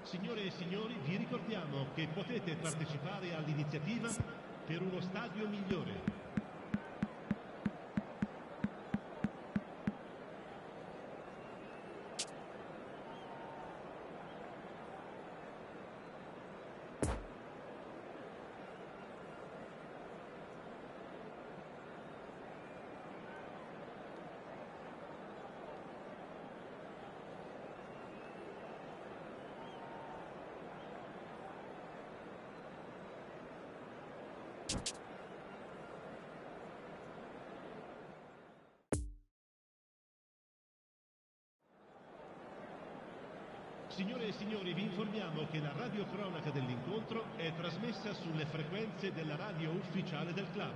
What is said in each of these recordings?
Signore e signori, vi ricordiamo che potete partecipare all'iniziativa per uno stadio migliore. Signore e signori, vi informiamo che la radiocronaca dell'incontro è trasmessa sulle frequenze della radio ufficiale del club.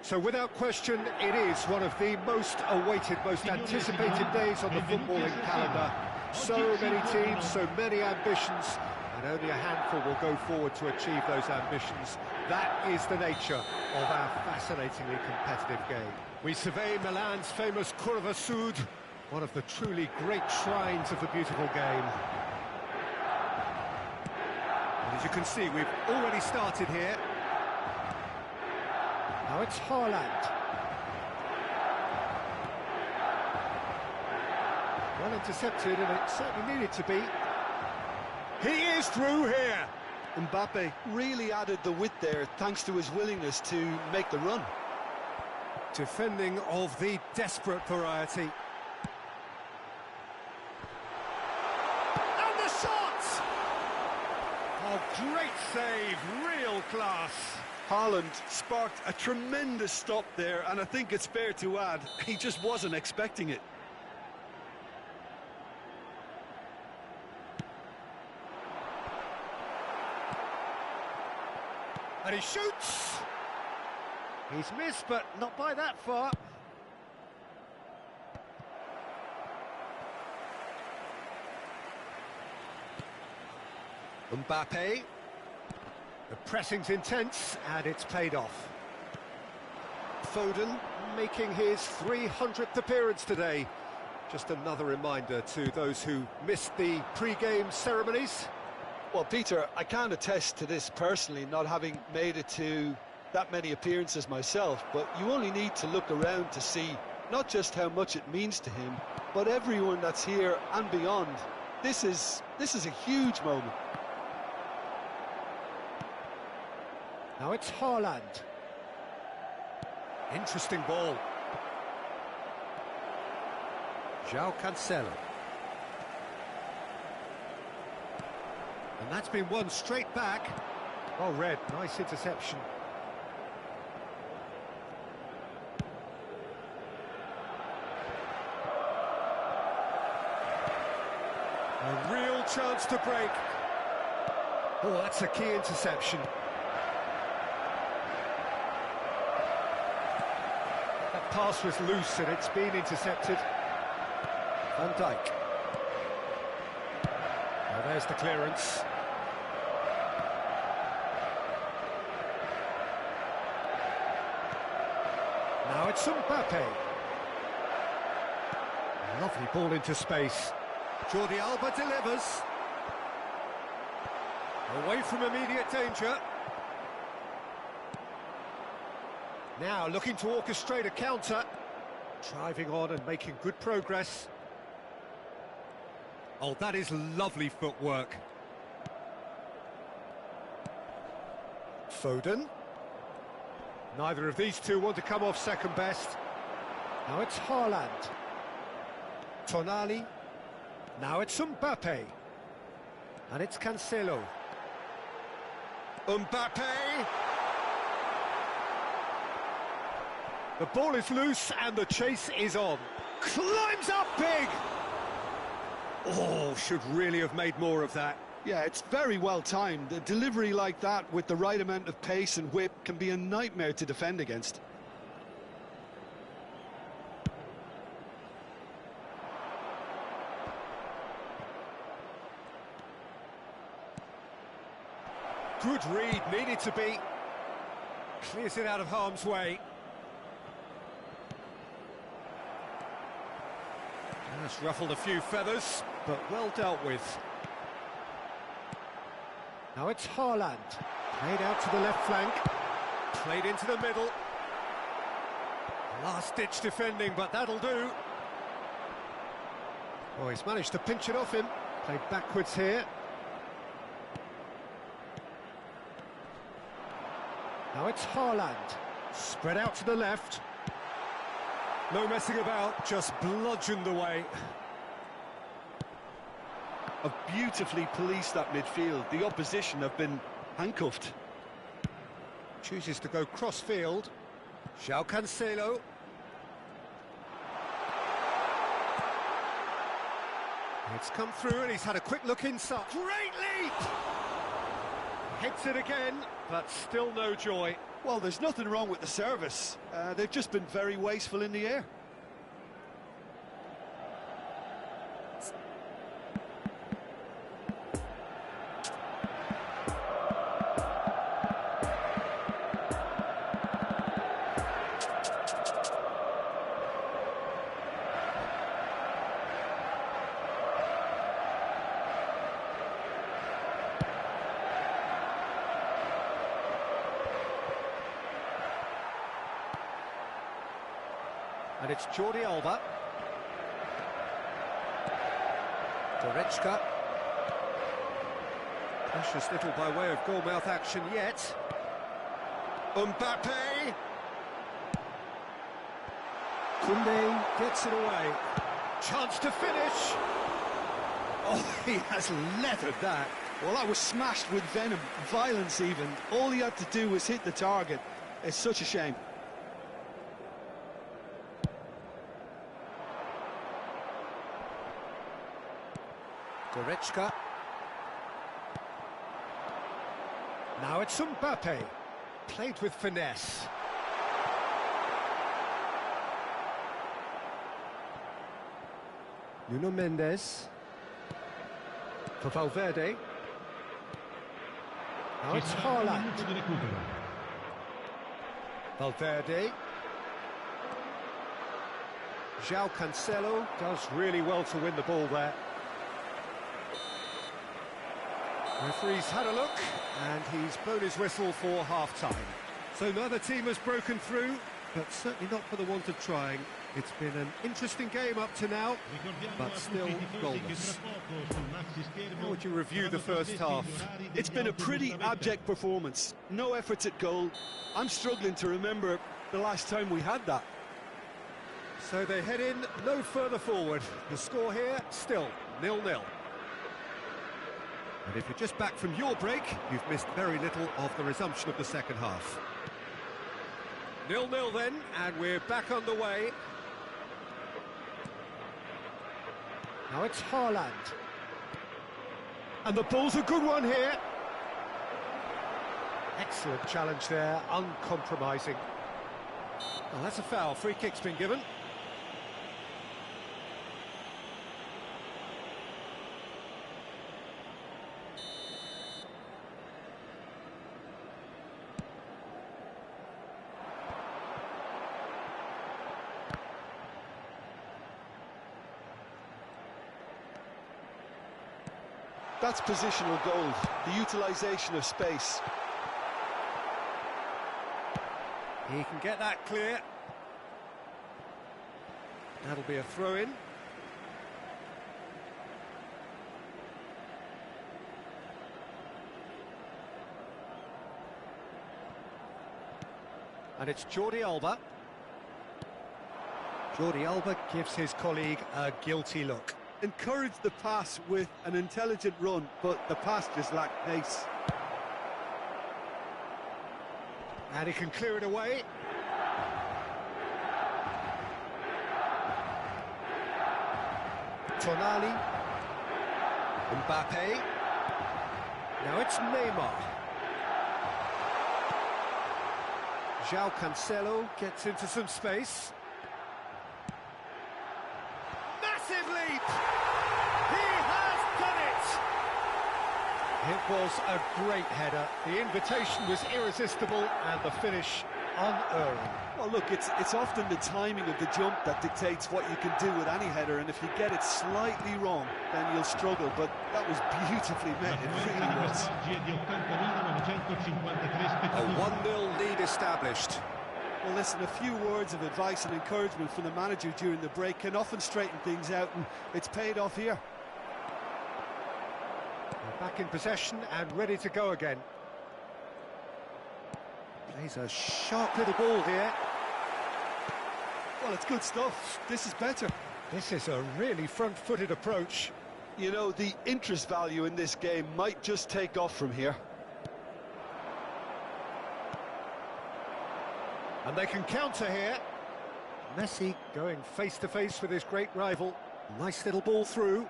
So without question, it is one of the most awaited, most anticipated days on the footballing calendar. So many teams, so many ambitions, and only a handful will go forward to achieve those ambitions. That is the nature of our fascinatingly competitive game. We survey Milan's famous Curva Sud, one of the truly great shrines of the beautiful game. And as you can see, we've already started here. Now it's Haaland. Well intercepted, and it certainly needed to be. He is through here. Mbappe really added the width there thanks to his willingness to make the run. Defending of the desperate variety. And the shot! Oh, great save, real class. Haaland sparked a tremendous stop there, and I think it's fair to add, he just wasn't expecting it. And he shoots! He's missed, but not by that far. Mbappe. The pressing's intense, and it's paid off. Foden making his 300th appearance today. Just another reminder to those who missed the pre-game ceremonies. Well, Peter, I can't attest to this personally, not having made it to that many appearances myself, but you only need to look around to see not just how much it means to him, but everyone that's here and beyond. This is a huge moment. Now it's Haaland. Interesting ball. João Cancelo. And that's been won straight back. Well read, nice interception. A real chance to break. Oh, that's a key interception. That pass was loose and it's been intercepted. Van Dijk. Well, there's the clearance. Now it's Mbappe. Lovely ball into space. Jordi Alba delivers. Away from immediate danger. Now looking to orchestrate a counter. Driving on and making good progress. Oh, that is lovely footwork. Foden. Neither of these two want to come off second best. Now it's Haaland. Tonali. Now it's Mbappe. And it's Cancelo. Mbappe! The ball is loose and the chase is on. Climbs up big! Oh, should really have made more of that. Yeah, it's very well timed. A delivery like that with the right amount of pace and whip can be a nightmare to defend against. Good read, needed to be. Clears it out of harm's way. That's ruffled a few feathers, but well dealt with. Now it's Haaland. Played out to the left flank. Played into the middle. Last-ditch defending, but that'll do. Oh, he's managed to pinch it off him. Played backwards here. Now it's Haaland. Spread out to the left. No messing about, just bludgeoned away. Have beautifully policed that midfield. The opposition have been handcuffed. Chooses to go cross-field. João Cancelo. It's come through and he's had a quick look inside. Great leap! Hits it again, but still no joy. Well, there's nothing wrong with the service. They've just been very wasteful in the air. And it's Jordi Alba. Goretzka. Precious little by way of goalmouth action yet. Mbappe. Koundé gets it away. Chance to finish. Oh, he has leathered that. Well, that was smashed with venom, violence even. All he had to do was hit the target. It's such a shame. Goretzka. Now it's Mbappe. Played with finesse. Nuno Mendes. For Valverde. Now it's Haaland. Valverde. João Cancelo does really well to win the ball there. Referee's had a look, and he's blown his whistle for half-time. So neither team has broken through, but certainly not for the want of trying. It's been an interesting game up to now, but still goalless. How would you review the first half? It's been a pretty abject performance. No efforts at goal. I'm struggling to remember the last time we had that. So they head in no further forward. The score here, still 0-0. And if you're just back from your break, you've missed very little of the resumption of the second half. 0-0 then, and we're back on the way. Now it's Haaland. And the ball's a good one here. Excellent challenge there, uncompromising. Well, that's a foul. Free kick's been given. That's positional gold, the utilisation of space. He can get that clear. That'll be a throw-in. And it's Jordi Alba. Jordi Alba gives his colleague a guilty look. Encouraged the pass with an intelligent run, but the pass just lacked pace. And he can clear it away. Tonali. Mbappe. Now it's Neymar. João Cancelo gets into some space. Massive leap! He has done it! It was a great header. The invitation was irresistible and the finish unerring. Well, look, it's often the timing of the jump that dictates what you can do with any header, and if you get it slightly wrong, then you'll struggle, but that was beautifully met, it really was. A 1-0 lead established. Well, listen, a few words of advice and encouragement from the manager during the break can often straighten things out, and it's paid off here. They're back in possession and ready to go again. Plays a sharp little ball here. Well, it's good stuff. This is better. This is a really front-footed approach. You know, the interest value in this game might just take off from here. And they can counter here. Messi going face-to-face with his great rival. Nice little ball through.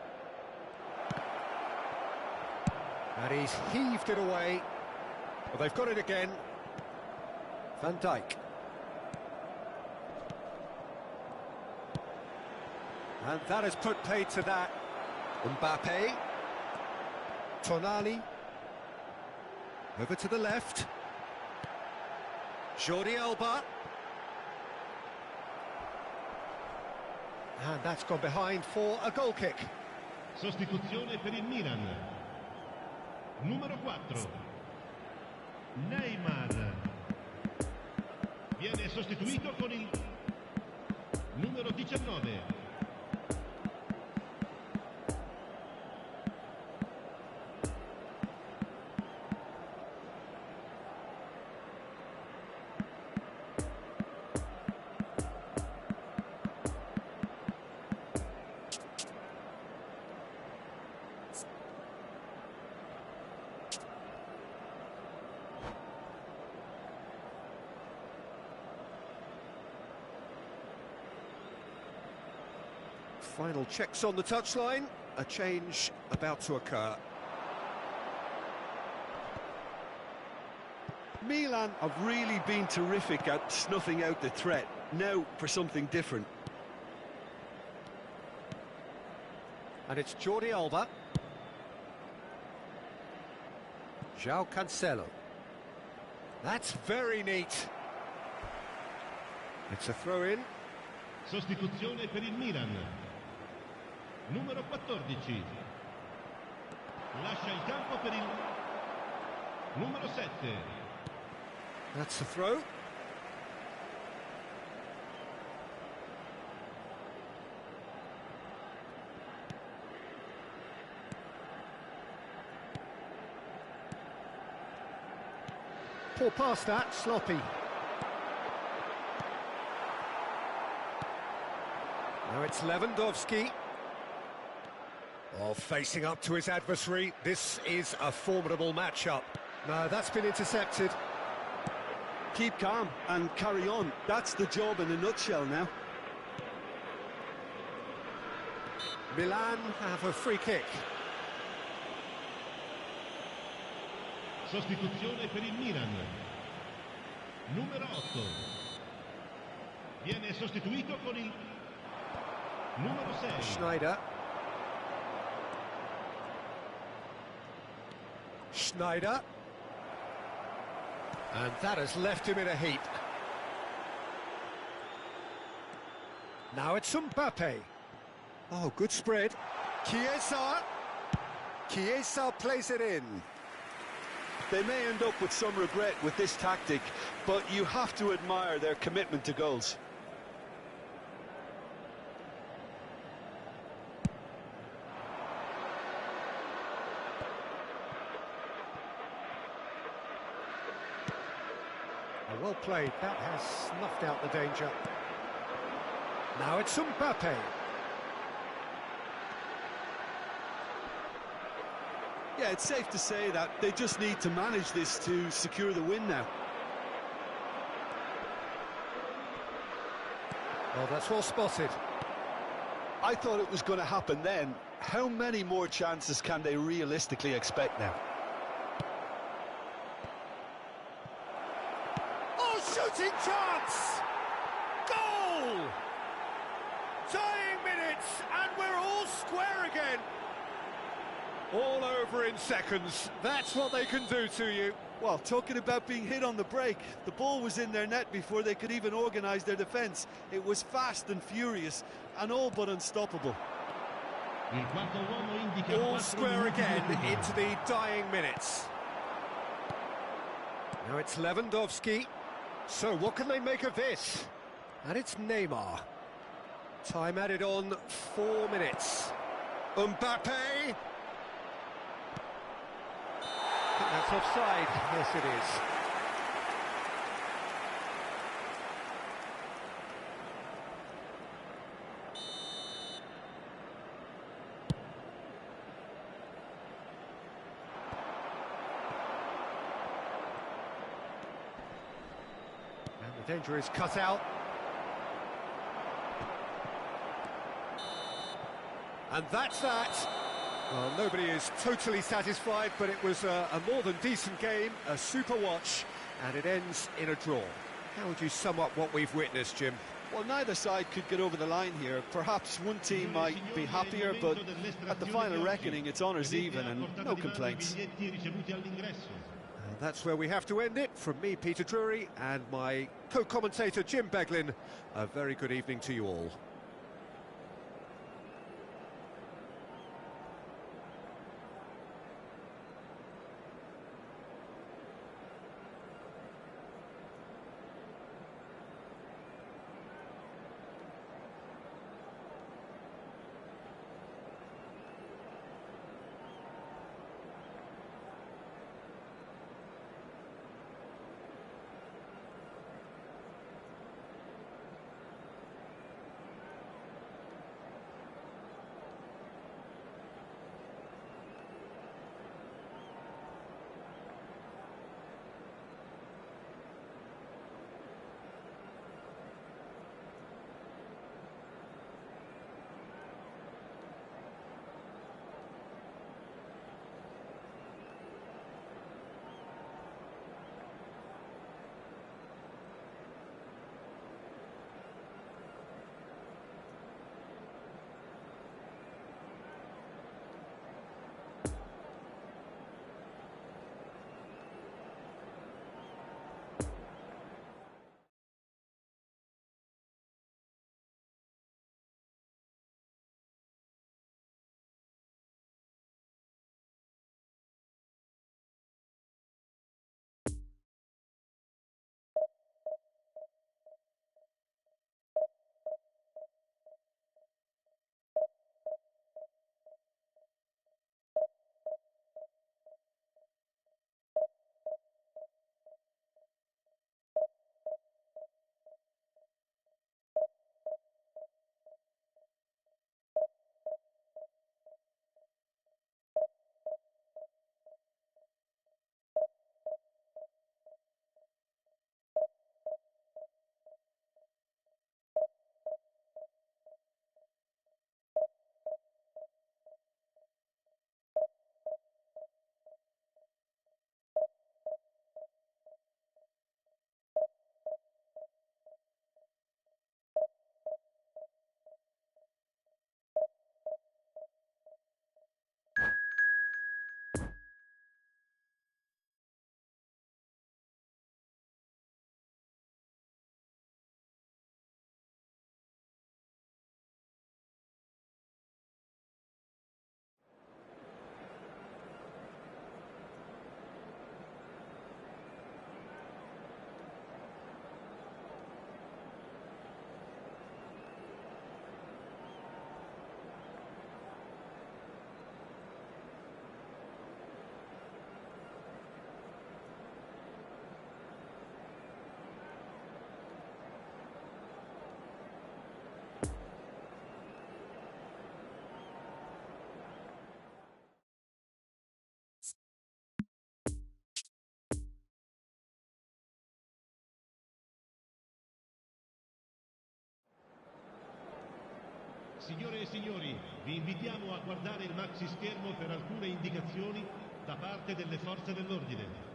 And he's heaved it away. Well, they've got it again. Van Dijk. And that has put paid to that. Mbappe. Tonali. Over to the left. Jordi Alba. And that's gone behind for a goal kick. Sostituzione per il Milan. Numero 4. Neymar. Viene sostituito con il numero 19. Final checks on the touchline. A change about to occur. Milan have really been terrific at snuffing out the threat. Now for something different. And it's Jordi Alba. João Cancelo. That's very neat. It's a throw-in. Sostituzione per il Milan. Numero 14. Lascia il campo per il numero 7. That's a throw. Poor pass that, sloppy. Now it's Lewandowski. Oh, facing up to his adversary. This is a formidable matchup. No, that's been intercepted. Keep calm and carry on. That's the job in a nutshell now. Milan have a free kick. Sostituzione per il Milan. Numero 8. Viene sostituito con il numero 6. Schneider. Schneider. And that has left him in a heap. Now it's Mbappe. Oh, good spread. Chiesa. Chiesa plays it in. They may end up with some regret with this tactic, but you have to admire their commitment to goals. Well played, that has snuffed out the danger. Now it's Mbappe. Yeah, it's safe to say that they just need to manage this to secure the win now. Well, that's well spotted. I thought it was going to happen then. How many more chances can they realistically expect now? Shooting chance! Goal! Tying minutes, and we're all square again. All over in seconds. That's what they can do to you. Well, talking about being hit on the break, the ball was in their net before they could even organise their defence. It was fast and furious and all but unstoppable. All square again into the dying minutes. Now it's Lewandowski. So what can they make of this? And it's Neymar. Time added on 4 minutes. Mbappe. I think that's offside. Yes, it is. And the danger is cut out. And that's that. Well, nobody is totally satisfied, but it was a more than decent game, a super watch, and it ends in a draw. How would you sum up what we've witnessed, Jim? Well, neither side could get over the line here. Perhaps one team might be happier, but at the final reckoning, it's honours even and no complaints. And that's where we have to end it. From me, Peter Drury, and my co-commentator, Jim Beglin, a very good evening to you all. Signore e signori, vi invitiamo a guardare il maxi schermo per alcune indicazioni da parte delle forze dell'ordine.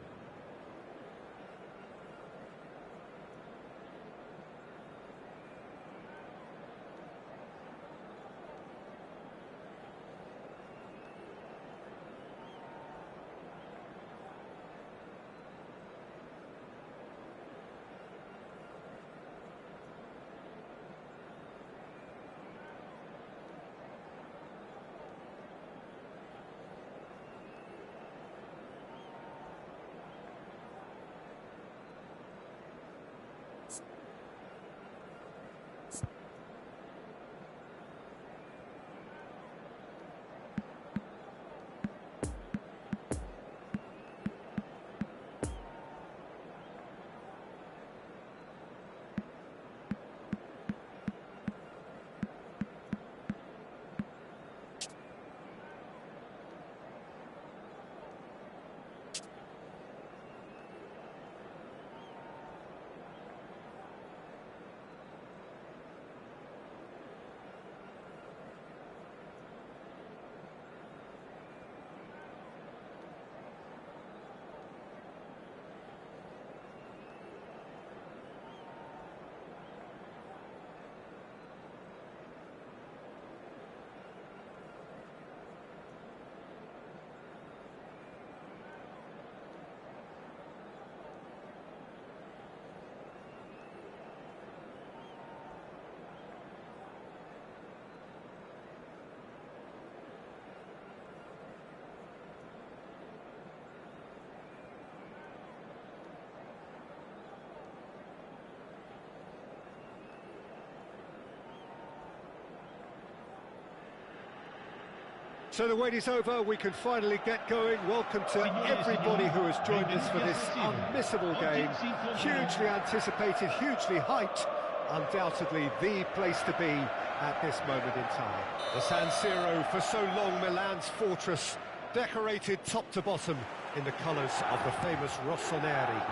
So the wait is over, we can finally get going. Welcome to everybody who has joined us for this unmissable game. Hugely anticipated, hugely hyped. Undoubtedly the place to be at this moment in time. The San Siro, for so long Milan's fortress, decorated top to bottom in the colours of the famous Rossoneri.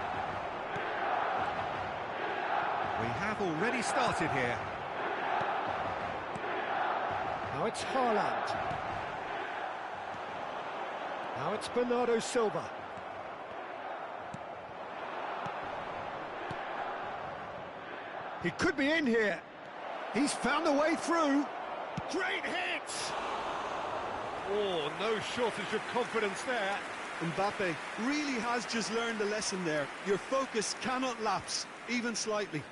We have already started here. Now it's Haaland. Now it's Bernardo Silva. He could be in here. He's found a way through. Great hit! Oh, no shortage of confidence there. Mbappe really has just learned a lesson there. Your focus cannot lapse, even slightly.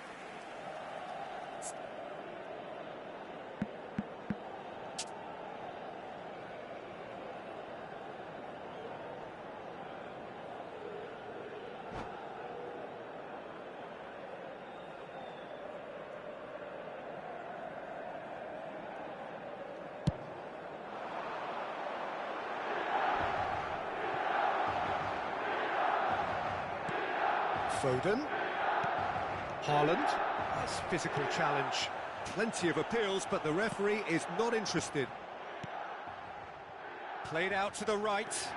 Foden. Haaland. Nice physical challenge. Plenty of appeals, but the referee is not interested. Played out to the right.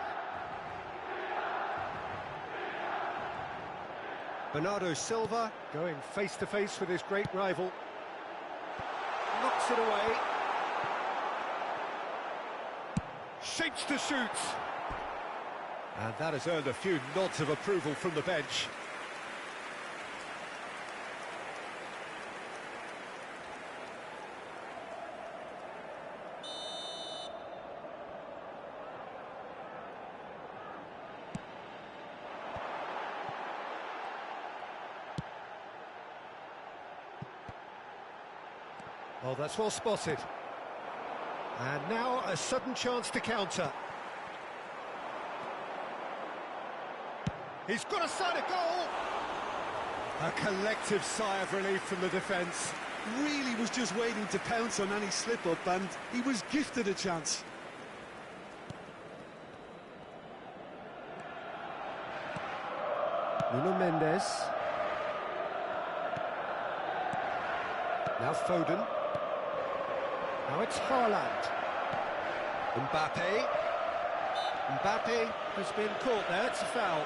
Bernardo Silva going face-to-face with his great rival. Knocks it away. Shapes to shoot. And that has earned a few nods of approval from the bench. Oh, that's well spotted. And now a sudden chance to counter. He's got a sight of goal! A collective sigh of relief from the defence. Really was just waiting to pounce on any slip-up, and he was gifted a chance. Nuno Mendes. Now Foden. Now it's Haaland. Mbappe. Mbappe has been caught there, it's a foul.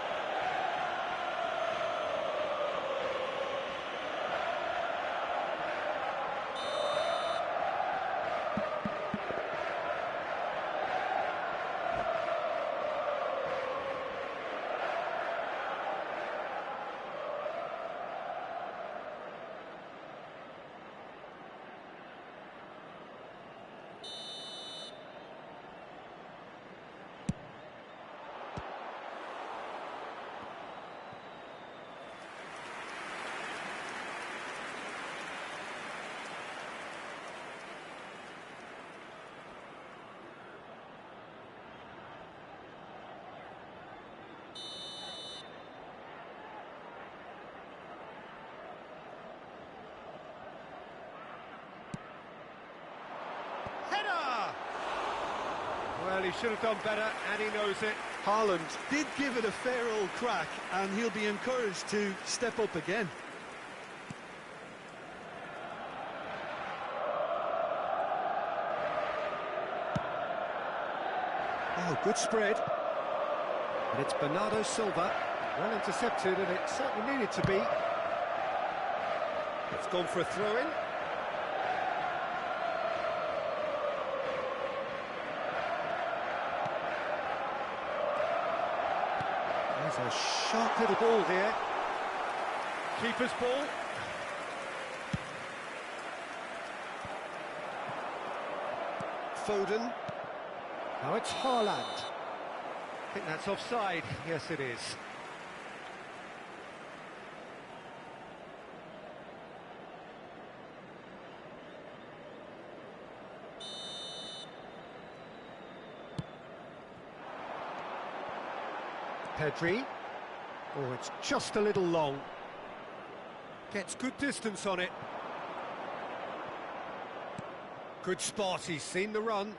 Well, he should have done better, and he knows it. Haaland did give it a fair old crack, and he'll be encouraged to step up again. Oh, good spread. And it's Bernardo Silva. Well intercepted, and it certainly needed to be. It's gone for a throw-in. There's a sharp little ball here. Keeper's ball. Foden. Now it's Haaland. I think that's offside. Yes, it is. Pedri. Oh, it's just a little long. Gets good distance on it. Good spot, he's seen the run.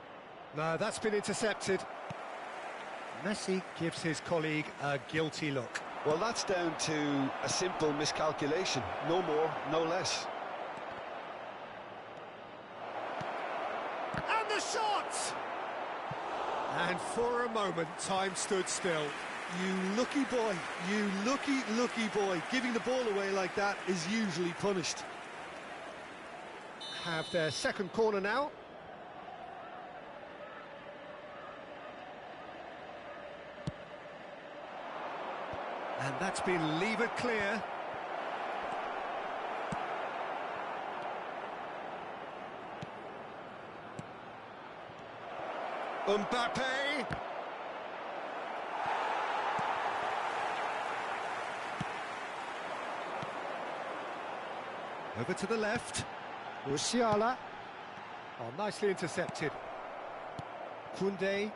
No, that's been intercepted. Messi gives his colleague a guilty look. Well, that's down to a simple miscalculation. No more, no less. And the shot! And for a moment, time stood still. You lucky boy, you lucky boy. Giving the ball away like that is usually punished. Have their second corner now. And that's been levered clear. Mbappe! Over to the left. Musiala. Oh, nicely intercepted. Koundé.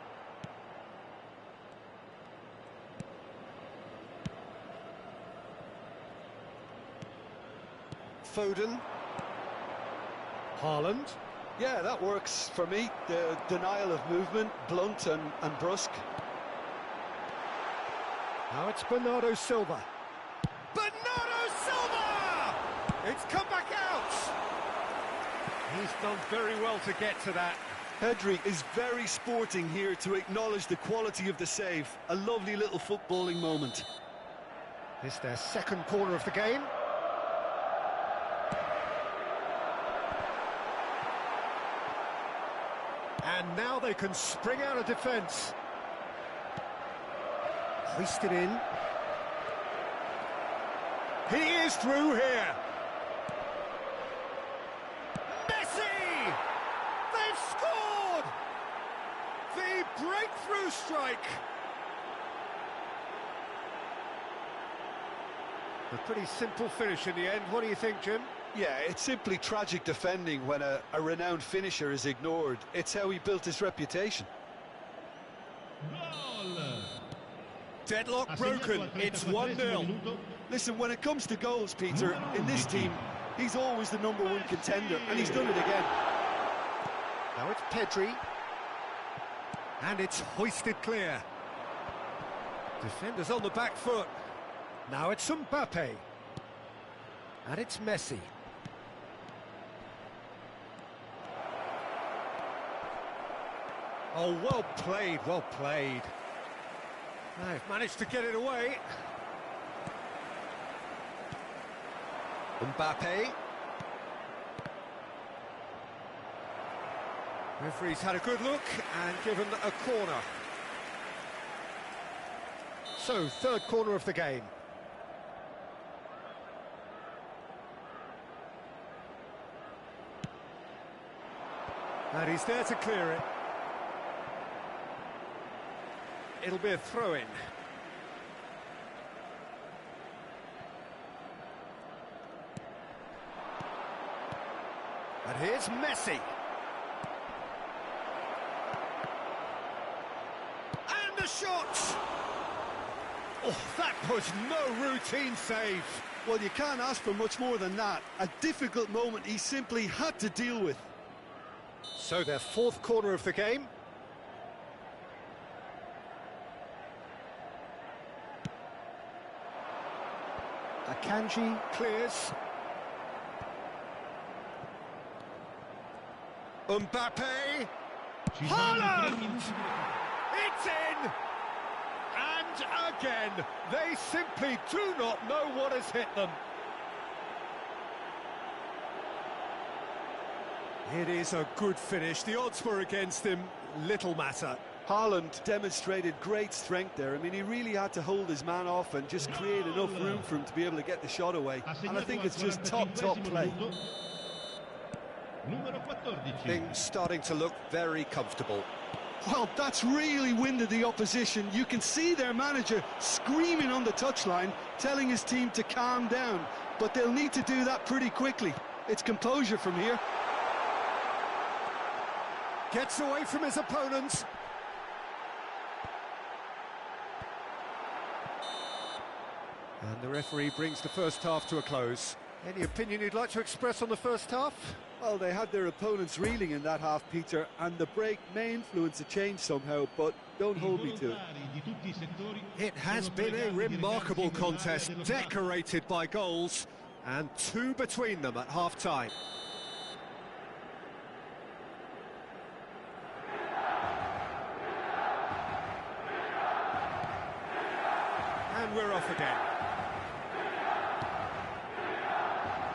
Foden. Haaland. Yeah, that works for me. The denial of movement, blunt and brusque. Now it's Bernardo Silva. Bernardo Silva! It's come back out! He's done very well to get to that. Pedri is very sporting here to acknowledge the quality of the save. A lovely little footballing moment. This their second corner of the game. And now they can spring out of defence. Hoisted in. He is through here. Messi! They've scored! The breakthrough strike. A pretty simple finish in the end. What do you think, Jim? Yeah, it's simply tragic defending when a renowned finisher is ignored. It's how he built his reputation. Deadlock broken, it's 1-0. Listen, when it comes to goals, Peter, in this team, he's always the #1 contender, and he's done it again. Now it's Pedri. And it's hoisted clear. Defenders on the back foot. Now it's Mbappe. And it's Messi. Oh, well played, well played. They've managed to get it away. Mbappe. Referee's had a good look and given a corner. So, third corner of the game. And he's there to clear it. It'll be a throw-in. And here's Messi. And the shot! Oh, that was no routine save. Well, you can't ask for much more than that. A difficult moment he simply had to deal with. So their fourth corner of the game. Akanji clears. Mbappe. Haaland! It's in! And again, they simply do not know what has hit them. It is a good finish. The odds were against him. Little matter. Haaland demonstrated great strength there. I mean, he really had to hold his man off and just create enough room for him to be able to get the shot away. And I think it's just top play. Things starting to look very comfortable. Well, that's really winded the opposition. You can see their manager screaming on the touchline, telling his team to calm down. But they'll need to do that pretty quickly. It's composure from here. Gets away from his opponents. And the referee brings the first half to a close. Any opinion you'd like to express on the first half? Well, they had their opponents reeling in that half, Peter, and the break may influence a change somehow, but don't hold me to it. It has been a remarkable contest, decorated by goals, and 2 between them at half-time. And we're off again.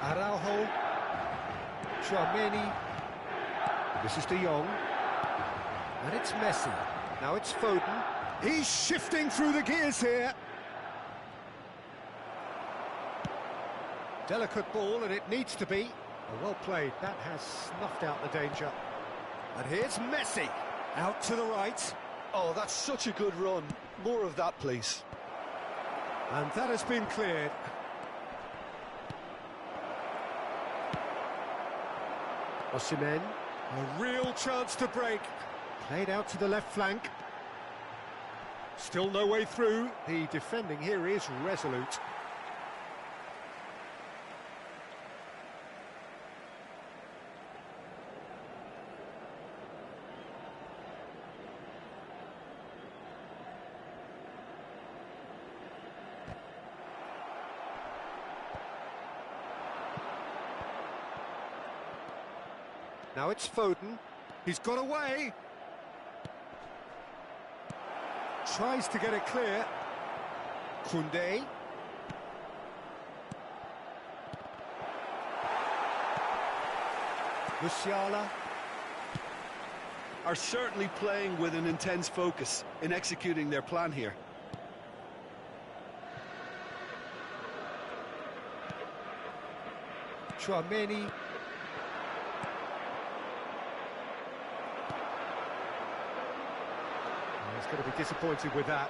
Araujo, Tchouaméni, this is De Jong, and it's Messi. Now it's Foden. He's shifting through the gears here. Delicate ball, and it needs to be. Oh, well played. That has snuffed out the danger. And here's Messi, out to the right. Oh, that's such a good run. More of that, please. And that has been cleared. Osimhen, a real chance to break. Played out to the left flank. Still no way through. The defending here is resolute. Now it's Foden. He's got away. Tries to get it clear. Koundé. Musiala. Are certainly playing with an intense focus in executing their plan here. Tchouaméni. He's going to be disappointed with that.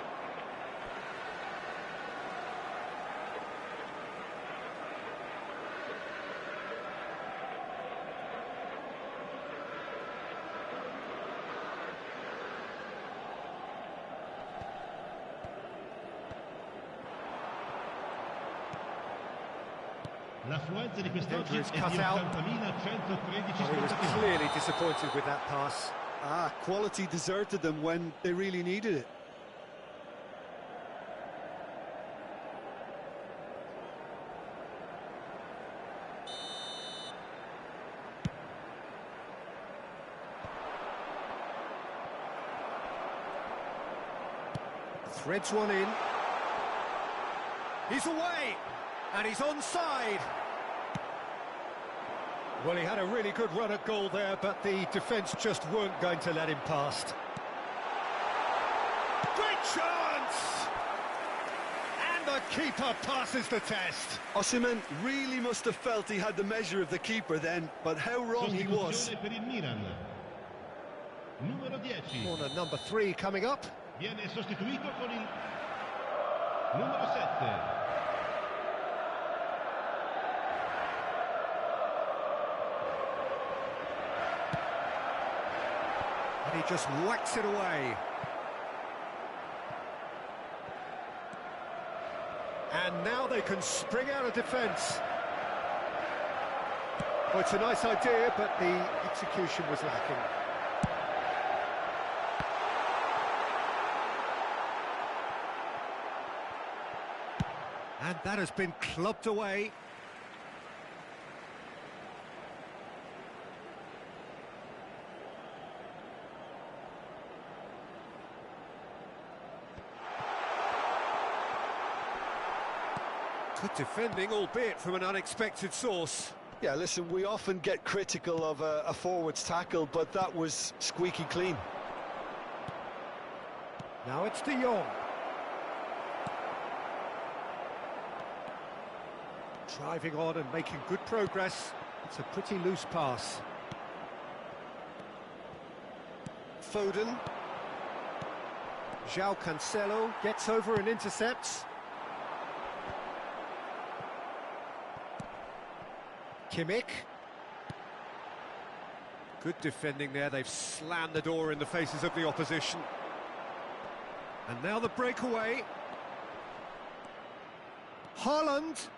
L'affluenza di quest'oggi Is è di cut out. 80.113 He was spettatori. clearly disappointed with that pass. Quality deserted them when they really needed it. Threads one in. He's away, and he's onside. Well, he had a really good run at goal there, but the defence just weren't going to let him past. Great chance! And the keeper passes the test. Osimhen really must have felt he had the measure of the keeper then, but how wrong he was. Sostituzione per il Milan. Numero 10. Corner number 3 coming up. Viene sostituito con il numero 7. And he just whacks it away. And now they can spring out of defence. Well, it's a nice idea, but the execution was lacking. And that has been clubbed away. Good defending, albeit from an unexpected source. Yeah, listen, we often get critical of a forward's tackle, but that was squeaky clean. Now it's De Jong. Driving on and making good progress. It's a pretty loose pass. Foden. João Cancelo gets over and intercepts. Kimmich. Good defending there. They've slammed the door in the faces of the opposition. And now the breakaway. Haaland.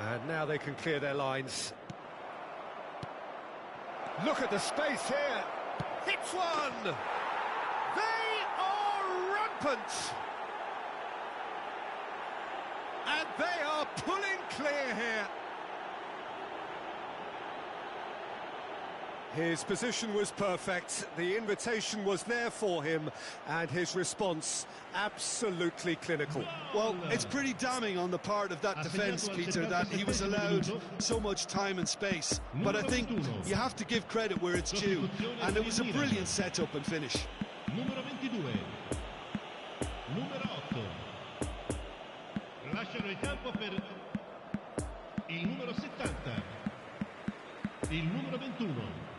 And now they can clear their lines. Look at the space here. Hits one! They are rampant! And they are pulling clear here. His position was perfect, the invitation was there for him, and his response absolutely clinical. Well, it's pretty damning on the part of that defence, Peter, that he was allowed so much time and space. But I think you have to give credit where it's due, and it was a brilliant setup and finish. Numero 22. Numero 8. Lasciano il campo per il numero 70. Il numero 21.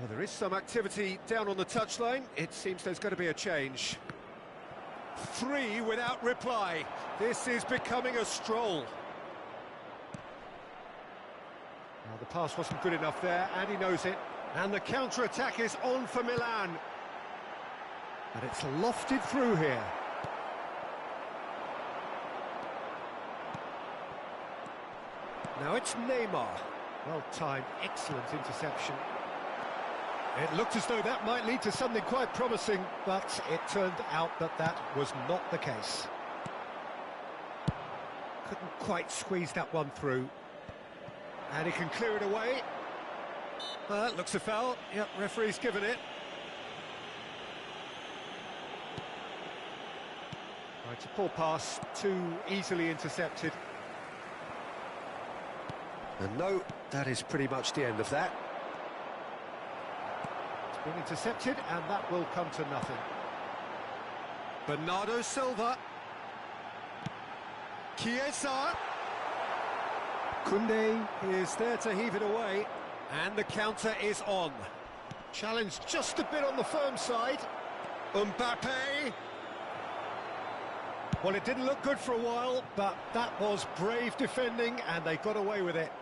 Well, there is some activity down on the touchline. It seems there's going to be a change. 3 without reply. This is becoming a stroll. Well, the pass wasn't good enough there, and he knows it. And the counter-attack is on for Milan. And it's lofted through here. Now it's Neymar. Well timed, excellent interception. It looked as though that might lead to something quite promising, but it turned out that that was not the case. Couldn't quite squeeze that one through. And he can clear it away. Looks a foul. Yep, referee's given it. Right, it's a poor pass, too easily intercepted. And no, that is pretty much the end of that. Been intercepted, and that will come to nothing. Bernardo Silva. Chiesa. Koundé is there to heave it away, and the counter is on. Challenge just a bit on the firm side. Mbappe. Well, it didn't look good for a while, but that was brave defending, and they got away with it.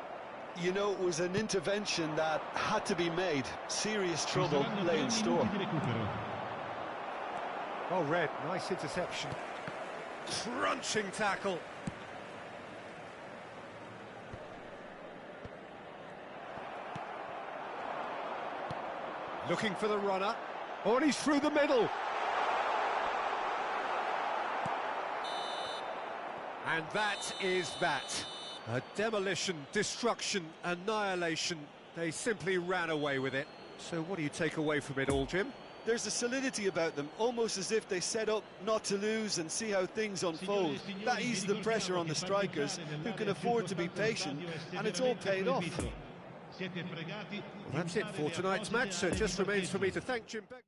You know, it was an intervention that had to be made. Serious trouble lay in store. Well read, nice interception. Crunching tackle. Looking for the runner. Oh, and he's through the middle. And that is that. A demolition, destruction, annihilation. They simply ran away with it. So what do you take away from it all, Jim? There's a solidity about them, almost as if they set up not to lose and see how things unfold. That eases the pressure on the strikers, who can afford to be patient, and it's all paid off. Well, that's it for tonight's match, so it just remains for me to thank Jim Beck.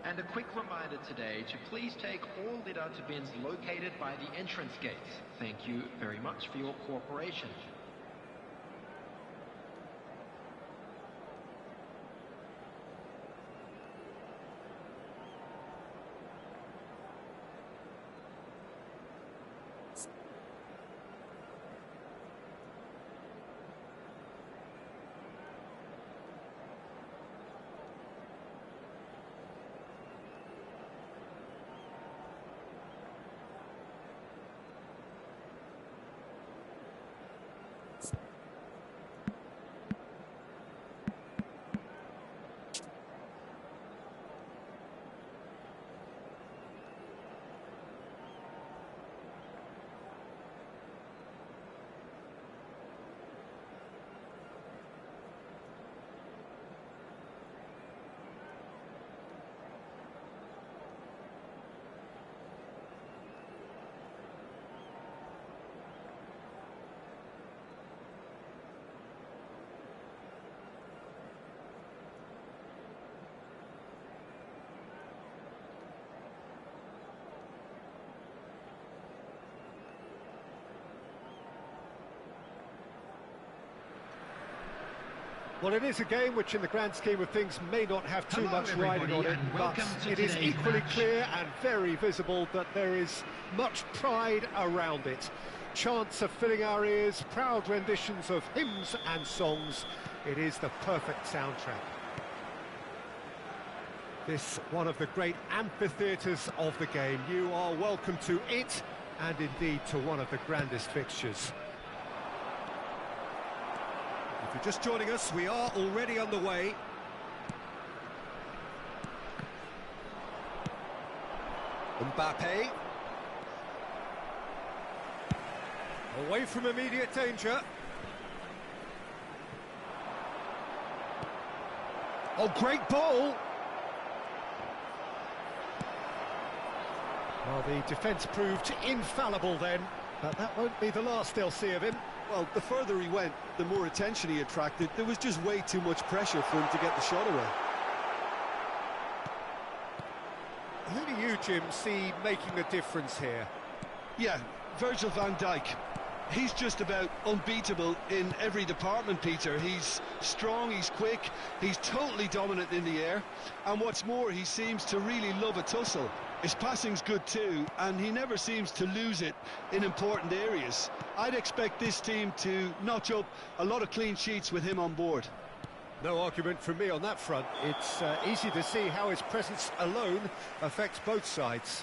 And a quick reminder today to please take all litter to bins located by the entrance gates. Thank you very much for your cooperation. Well, it is a game which in the grand scheme of things may not have too much riding on it, but it is equally clear and very visible that there is much pride around it. Chants are filling our ears, proud renditions of hymns and songs. It is the perfect soundtrack. This one of the great amphitheatres of the game. You are welcome to it, and indeed to one of the grandest fixtures. If you're just joining us, we are already underway. Mbappe. Away from immediate danger. Oh, great ball! Well, the defence proved infallible then, but that won't be the last they'll see of him. Well, the further he went, the more attention he attracted. There was just way too much pressure for him to get the shot away. Who do you, Jim, see making a difference here? Yeah, Virgil van Dijk. He's just about unbeatable in every department, Peter. He's strong, he's quick, he's totally dominant in the air. And what's more, he seems to really love a tussle. His passing's good too, and he never seems to lose it in important areas. I'd expect this team to notch up a lot of clean sheets with him on board. No argument from me on that front. It's easy to see how his presence alone affects both sides.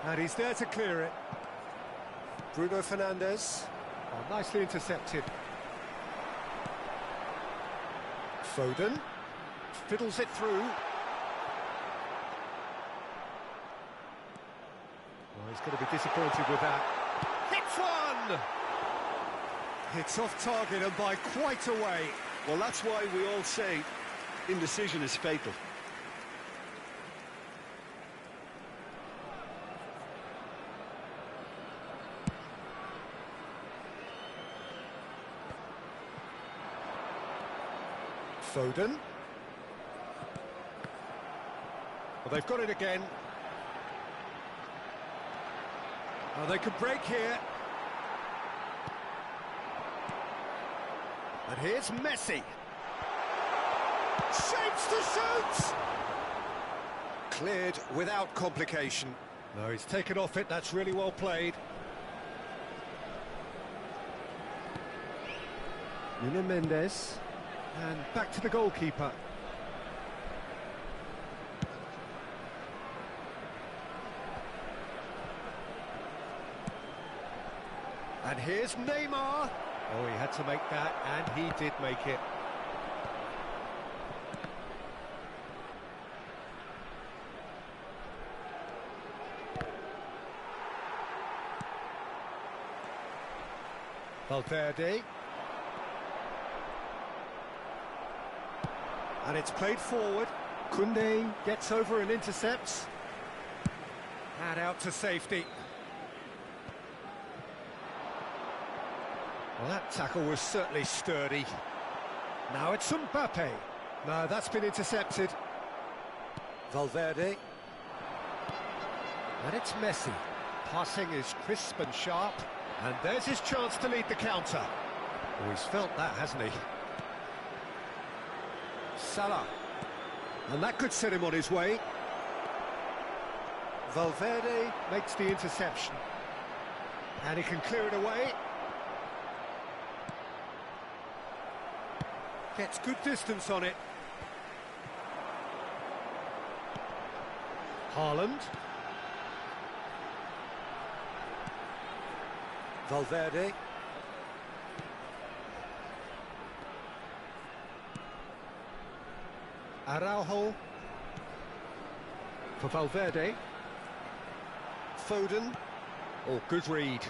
And he's there to clear it. Bruno Fernandes. Oh, nicely intercepted. Foden. Fiddles it through. Well, he's going to be disappointed with that. Hits one! It's off target and by quite a way. Well, that's why we all say indecision is fatal. Foden. Well, they've got it again. Oh, they could break here. And here's Messi. Shapes to shoot! Cleared without complication. No, he's taken off it. That's really well played. Nuno Mendes. And back to the goalkeeper. And here's Neymar. Oh, he had to make that, and he did make it. Valverde. And it's played forward. Koundé gets over and intercepts. And out to safety. Well, that tackle was certainly sturdy. Now it's Mbappe. No, that's been intercepted. Valverde. And it's Messi. Passing is crisp and sharp. And there's his chance to lead the counter. Oh, he's felt that, hasn't he? Salah. And that could set him on his way. Valverde makes the interception. And he can clear it away. Gets good distance on it. Haaland. Valverde. Araujo. For Valverde. Foden. Oh, good read.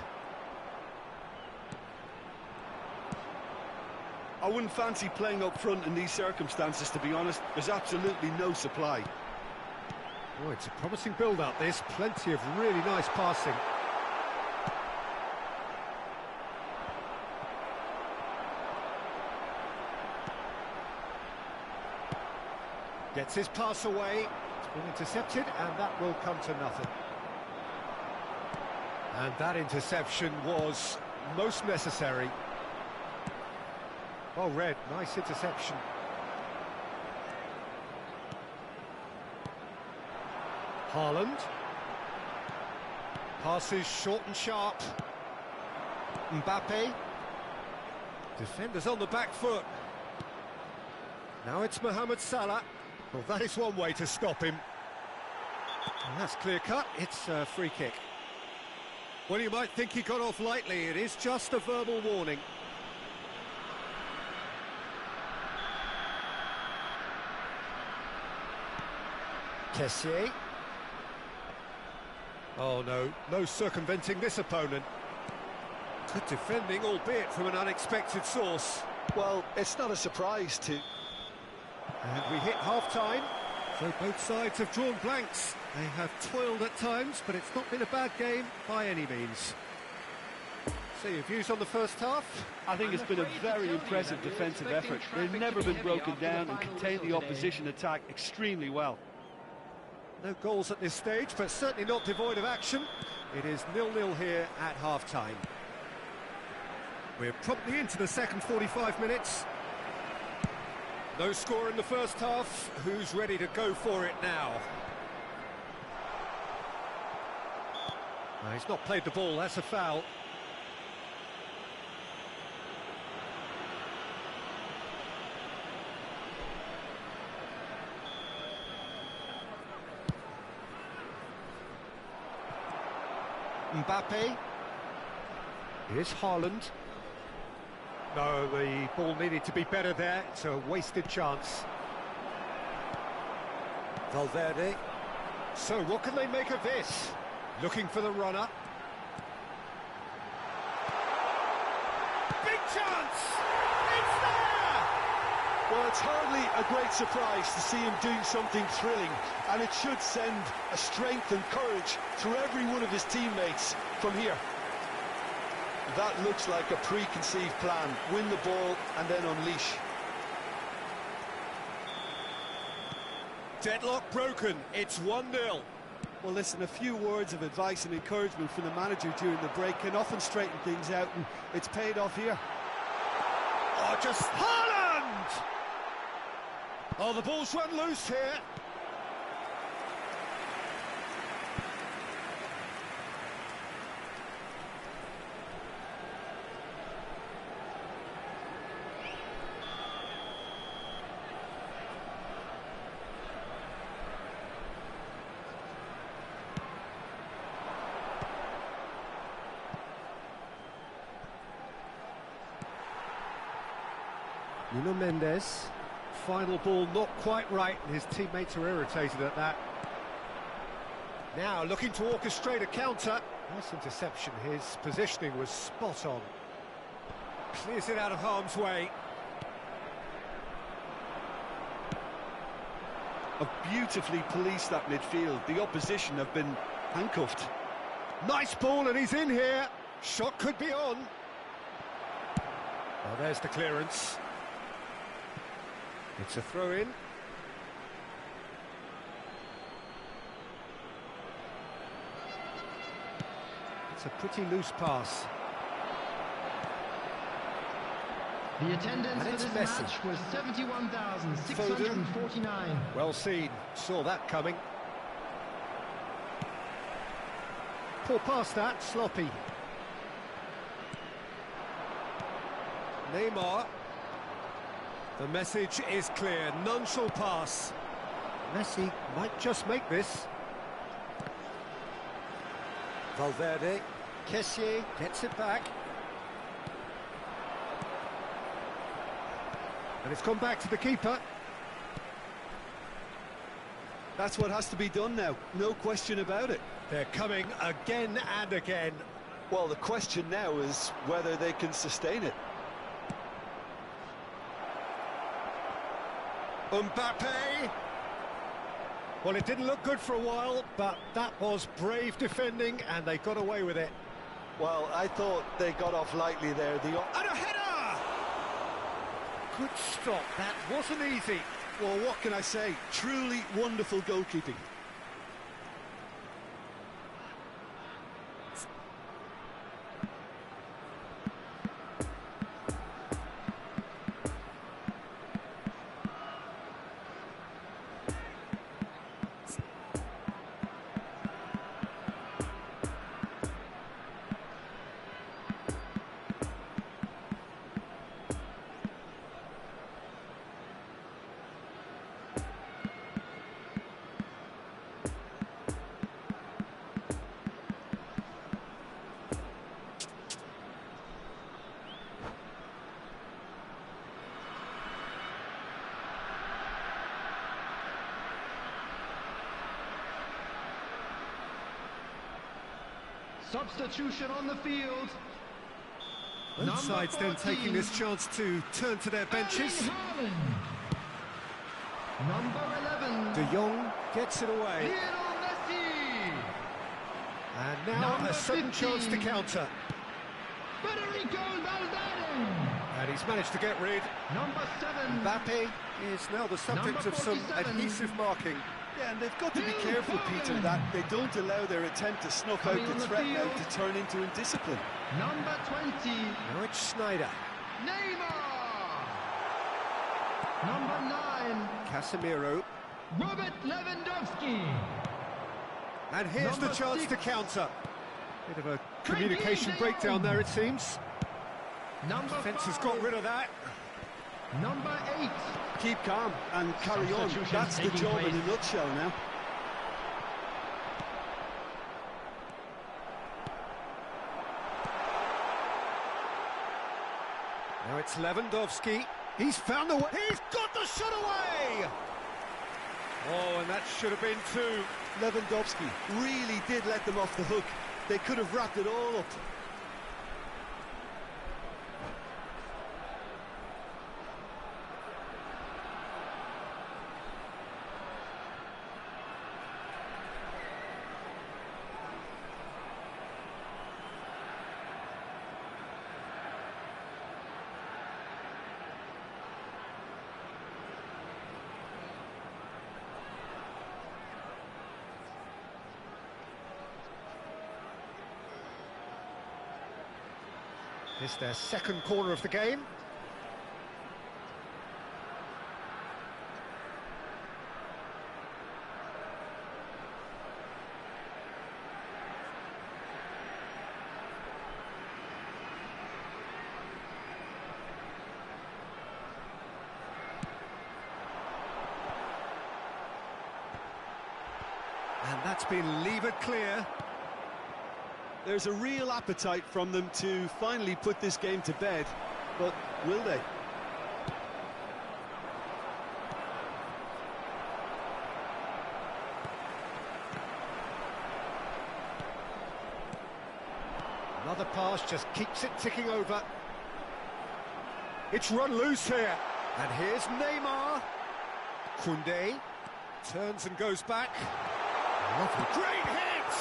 I wouldn't fancy playing up front in these circumstances, to be honest. There's absolutely no supply. Oh, it's a promising build-up, this. Plenty of really nice passing. Gets his pass away. It's been intercepted, and that will come to nothing. And that interception was most necessary. Well read, nice interception. Haaland. Passes short and sharp. Mbappe. Defenders on the back foot. Now it's Mohamed Salah. Well, that is one way to stop him. And that's clear cut, it's a free kick. Well, you might think he got off lightly, it is just a verbal warning. Kessié. Oh no, no circumventing this opponent. Good defending, albeit from an unexpected source. Well, it's not a surprise to... And we hit half-time, so both sides have drawn blanks. They have toiled at times, but it's not been a bad game by any means. So your views on the first half? I think it's been a very impressive defensive effort. They've never been broken down and contained the opposition attack extremely well. No goals at this stage, but certainly not devoid of action. It is 0-0 here at half-time. We're promptly into the second 45 minutes. No score in the first half. Who's ready to go for it now? No, he's not played the ball, that's a foul. Mbappe. Here's Haaland. No, the ball needed to be better there. It's a wasted chance. Valverde. So what can they make of this? Looking for the runner. Big chance! It's there! Well, it's hardly a great surprise to see him doing something thrilling, and it should send a strength and courage through every one of his teammates from here. That looks like a preconceived plan. Win the ball and then unleash. Deadlock broken. It's 1-0. Well, listen, a few words of advice and encouragement from the manager during the break can often straighten things out, and it's paid off here. Oh, just Haaland! Oh, the ball's run loose here. Nuno Mendes, final ball not quite right, and his teammates are irritated at that. Now looking to orchestrate a counter. Nice interception, his positioning was spot on. Clears it out of harm's way. Have beautifully policed that midfield. The opposition have been Handcuffed. Nice ball, and he's in here. Shot could be on. Oh, there's the clearance. It's a throw-in. It's a pretty loose pass. The attendance And for it's this Messi. match was 71,649. Well seen. Saw that coming. Poor pass that, sloppy. Neymar. The message is clear. None shall pass. Messi might just make this. Valverde. Kessié gets it back. And it's gone back to the keeper. That's what has to be done now, no question about it. They're coming again and again. Well, the question now is whether they can sustain it. Mbappe. Well, it didn't look good for a while, but that was brave defending, and they got away with it. Well, I thought they got off lightly there. And a header! Good stop, that wasn't easy. Well, what can I say? Truly wonderful goalkeeping. Substitution on the field. Both sides then taking this chance to turn to their benches. Number 11. De Jong gets it away. Lionel Messi. And now Number a sudden 15. chance to counter. Federico Valverde. And he's managed to get rid. Number 7. Mbappe is now the subject Number of some 47. adhesive marking. Yeah, and they've got to be careful, Peter, that they don't allow their attempt to snuff out Coming on the the threat now field. to turn into indiscipline. Number 20. Now it's Schneider. Neymar. Number 9. Casemiro. Robert Lewandowski. And here's the Number chance 6. to counter. Bit of a communication breakdown there, it seems. Number Defence has 5. got rid of that. Number 8. Keep calm and carry on. Substitutions That's the taking job in place. a nutshell now. Now it's Lewandowski. He's found the way. He's got the shot away! Oh, and that should have been two. Lewandowski really did let them off the hook. They could have wrapped it all up. It's their second corner of the game. And that's been levered clear. There's a real appetite from them to finally put this game to bed, but will they? Another pass just keeps it ticking over. It's run loose here. And here's Neymar. Koundé turns and goes back. Lovely, great hit!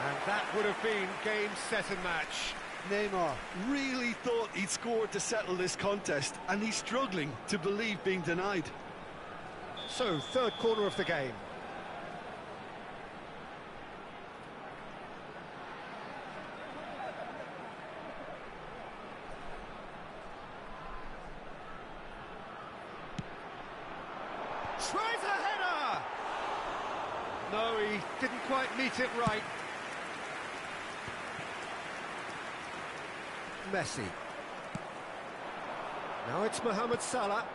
And that would have been game, set and match. Neymar really thought he'd scored to settle this contest, and he's struggling to believe being denied. So, third corner of the game. Tries a header! No, he didn't quite meet it right. Messi. Now it's Mohamed Salah.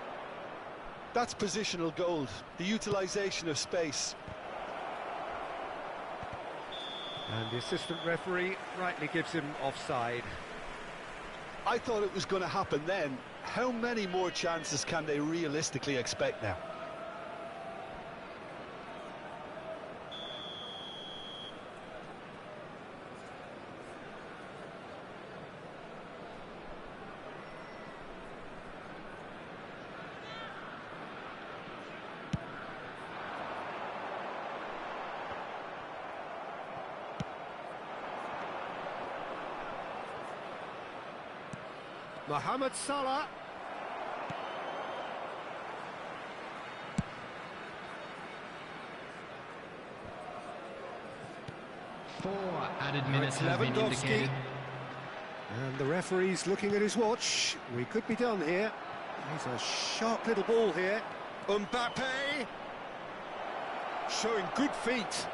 That's positional gold, the utilisation of space. And the assistant referee rightly gives him offside. I thought it was going to happen then. How many more chances can they realistically expect now? Mohamed Salah. Four added minutes have been indicated. And the referee's looking at his watch. We could be done here. He's a sharp little ball here. Mbappe showing good feet.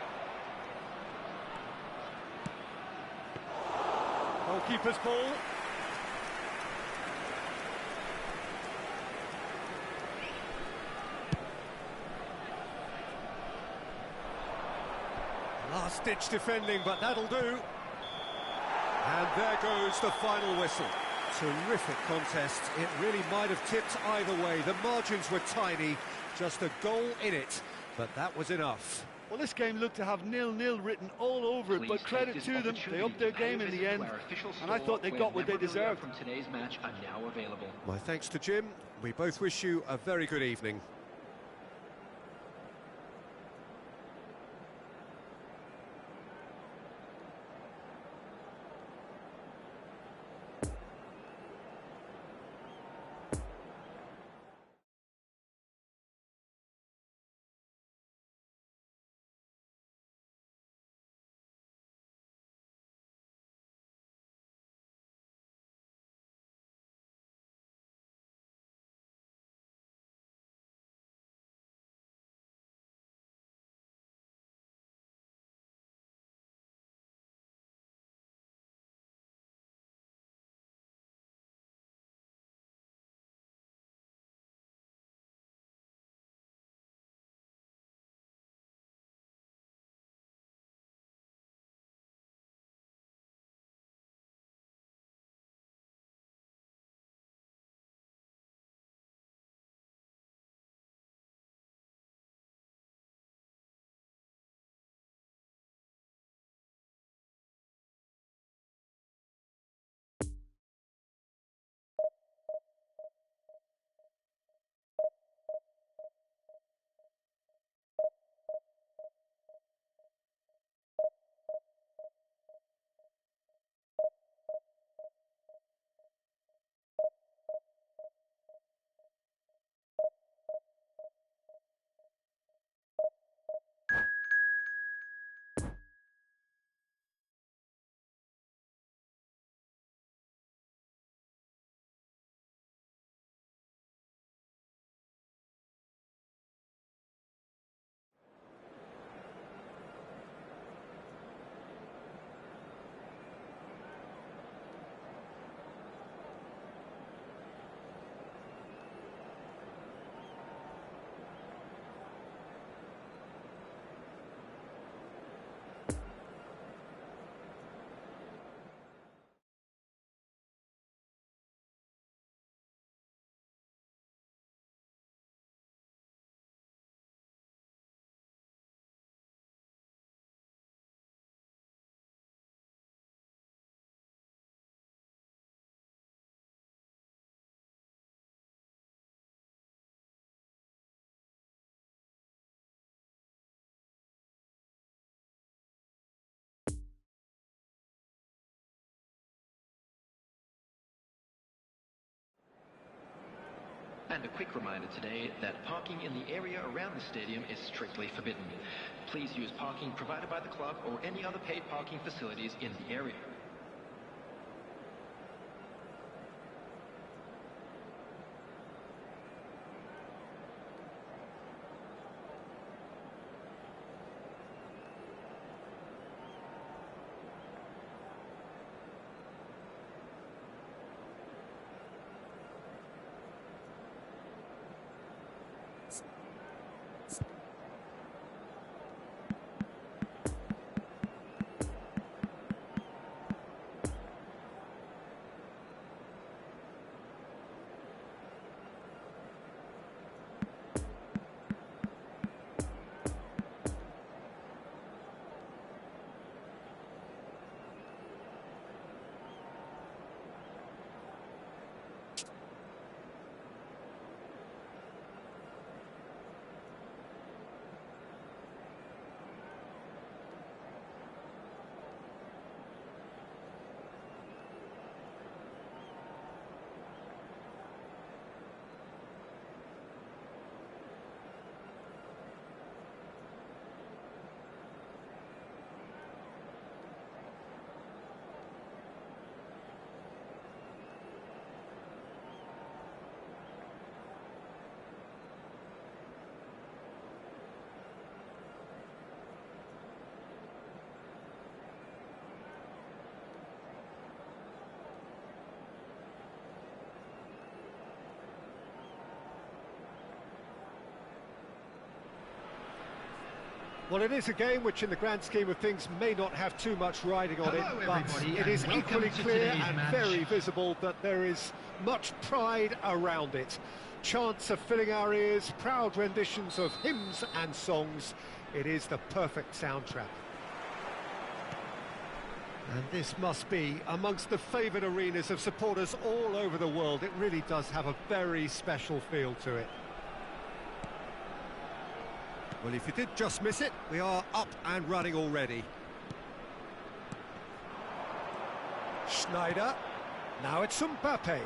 Goalkeeper's ball. Last-ditch defending, but that'll do. And there goes the final whistle. Terrific contest. It really might have tipped either way. The margins were tiny, just a goal in it, but that was enough. Well, this game looked to have 0-0 written all over it, but credit to them, they upped their game in the end, and I thought they got what they deserved. From today's match are now available. My thanks to Jim. We both wish you a very good evening. And a quick reminder today that parking in the area around the stadium is strictly forbidden. Please use parking provided by the club or any other paid parking facilities in the area. Well, it is a game which in the grand scheme of things may not have too much riding on it, but it is equally clear and very visible that there is much pride around it. Chants are filling our ears, proud renditions of hymns and songs. It is the perfect soundtrack. And this must be amongst the favoured arenas of supporters all over the world. It really does have a very special feel to it. Well, if you did just miss it, we are up and running already. Schneider. Now it's Mbappe.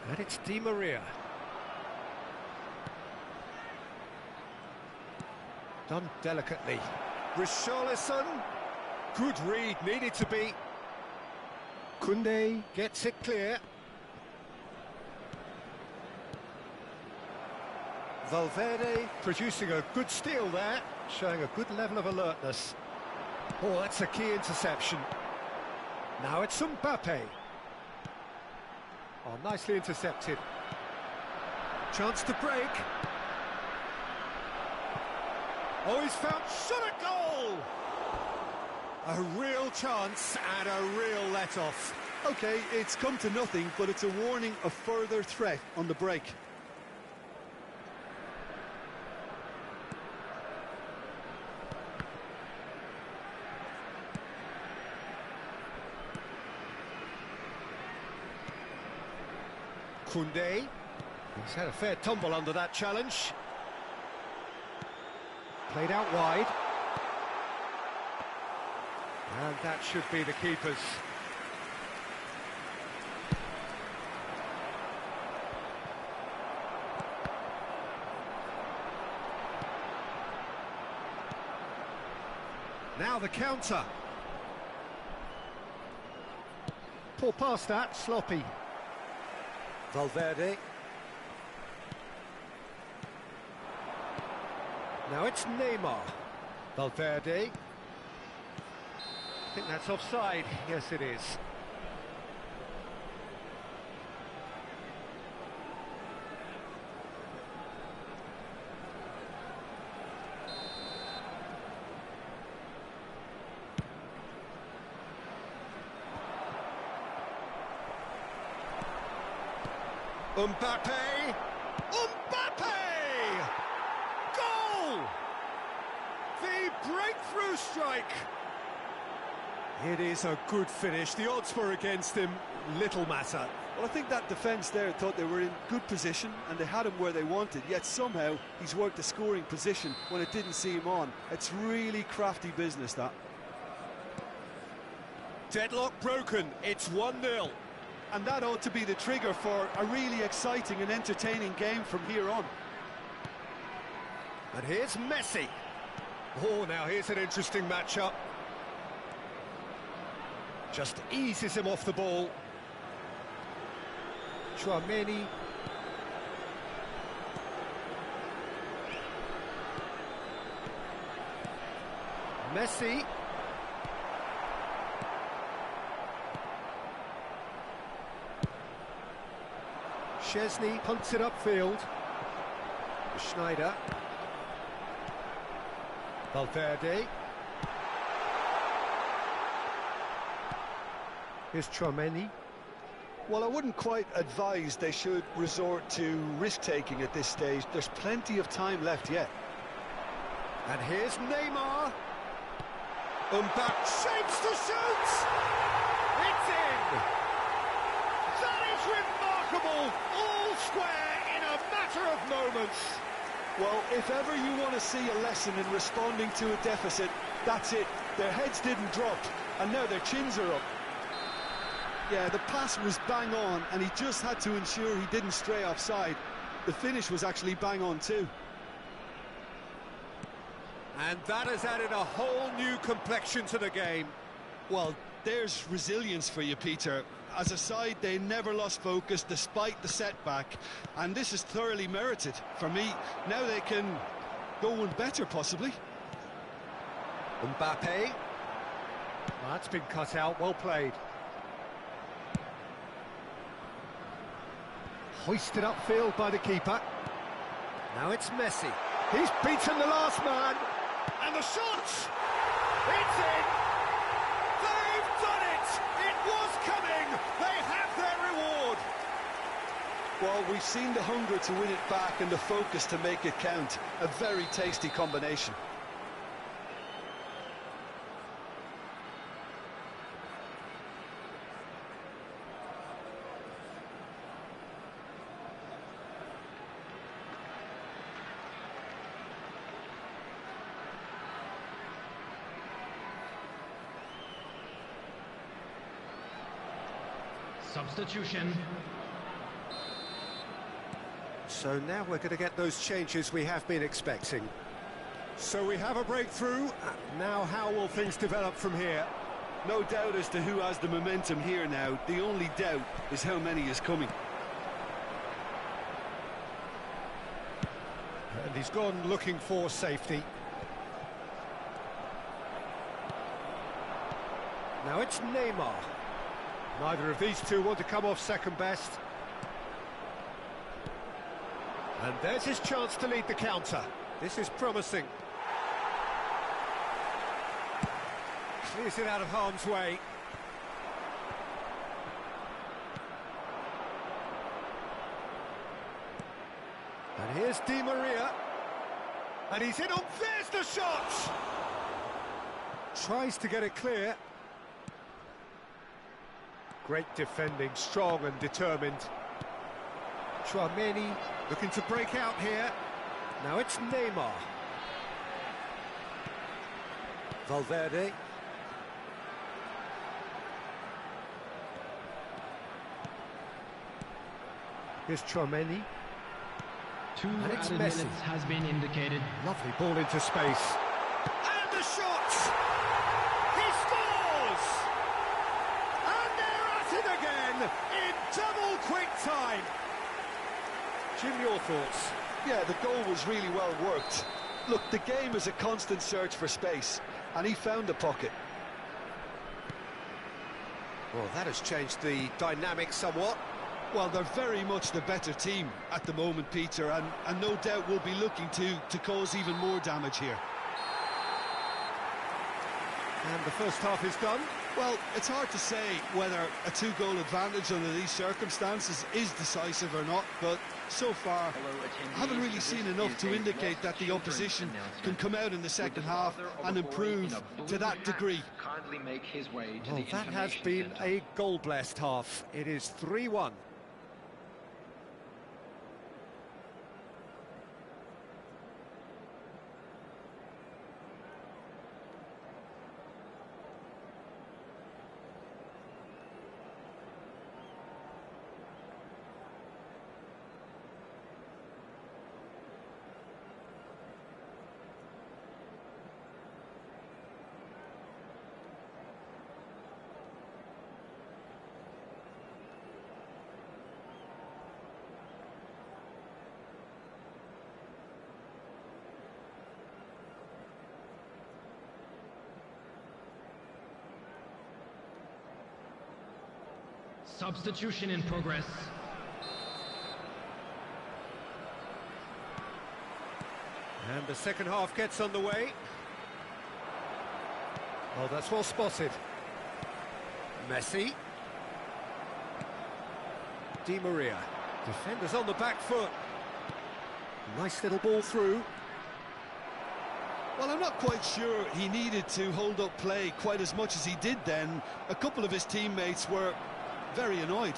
And it's Di Maria. Done delicately. Richarlison. Good read, needed to be. Koundé gets it clear. Valverde producing a good steal there, showing a good level of alertness. Oh, that's a key interception. Now it's Mbappe. Oh, nicely intercepted. Chance to break. Oh, he's found shot at goal! A real chance and a real let-off. OK, it's come to nothing, but it's a warning of further threat on the break. Koundé. He's had a fair tumble under that challenge. Played out wide. And that should be the keeper's. Now the counter. Poor pass that, sloppy. Valverde. Now it's Neymar. Valverde. I think that's offside. Yes, it is. Mbappe! Mbappe! Goal! The breakthrough strike! It is a good finish. The odds were against him, little matter. Well, I think that defence there thought they were in good position and they had him where they wanted, yet somehow he's worked a scoring position when it didn't see him on. It's really crafty business, that. Deadlock broken, it's 1-0. And that ought to be the trigger for a really exciting and entertaining game from here on. And here's Messi. Oh, now here's an interesting matchup. Just eases him off the ball. Tchouaméni. Messi. Chesney punts it upfield. Schneider. Valverde. Here's Tchouaméni. Well, I wouldn't quite advise they should resort to risk-taking at this stage. There's plenty of time left yet. And here's Neymar. Mbappe shapes to shoot! It's in! That is remarkable! All square in a matter of moments. Well, if ever you want to see a lesson in responding to a deficit, that's it. Their heads didn't drop, and now their chins are up. Yeah, the pass was bang on, and he just had to ensure he didn't stray offside. The finish was actually bang on too. And that has added a whole new complexion to the game. Well, there's resilience for you, Peter. As a side, they never lost focus despite the setback, and this is thoroughly merited. For me, now they can go one better, possibly. Mbappe. That's been cut out, well played. Hoisted upfield by the keeper. Now it's Messi. He's beaten the last man. And the shot! It's in! They've done it! It was coming! They have their reward! Well, we've seen the hunger to win it back and the focus to make it count. A very tasty combination. Substitution. So now we're going to get those changes we have been expecting. So we have a breakthrough. Now how will things develop from here? No doubt as to who has the momentum here now. The only doubt is how many is coming. And he's gone looking for safety. Now it's Neymar. Neither of these two want to come off second best. And there's his chance to lead the counter. This is promising. Clears it out of harm's way. And here's Di Maria. And he's in on, there's the shot! Tries to get it clear. Great defending, strong and determined. Tchouaméni looking to break out here. Now it's Neymar. Valverde. Here's Tchouaméni. And it's added Messi. minutes has been indicated. Lovely ball into space. And the shot! He scores! And they're at it again in double quick time. Jim, your thoughts? Yeah, the goal was really well worked. Look, the game is a constant search for space, and he found the pocket. Well, that has changed the dynamic somewhat. Well, they're very much the better team at the moment, Peter, and no doubt will be looking to cause even more damage here. And the first half is done. Well, it's hard to say whether a two-goal advantage under these circumstances is decisive or not, but so far, I haven't really seen enough to indicate that the opposition can come out in the second half and improve to that degree. Well, that has been a goal-blessed half. It is 3-1. Substitution in progress. And the second half gets underway. Oh, that's well spotted. Messi. Di Maria. Defenders on the back foot. Nice little ball through. Well, I'm not quite sure he needed to hold up play quite as much as he did then. A couple of his teammates were very annoyed.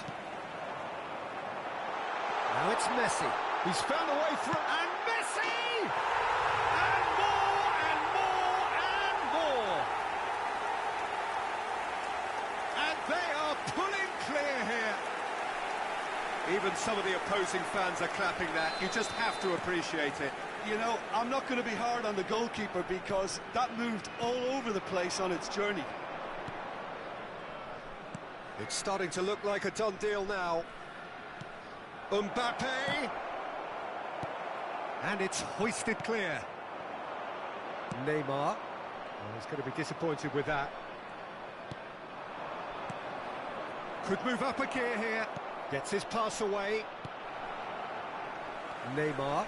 Now it's Messi. He's found a way through. And Messi! And more, and more, and more. And they are pulling clear here. Even some of the opposing fans are clapping that. You just have to appreciate it. You know, I'm not going to be hard on the goalkeeper because that moved all over the place on its journey. It's starting to look like a done deal now. Mbappe. And it's hoisted clear. Neymar. Oh, he's going to be disappointed with that. Could move up a gear here. Gets his pass away. Neymar.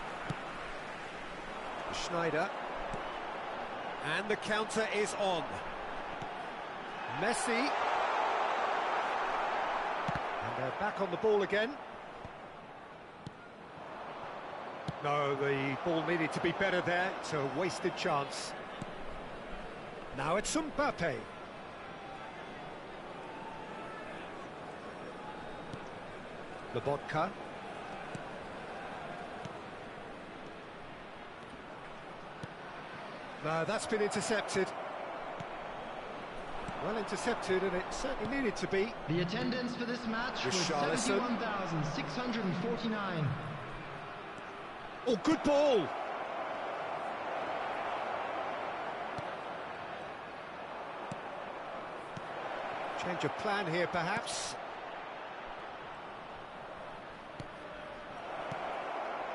Schneider. And the counter is on. Messi. And they're back on the ball again. No, the ball needed to be better there. It's a wasted chance. Now it's Mbappe. Lobotka. No, that's been intercepted. Well intercepted, and it certainly needed to be. The attendance for this match was Richarlison. 71,649. Oh, good ball! Change of plan here, perhaps.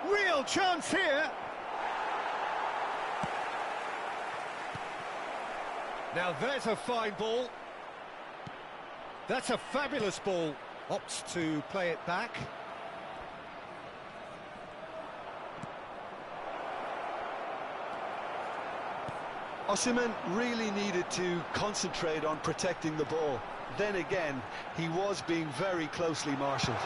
Real chance here! Now there's a fine ball. That's a fabulous ball. Opts to play it back. Osimhen really needed to concentrate on protecting the ball. Then again, he was being very closely marshalled.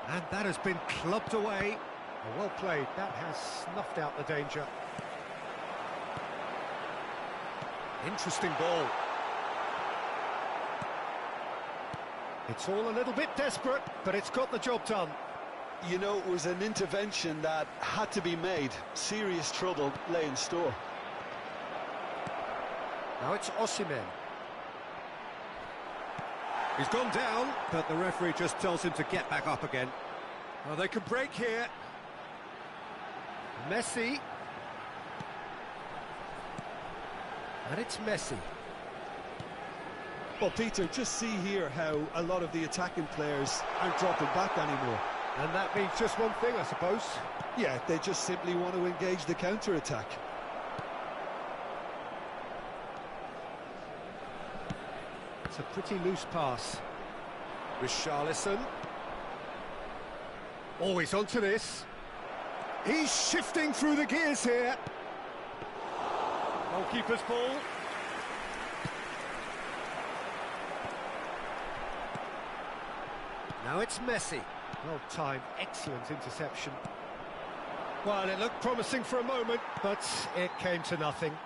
And that has been clubbed away. Well played. That has snuffed out the danger. Interesting ball. It's all a little bit desperate, but it's got the job done. You know, it was an intervention that had to be made. Serious trouble lay in store. Now it's Osimhen. He's gone down, but the referee just tells him to get back up again. Oh, they can break here. Messi. And it's Messi. Well, Peter, just see here how a lot of the attacking players aren't dropping back anymore. And that means just one thing, I suppose. Yeah, they just simply want to engage the counter-attack. It's a pretty loose pass. Richarlison. Oh, he's onto this. He's shifting through the gears here. Goalkeeper's ball. Now it's Messi. Well timed, excellent interception. Well, it looked promising for a moment, but it came to nothing.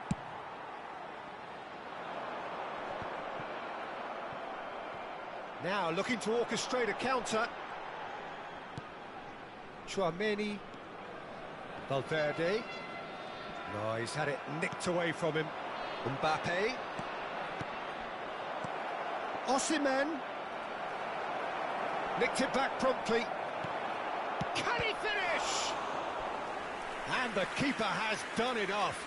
Now looking to orchestrate a counter. Tchouaméni. Valverde. No, he's had it nicked away from him. Mbappe. Osimhen. Nicked it back promptly. Can he finish? And the keeper has done enough.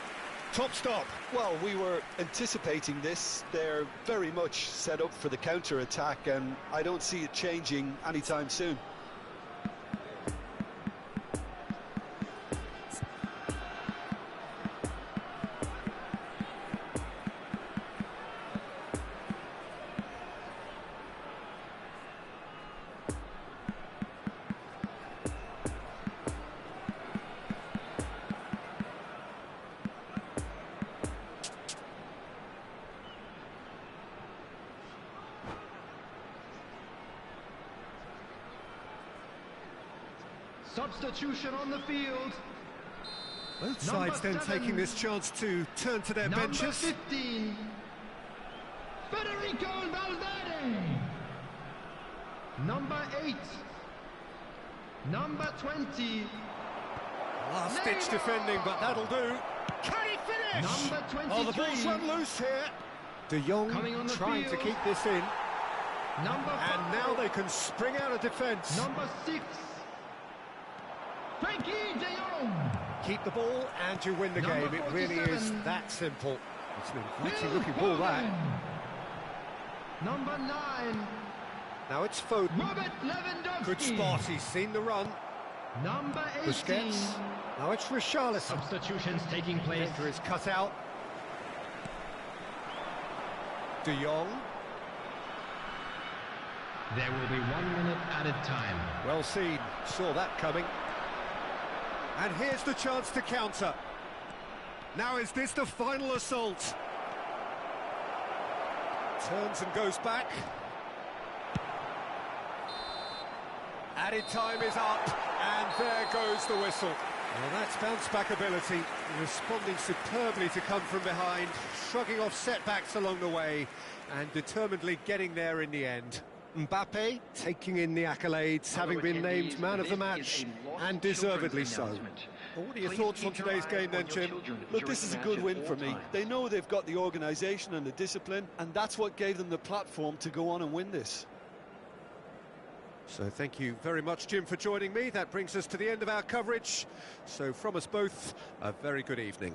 Top stop. Well, we were anticipating this. They're very much set up for the counter-attack, and I don't see it changing anytime soon. Substitution on the field. Both sides then taking this chance to turn to their benches. Number 15, Federico Valverde. Number 8, number 20. Last-ditch defending, but that'll do. Can he finish? Number 23. Oh, the ball's run loose here. De Jong trying to keep this in. Number 5. And now they can spring out of defence. Number 6, Frankie de Jong. Keep the ball and you win the Number game. It really 47. is that simple. It's an inviting looking ball, that. Number 9, Now it's Foden. Robert Lewandowski. Good spot, he's seen the run. Number 18. Busquets. Now it's Richarlison. Substitutions taking place. Defender is cut out. De Jong. There will be 1 minute added time. Well seen, saw that coming. And here's the chance to counter. Now is this the final assault? Turns and goes back. Added time is up, and there goes the whistle. Well, that's bounce-back ability, responding superbly to come from behind, shrugging off setbacks along the way, and determinedly getting there in the end. Mbappe taking in the accolades, having been named man of the match, and deservedly so. Well, what are your thoughts on today's game then, Jim? Look, this is a good win for me. They know they've got the organisation and the discipline, and that's what gave them the platform to go on and win this. So thank you very much, Jim, for joining me. That brings us to the end of our coverage. So from us both, a very good evening.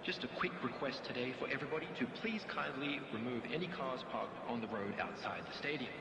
Just a quick request today for everybody to please kindly remove any cars parked on the road outside the stadium.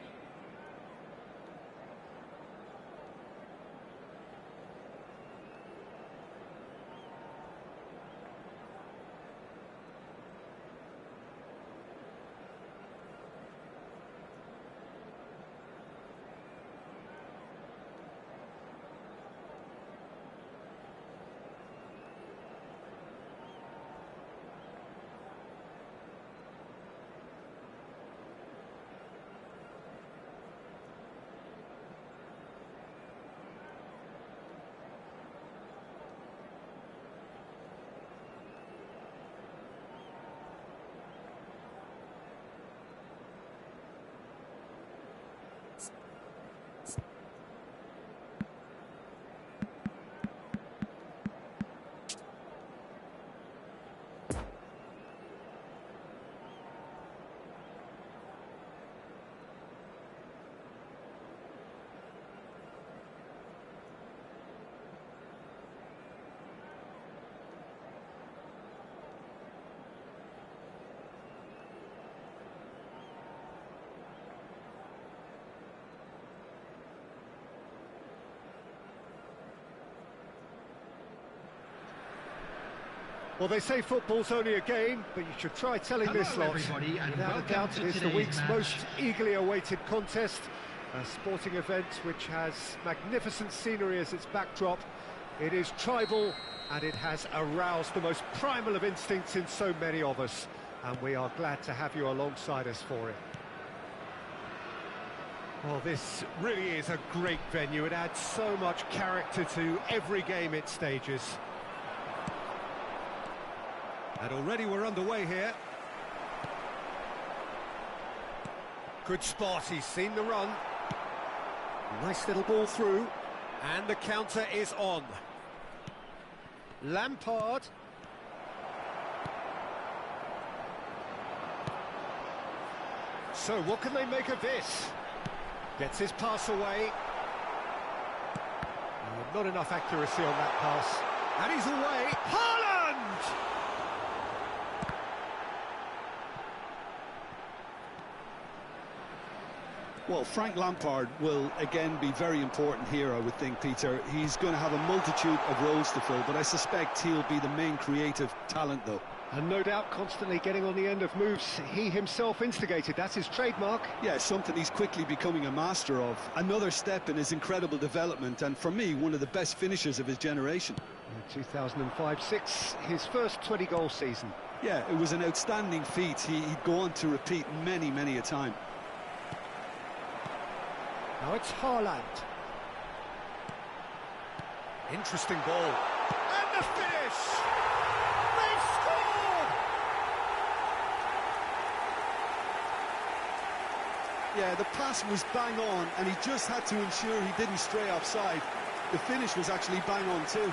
Well, they say football's only a game, but you should try telling this lot. Everybody, and Without a welcome doubt, to it is the today's week's match. most eagerly awaited contest. A sporting event which has magnificent scenery as its backdrop. It is tribal, and it has aroused the most primal of instincts in so many of us. And we are glad to have you alongside us for it. Well, this really is a great venue. It adds so much character to every game it stages. And already we're underway here. Good spot, he's seen the run. Nice little ball through. And the counter is on. Lampard. So what can they make of this? Gets his pass away. Not enough accuracy on that pass. And he's away. Haaland! Well, Frank Lampard will again be very important here, I would think, Peter. He's going to have a multitude of roles to fill, but I suspect he'll be the main creative talent, though. And no doubt constantly getting on the end of moves he himself instigated. That's his trademark. Yeah, something he's quickly becoming a master of. Another step in his incredible development, and for me, one of the best finishers of his generation. 2005-06, his first 20-goal season. Yeah, it was an outstanding feat. He'd go on to repeat many, many a time. Now it's Haaland. Interesting ball. And the finish! They've scored! Yeah, the pass was bang on, and he just had to ensure he didn't stray offside. The finish was actually bang on too.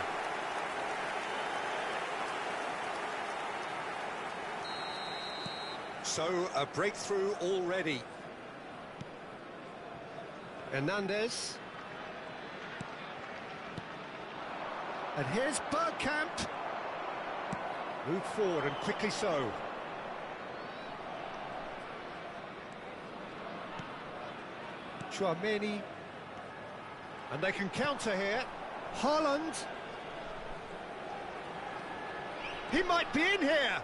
So, a breakthrough already. Hernandez. And here's Bergkamp. Move forward, and quickly so. Chouameni. And they can counter here. Haaland. He might be in here.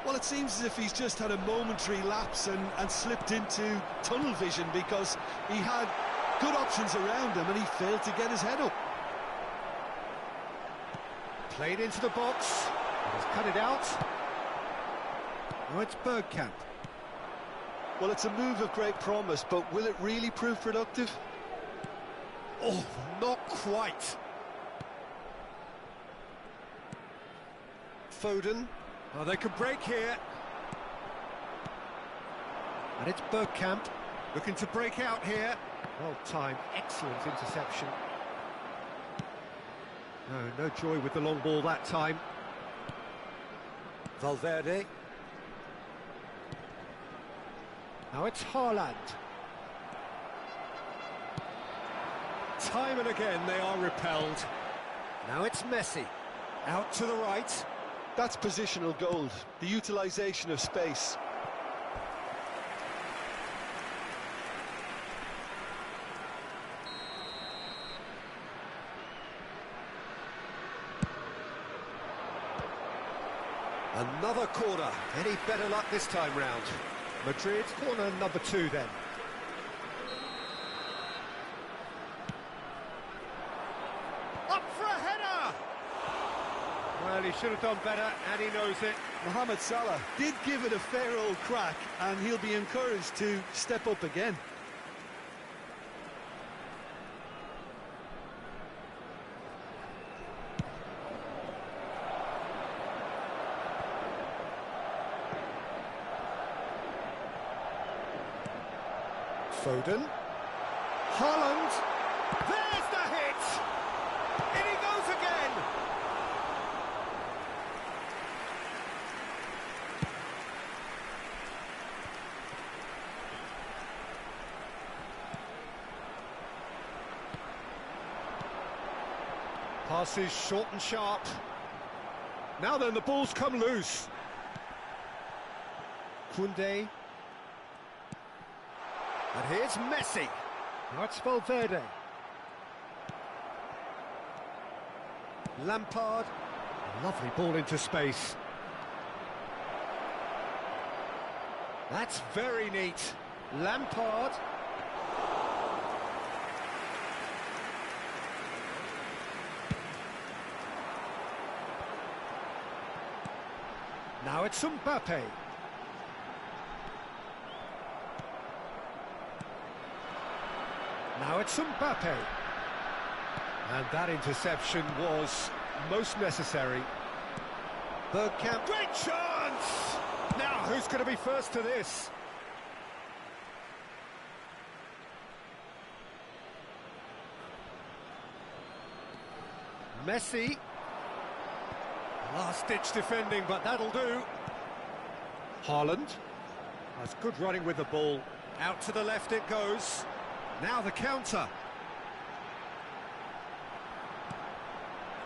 Well, it seems as if he's just had a momentary lapse and slipped into tunnel vision, because he had good options around him and he failed to get his head up. Played into the box. He's cut it out. Now it's Bergkamp. Well, it's a move of great promise, but will it really prove productive? Oh, not quite. Foden. Oh, they could break here. And it's Bergkamp looking to break out here. Well timed, excellent interception. No joy with the long ball that time. Valverde. Now it's Haaland. Time and again they are repelled. Now it's Messi. Out to the right. That's positional gold, the utilisation of space. Another corner. Any better luck this time round? Madrid, corner number 2 then. Up for a header! Well, he should have done better, and he knows it. Mohamed Salah did give it a fair old crack, and he'll be encouraged to step up again. Foden. Haaland. There's the hit! In he goes again! Passes short and sharp. Now then, the ball's come loose. Koundé. And here's Messi. Now it's Valverde. Lampard. Lovely ball into space. That's very neat. Lampard. Now it's Mbappe. Now it's Mbappe. And that interception was most necessary. Bergkamp. Great chance! Now, who's going to be first to this? Messi. Last-ditch defending, but that'll do. Haaland. That's good running with the ball. Out to the left it goes. Now the counter.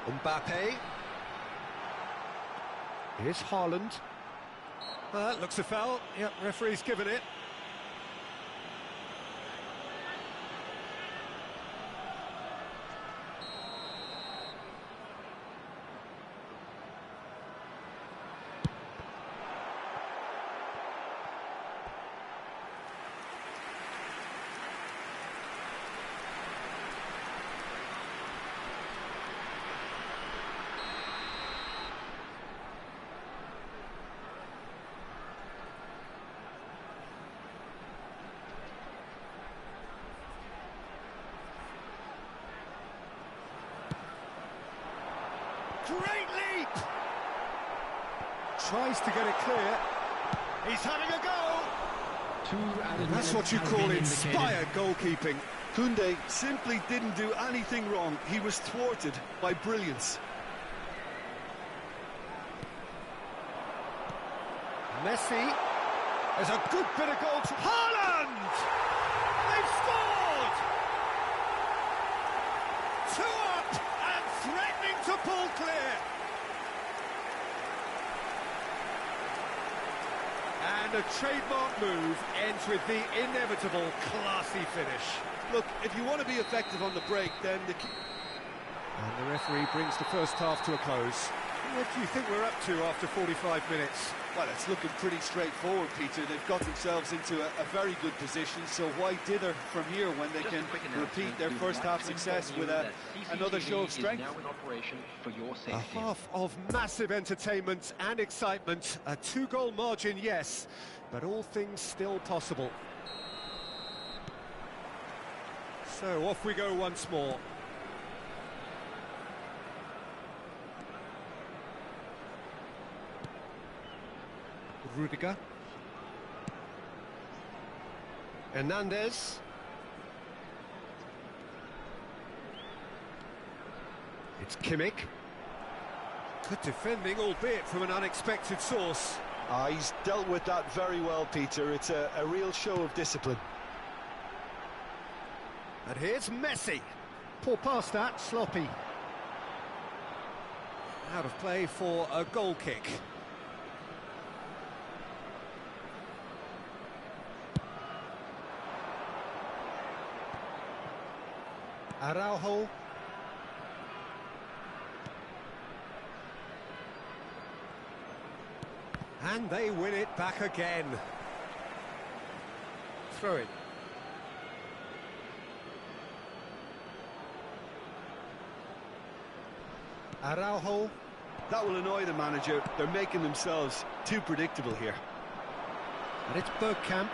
Mbappe. Here's Haaland. That looks a foul. Yep, referee's given it. Great leap! Tries to get it clear. He's having a go! That's what you call inspired goalkeeping. Koundé simply didn't do anything wrong. He was thwarted by brilliance. Messi. There's a good bit of goal to Haaland! They've scored! 2 up and threatening to pull clear. And a trademark move ends with the inevitable classy finish. Look, if you want to be effective on the break, then And the referee brings the first half to a close. What do you think we're up to after 45 minutes? well, it's looking pretty straightforward, Peter. They've got themselves into a very good position, so why dither from here when they can repeat their first half success with another show of strength? A half of massive entertainment and excitement, a 2-goal margin, yes, but all things still possible. So off we go once more. Rudiger. Hernandez. It's Kimmich. Good defending, albeit from an unexpected source. He's dealt with that very well, Peter. It's a real show of discipline. And here's Messi. Poor pass that, sloppy. Out of play for a goal kick. Araujo. And they win it back again. Throw it. Araujo. That will annoy the manager. They're making themselves too predictable here. And it's Bergkamp.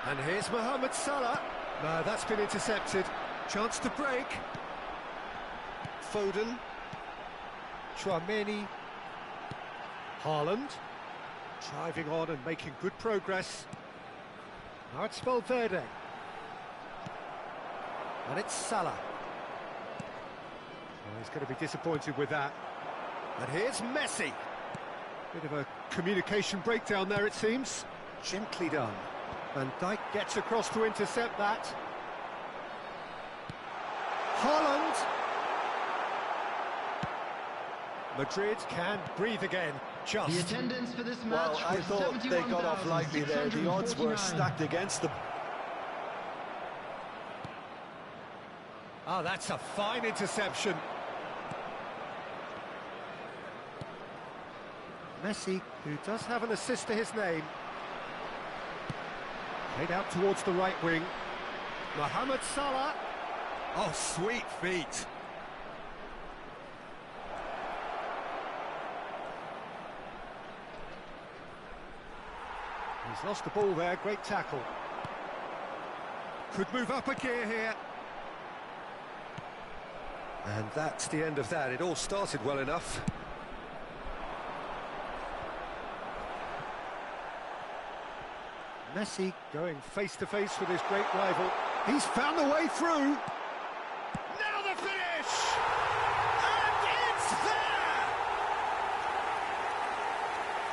And here's Mohamed Salah. No, that's been intercepted. Chance to break. Foden. Chouameni. Haaland. Driving on and making good progress. Now it's Valverde. And it's Salah. Well, he's going to be disappointed with that. And here's Messi. Bit of a communication breakdown there, it seems. Gently done. Van Dijk gets across to intercept that. Haaland. Madrid can breathe again. Just. The attendance for this match Well, I was thought they got off lightly there. The odds were 71,649. stacked against them. Oh, that's a fine interception. Messi, who does have an assist to his name. Played out towards the right wing. Mohamed Salah. Oh, sweet feet. He's lost the ball there, great tackle. Could move up a gear here. And that's the end of that. It all started well enough. Messi going face-to-face with his great rival. He's found the way through. Now the finish! And it's there!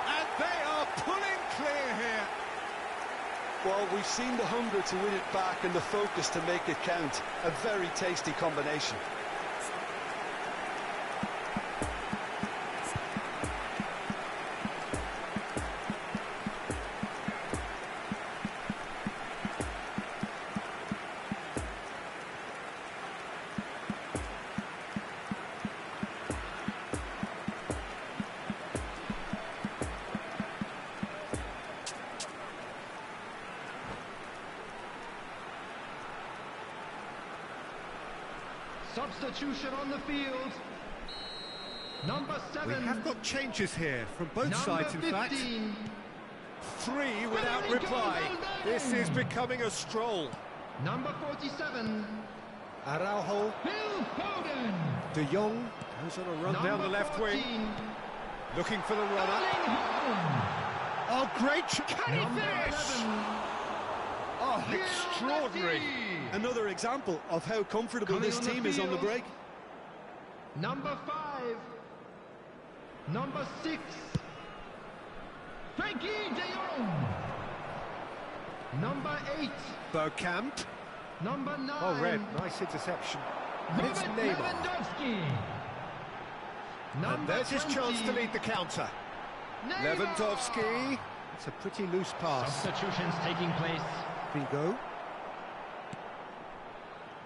And they are pulling clear here. Well, we've seen the hunger to win it back and the focus to make it count. A very tasty combination. Substitution on the field. Number 7. We have got changes here from both Number sides, in 15. fact. 3 without reply. This is becoming a stroll. Number 47. Araujo. Phil Foden. De Jong goes on a run down the left wing. Looking for the runner. Oh, great! Can he Number finish? 11. Oh, extraordinary. Another example of how comfortable Coming this on the team is on the field. break. Number 5. Number 6. Frankie de Jong. Number 8. Bergkamp. Number 9. Oh, red. Nice interception. And it's Robert Neymar. Lewandowski. Number And there's his 20. chance to lead the counter. Neymar. Lewandowski. It's a pretty loose pass. Substitutions taking place. Figo.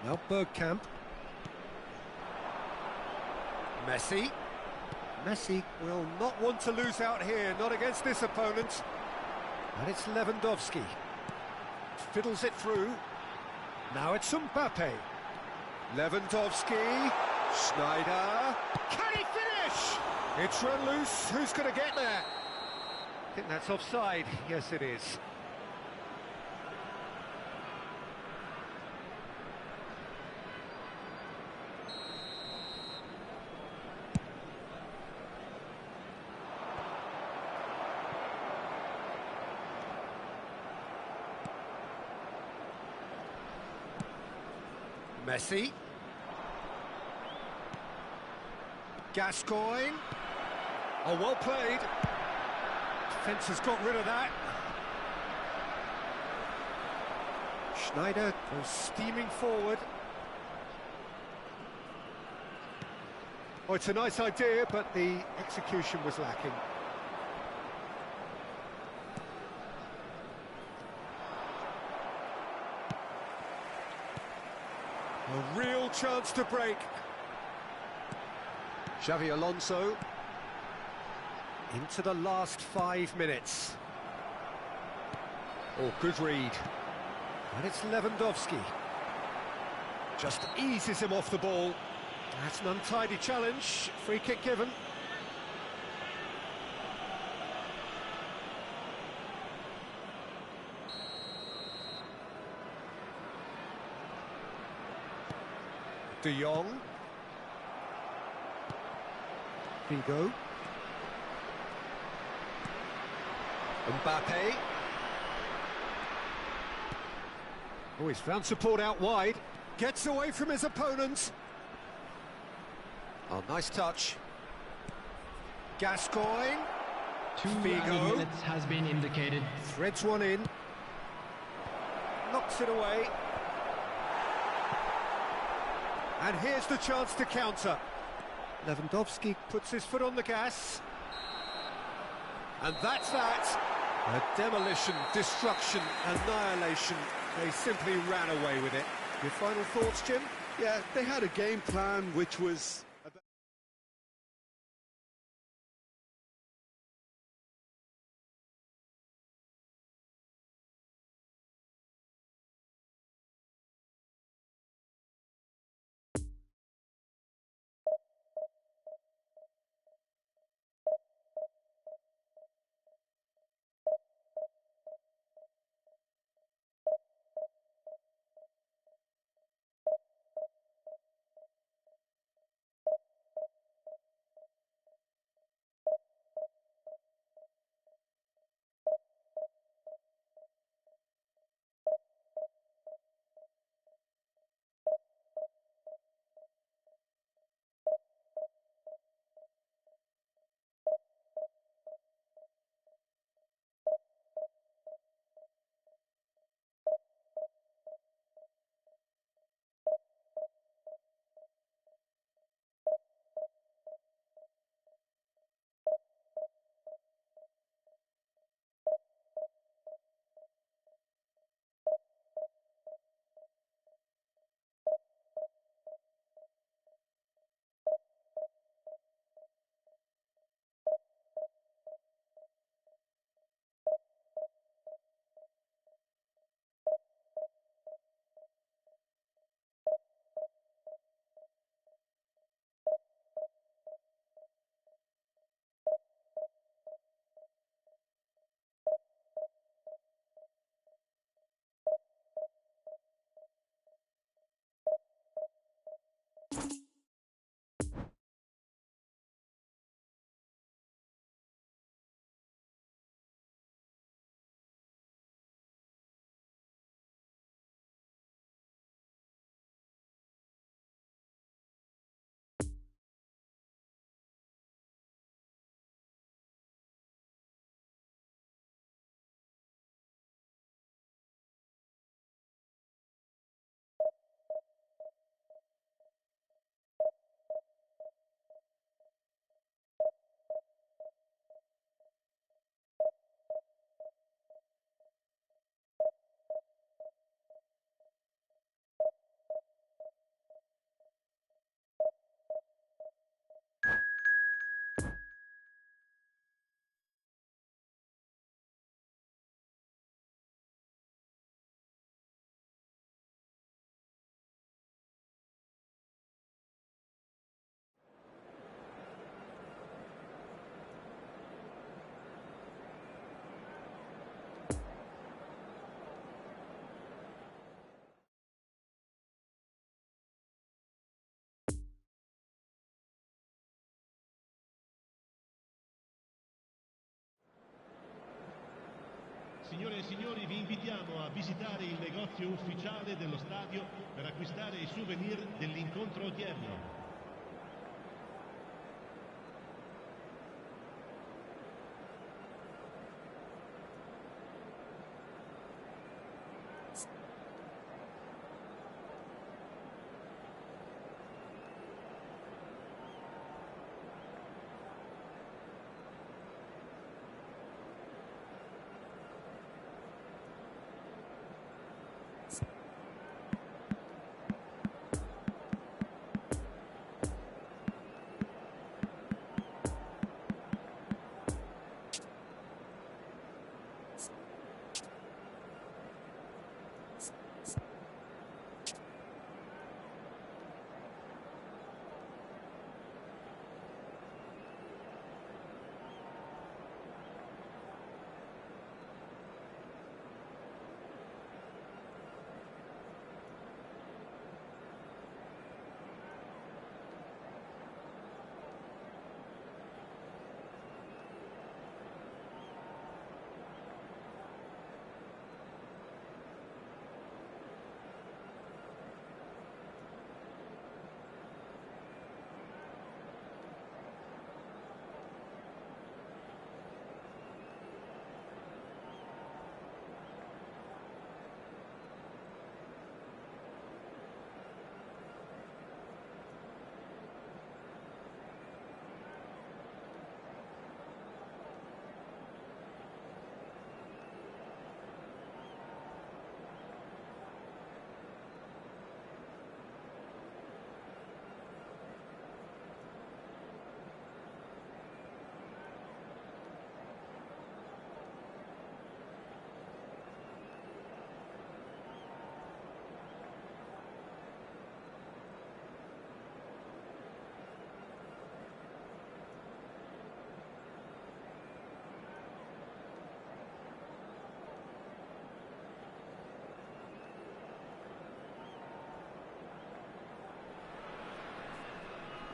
Now Bergkamp. Messi. Messi will not want to lose out here, not against this opponent. And it's Lewandowski. Fiddles it through. Now it's Mbappe. Lewandowski. Schneider. Can he finish? It's run loose. Who's going to get there? I think that's offside. Yes, it is. Messi. Gascoigne. Oh, well played. Defence has got rid of that. Schneider goes steaming forward. Oh, it's a nice idea, but the execution was lacking. A real chance to break. Xavi Alonso into the last 5 minutes. Oh, good read. And it's Lewandowski. Just eases him off the ball. That's an untidy challenge. Free kick given. De Jong. Figo. Mbappe. Oh, he's found support out wide. Gets away from his opponent. Oh, nice touch. Gascoigne. 2 Figo. minutes has been indicated. Threads one in. Knocks it away. And here's the chance to counter. Lewandowski puts his foot on the gas. And that's that. A demolition, destruction, annihilation. They simply ran away with it. Your final thoughts, Jim? Yeah, they had a game plan which was... Signore e signori, vi invitiamo a visitare il negozio ufficiale dello stadio per acquistare i souvenir dell'incontro odierno.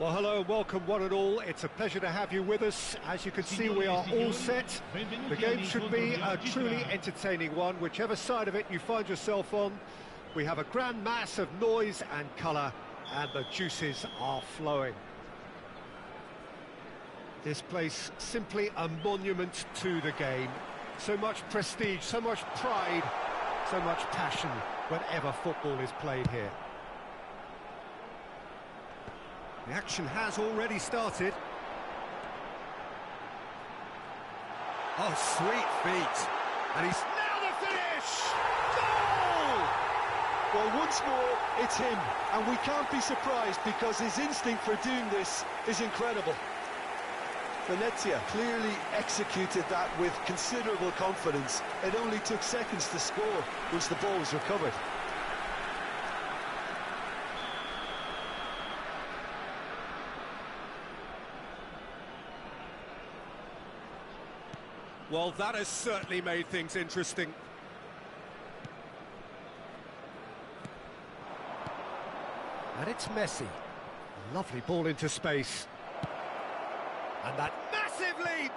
Well, hello and welcome one and all. It's a pleasure to have you with us. As you can see, we are all set. The game should be a truly entertaining one, whichever side of it you find yourself on. We have a grand mass of noise and colour, and the juices are flowing. This place, simply a monument to the game. So much prestige, so much pride, so much passion whenever football is played here. The action has already started. Oh, sweet feet. And he's now the finish! Goal! Well, once more, it's him. And we can't be surprised because his instinct for doing this is incredible. Venezia clearly executed that with considerable confidence. It only took seconds to score once the ball was recovered. Well, that has certainly made things interesting. And it's Messi. Lovely ball into space. And that massive leap!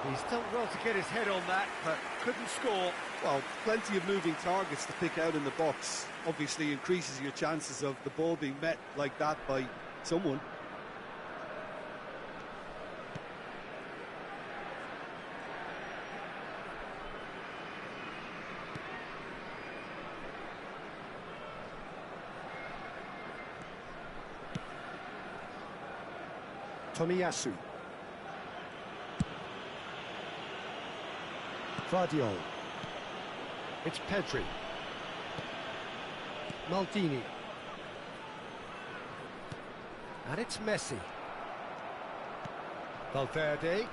He's done well to get his head on that, but couldn't score. Well, plenty of moving targets to pick out in the box. Obviously increases your chances of the ball being met like that by someone. Tomiyasu. Vardiol. It's Pedri. Maldini. And it's Messi. Valverde.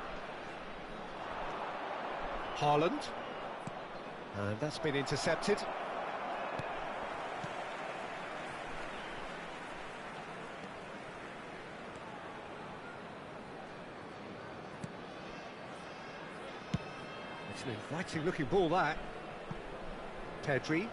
Haaland. And that's been intercepted. It's an inviting looking ball, that. Pedri.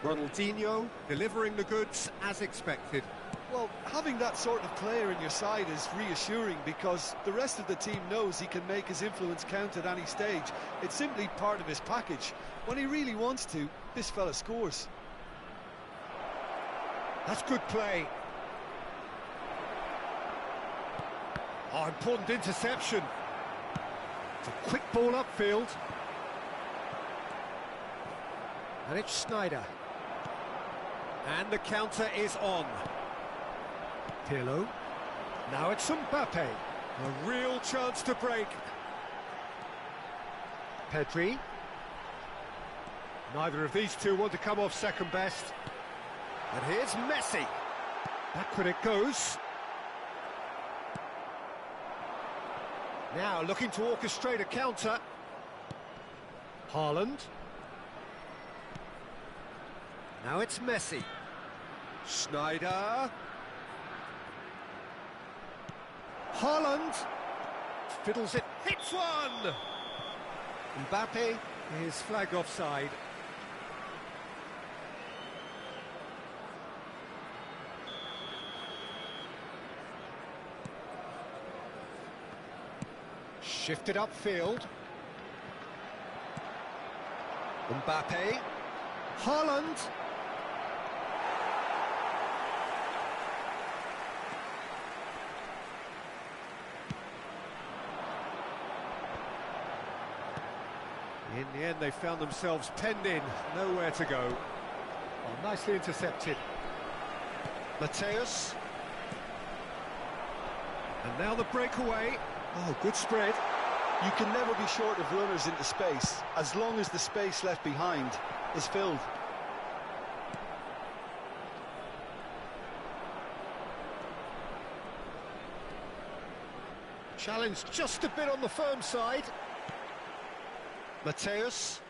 Ronaldinho delivering the goods as expected. Well, having that sort of player in your side is reassuring because the rest of the team knows he can make his influence count at any stage. It's simply part of his package. When he really wants to, this fella scores. That's good play. Oh, important interception. It's a quick ball upfield. And it's Snyder. And the counter is on. Pirlo. Now it's Mbappe. A real chance to break. Pedri. Neither of these two want to come off second best. And here's Messi. Backward it goes. Now looking to orchestrate a counter. Haaland. Now it's Messi. Schneider. Haaland. Fiddles it. Hits one! Mbappe is flagged offside. Shifted upfield. Mbappe. Haaland. In the end, they found themselves penned in, nowhere to go. Oh, nicely intercepted. Mateus. And now the breakaway. Oh, good spread. You can never be short of runners into space, as long as the space left behind is filled. Challenged just a bit on the firm side. Mateus.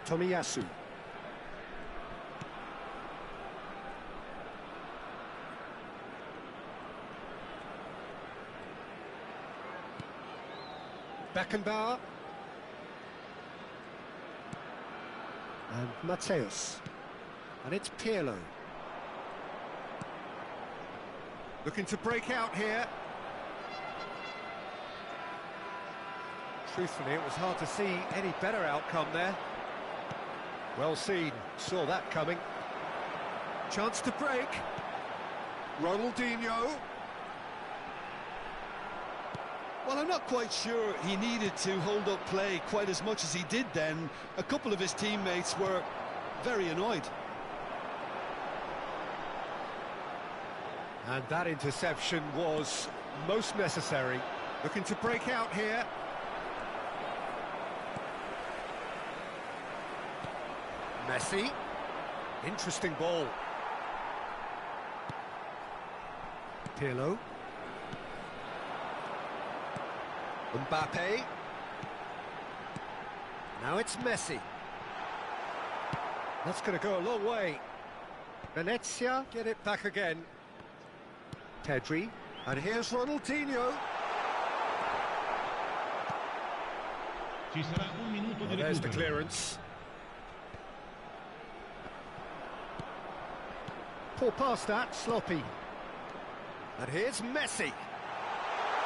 Tomiyasu. Beckenbauer. And Mateus. And it's Pirlo. Looking to break out here. Truthfully, it was hard to see any better outcome there. Well seen, saw that coming. Chance to break. Ronaldinho. Well, I'm not quite sure he needed to hold up play quite as much as he did then. A couple of his teammates were very annoyed. And that interception was most necessary. Looking to break out here. Messi. Interesting ball. Pirlo. Mbappe. Now it's Messi. That's going to go a long way. Venezia get it back again. Pedri. And here's Ronaldinho. Ci sarà un minuto di There's the recupero. clearance. Poor pass that, sloppy. And here's Messi.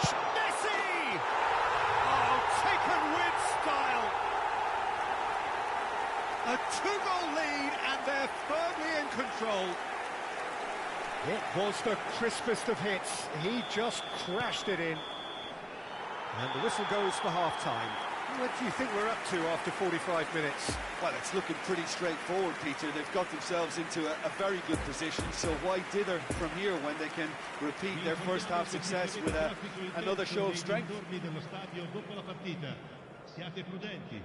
Messi! Oh, taken with style. A two-goal lead and they're firmly in control. It was the crispest of hits. He just crashed it in. And the whistle goes for half-time. What do you think we're up to after 45 minutes? Well, it's looking pretty straightforward, Peter. They've got themselves into a very good position, so why dither from here when they can repeat their first half success with another show of strength? Siate prudenti.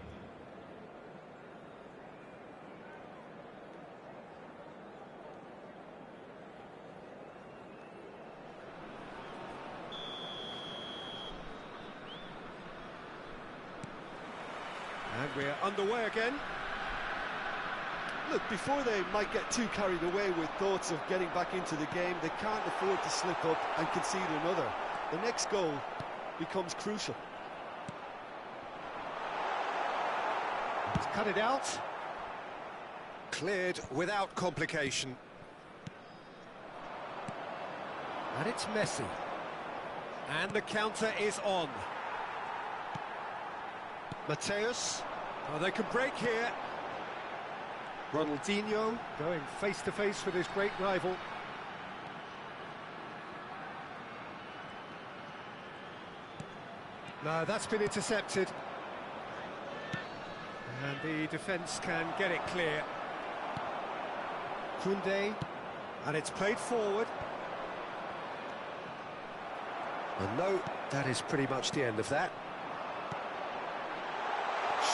And we're underway again. Look, before they might get too carried away with thoughts of getting back into the game, they can't afford to slip up and concede another. The next goal becomes crucial. He's cut it out. Cleared without complication. And it's Messi. And the counter is on. Mateus. Oh, they can break here. Ronaldinho going face-to-face with his great rival. No, that's been intercepted. And the defence can get it clear. Koundé. And it's played forward. And no, that is pretty much the end of that.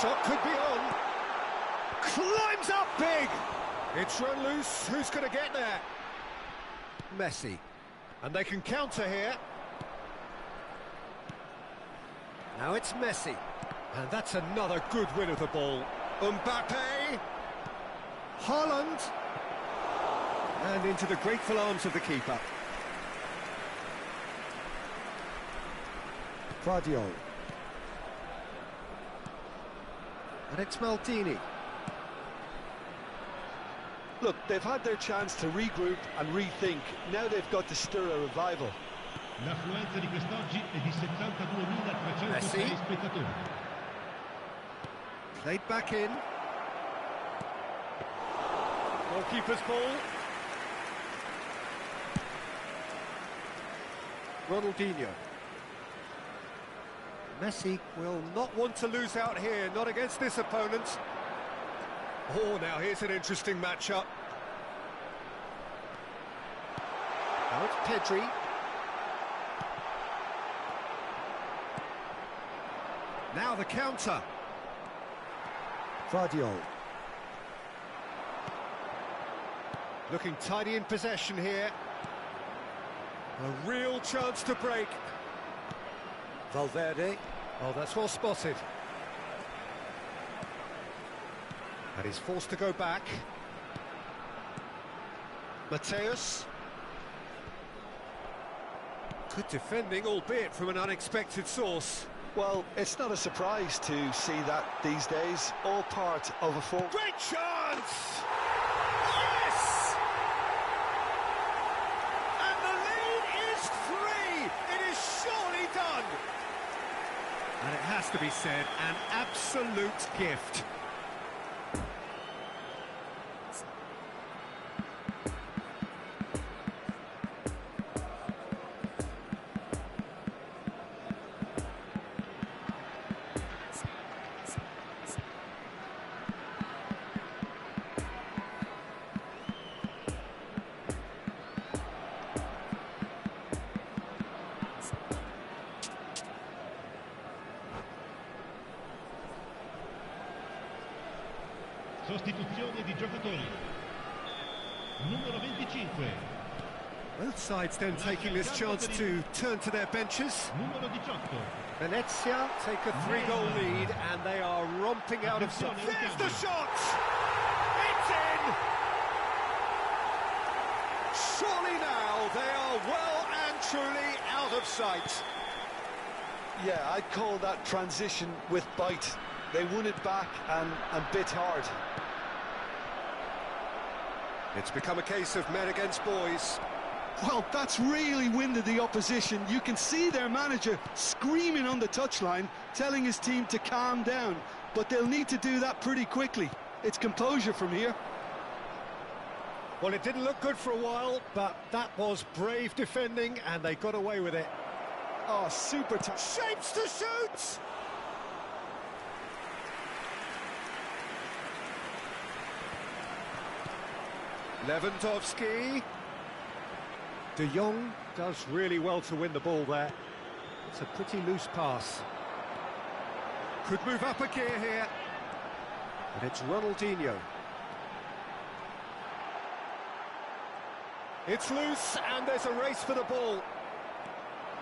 Shot could be on. Climbs up big. It's run loose. Who's going to get there? Messi. And they can counter here. Now it's Messi. And that's another good win of the ball. Mbappe. Haaland. And into the grateful arms of the keeper. Guardiola. And it's Maldini. Look, they've had their chance to regroup and rethink. Now they've got to stir a revival. L'affluenza di quest'oggi è di 72.306 spettatori. Played back in. Goalkeeper's ball. Ronaldinho. Messi will not want to lose out here, not against this opponent. Oh, now here's an interesting matchup. Now it's Pedri. Now the counter. Guardiola. Looking tidy in possession here. A real chance to break. Valverde. Oh, that's well spotted. And he's forced to go back. Mateus. Good defending, albeit from an unexpected source. Well, it's not a surprise to see that these days, all part of a form. Great chance! Yes! And the lead is 3! It is surely done! And it has to be said, an absolute gift. Sostituzione di giocatori. Numero 25. Both sides then taking this chance to turn to their benches. Numero 18. Venezia take a 3-goal lead and they are romping out of sight. There's the shot! It's in! Surely now they are well and truly out of sight. Yeah, I'd call that transition with bite. They won it back and bit hard. It's become a case of men against boys. Well, that's really winded the opposition. You can see their manager screaming on the touchline, telling his team to calm down. But they'll need to do that pretty quickly. It's composure from here. Well, it didn't look good for a while, but that was brave defending and they got away with it. Oh, super tough. Shapes to shoot! Lewandowski. De Jong does really well to win the ball there. It's a pretty loose pass. Could move up a gear here. And it's Ronaldinho. It's loose and there's a race for the ball.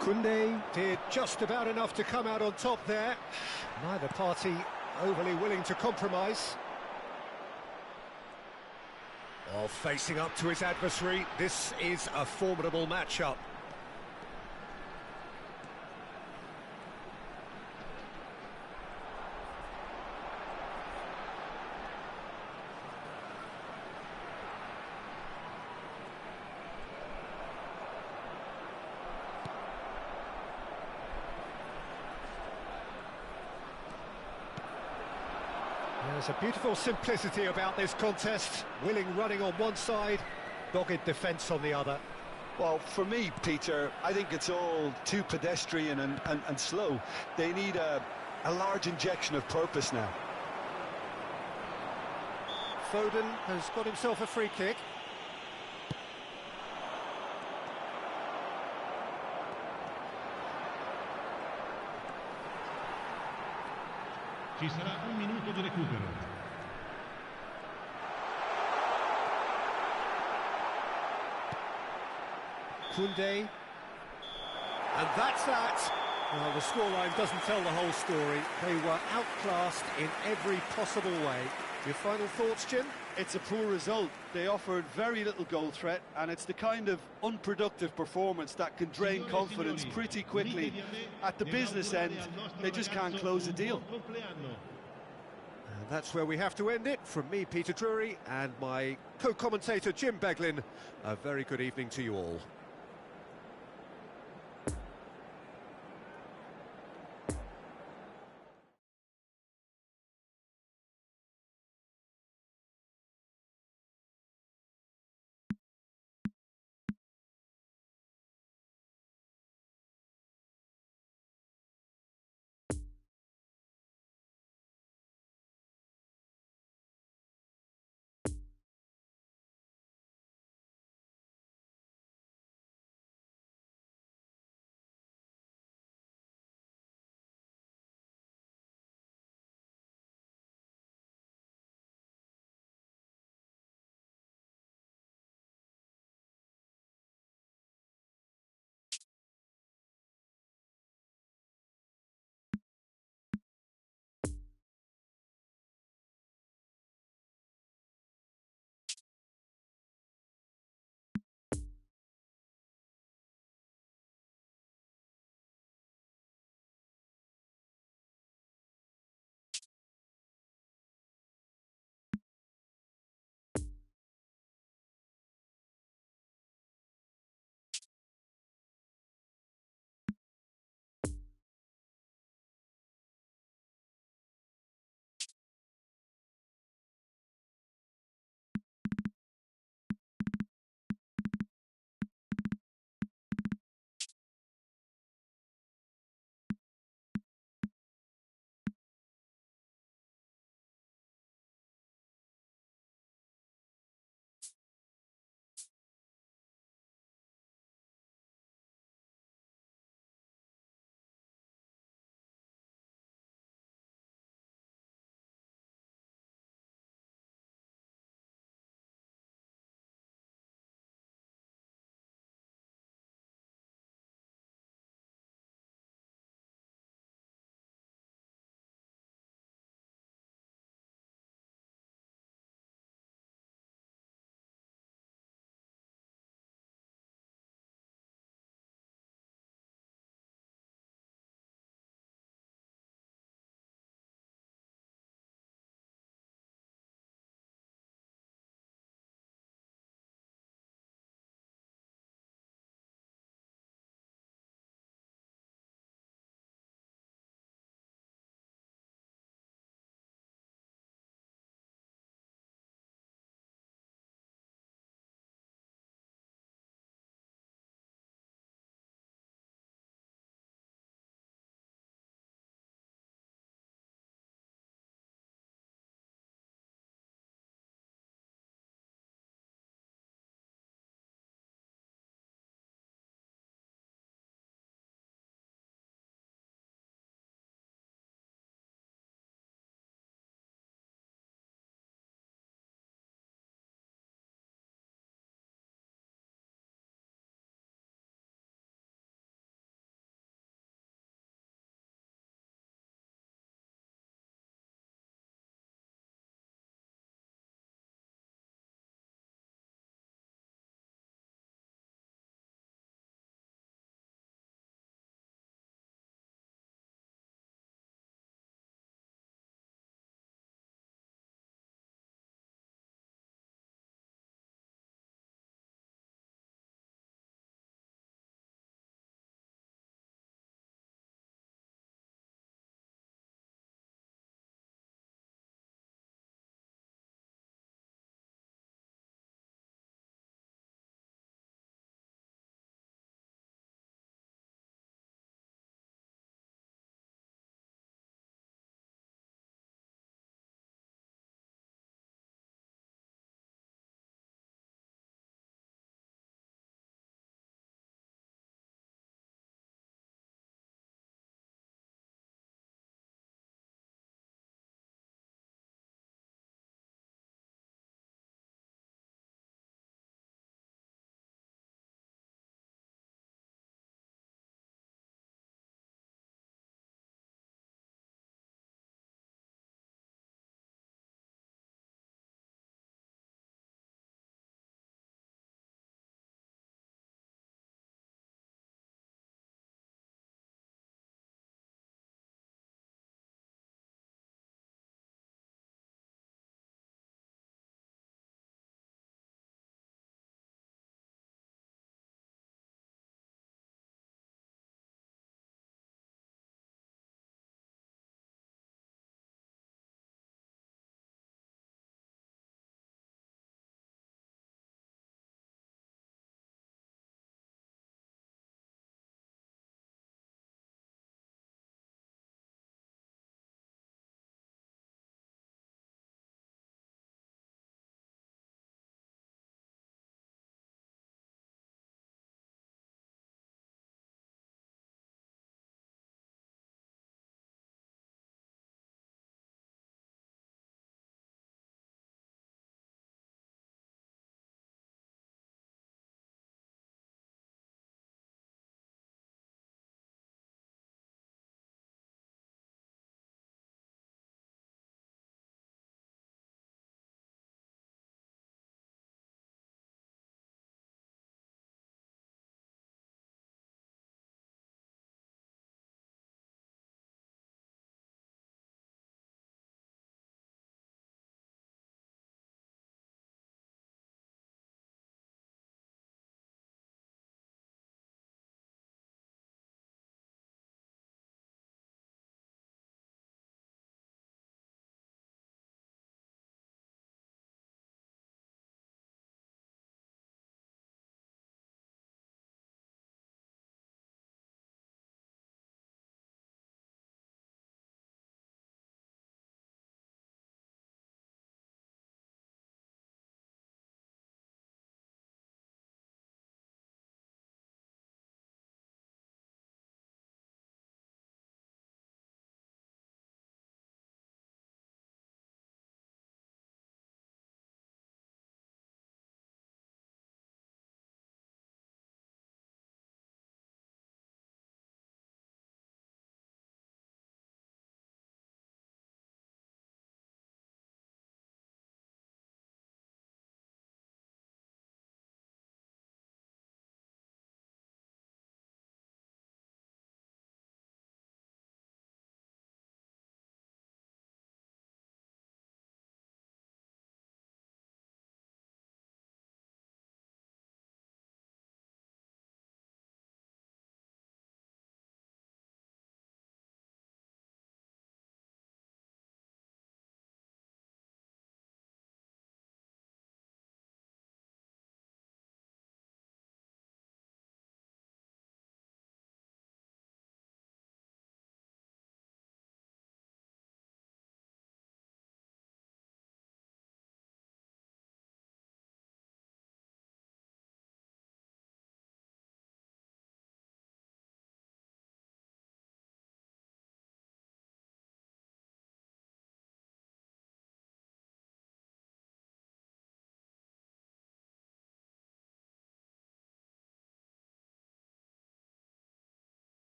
Koundé did just about enough to come out on top there. Neither party overly willing to compromise. Oh, facing up to his adversary, this is a formidable matchup. There's a beautiful simplicity about this contest. Willing running on one side, dogged defence on the other. Well, for me, Peter, I think it's all too pedestrian and slow. They need a large injection of purpose now. Foden has got himself a free kick. Ci sarà un minuto di recupero. Koundé. And that's that. Well, the scoreline doesn't tell the whole story. They were outclassed in every possible way. Your final thoughts, Jim? It's a poor result. They offered very little goal threat, and it's the kind of unproductive performance that can drain confidence pretty quickly. At the business end, they just can't close a deal. And that's where we have to end it. From me, Peter Drury, and my co-commentator, Jim Beglin, a very good evening to you all.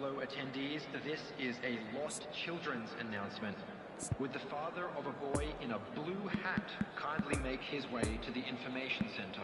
Hello attendees, this is a lost children's announcement. Would the father of a boy in a blue hat kindly make his way to the information center?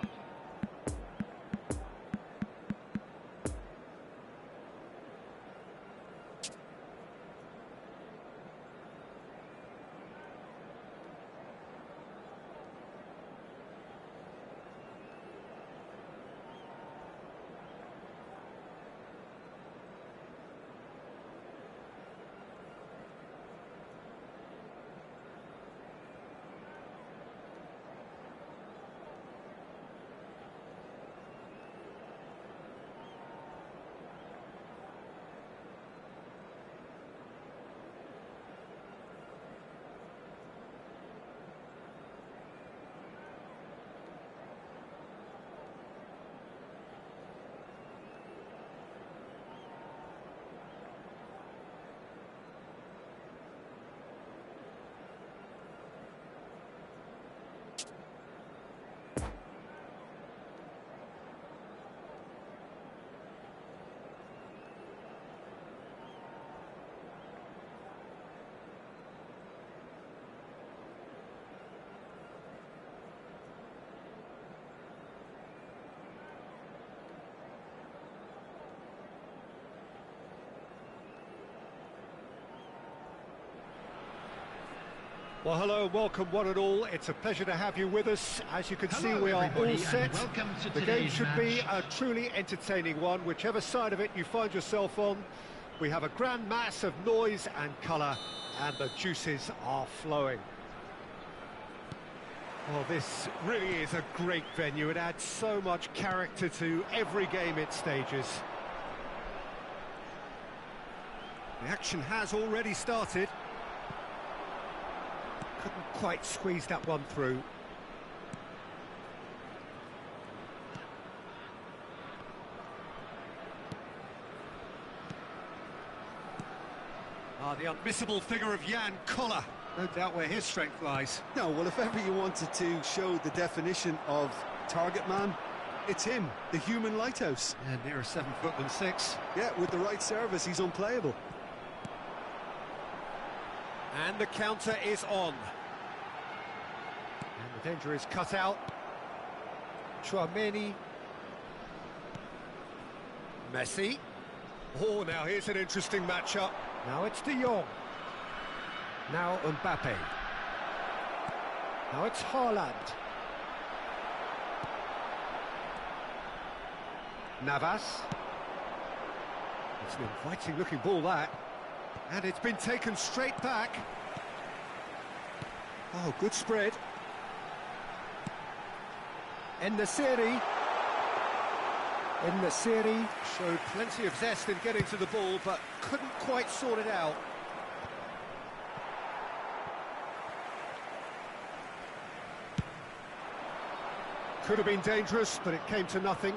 Well, hello and welcome one and all. It's a pleasure to have you with us. As you can see, we are all set. The game should be a truly entertaining one, whichever side of it you find yourself on. We have a grand mass of noise and colour, and the juices are flowing. Well, this really is a great venue. It adds so much character to every game it stages. The action has already started. Couldn't quite squeeze that one through. The unmissable figure of Jan Koller. No doubt where his strength lies. No, well, if ever you wanted to show the definition of target man, it's him, the human lighthouse. And nearer 7 foot than 6. Yeah, with the right service, he's unplayable. And the counter is on. And the danger is cut out. Chouameni. Messi. Oh, now here's an interesting matchup. Now it's De Jong. Now Mbappe. Now it's Haaland. Navas. It's an inviting looking ball, that. And it's been taken straight back. Oh, good spread. En-Nesyri. En-Nesyri showed plenty of zest in getting to the ball, but couldn't quite sort it out. Could have been dangerous, but it came to nothing.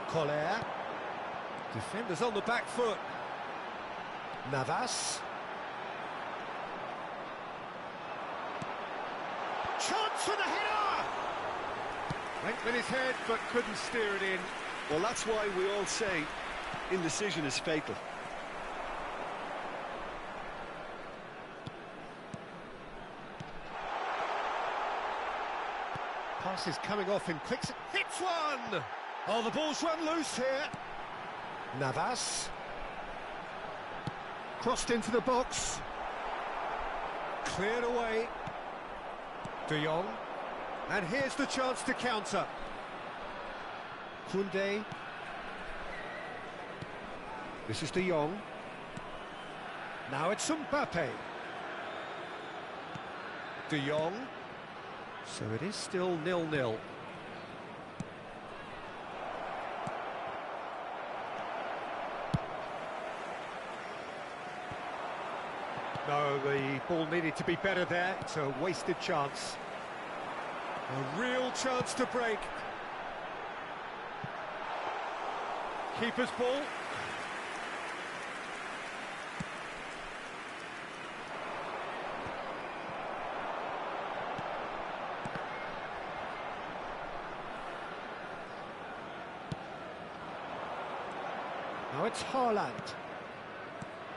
Koller. Defenders on the back foot. Navas. Chance for the header! Went with his head, but couldn't steer it in. Well, that's why we all say indecision is fatal. Pass is coming off in quick... Hits one! Oh, the ball's run loose here. Navas. Crossed into the box. Cleared away. De Jong. And here's the chance to counter. Koundé. This is De Jong. Now it's Mbappe. De Jong. So it is still 0-0. No, the ball needed to be better there. It's a wasted chance. A real chance to break. Keeper's ball. Now it's Haaland.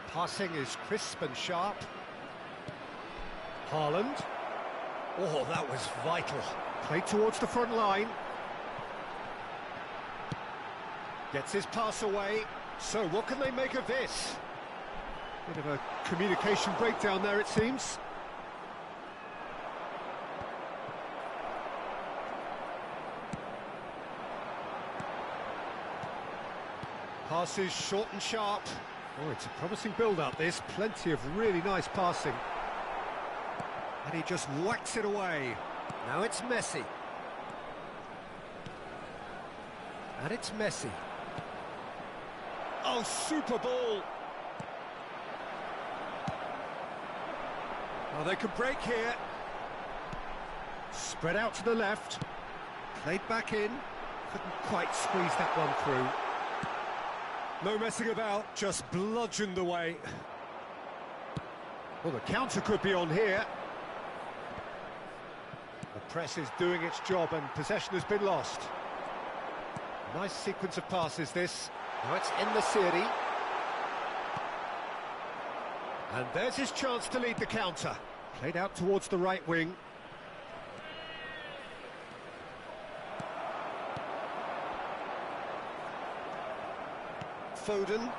Passing is crisp and sharp. Haaland. Oh, that was vital. Played towards the front line. Gets his pass away. So what can they make of this? Bit of a communication breakdown there, it seems. Passes short and sharp. Oh, it's a promising build-up, this. Plenty of really nice passing. And he just whacks it away. Now it's Messi. And it's Messi. Oh, super ball. Oh, they can break here. Spread out to the left. Played back in. Couldn't quite squeeze that one through. No messing about, just bludgeoned away. Well, the counter could be on here. The press is doing its job and possession has been lost. Nice sequence of passes, this. Now it's in the Serie. And there's his chance to lead the counter. Played out towards the right wing. Foden.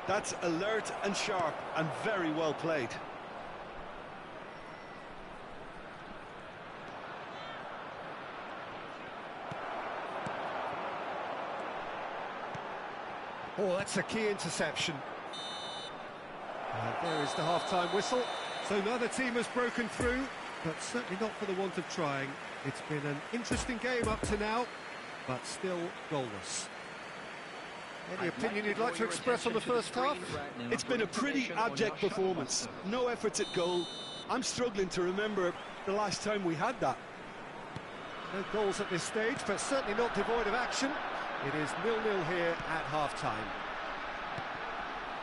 That's alert and sharp and very well played. Oh, that's a key interception. There is the half-time whistle. So neither team has broken through, but certainly not for the want of trying. It's been an interesting game up to now, but still goalless. Any opinion you'd like to express on the first half? It's been a pretty abject performance. No efforts at goal. I'm struggling to remember the last time we had that. No goals at this stage, but certainly not devoid of action. It is 0-0 here at half-time.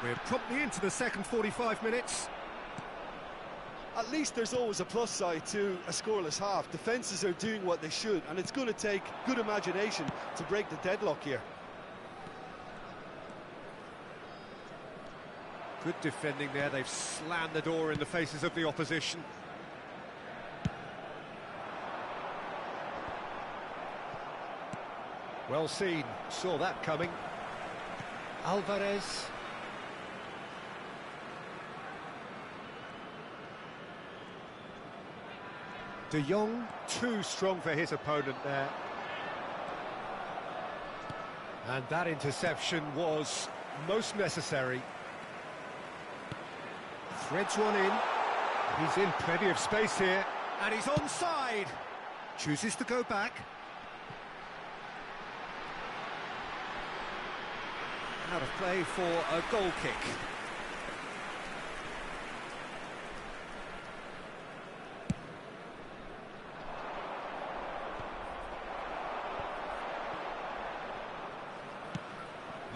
We're promptly into the second 45 minutes. At least there's always a plus side to a scoreless half. Defences are doing what they should, and it's going to take good imagination to break the deadlock here. Good defending there. They've slammed the door in the faces of the opposition. Well seen. Saw that coming. Alvarez. De Jong, too strong for his opponent there. And that interception was most necessary. Threads one in. He's in plenty of space here. And he's onside. Chooses to go back. Out of play for a goal kick.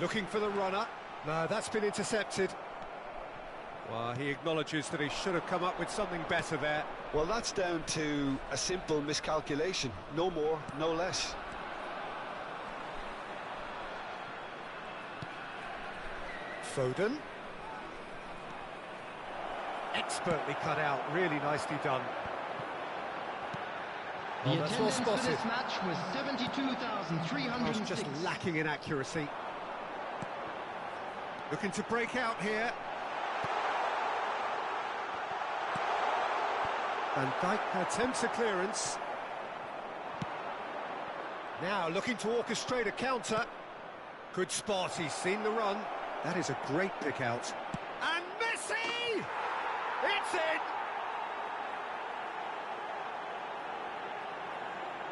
Looking for the runner. No, that's been intercepted. Well, he acknowledges that he should have come up with something better there. Well, that's down to a simple miscalculation. No more, no less. Foden. Expertly cut out, really nicely done. The Well, that's well attendance for spotted. this match was Just 72,306. lacking in accuracy. Looking to break out here. Van Dijk attempts a clearance. Now looking to orchestrate a counter. Good spot, he's seen the run. That is a great pick out. And Messi! It's in!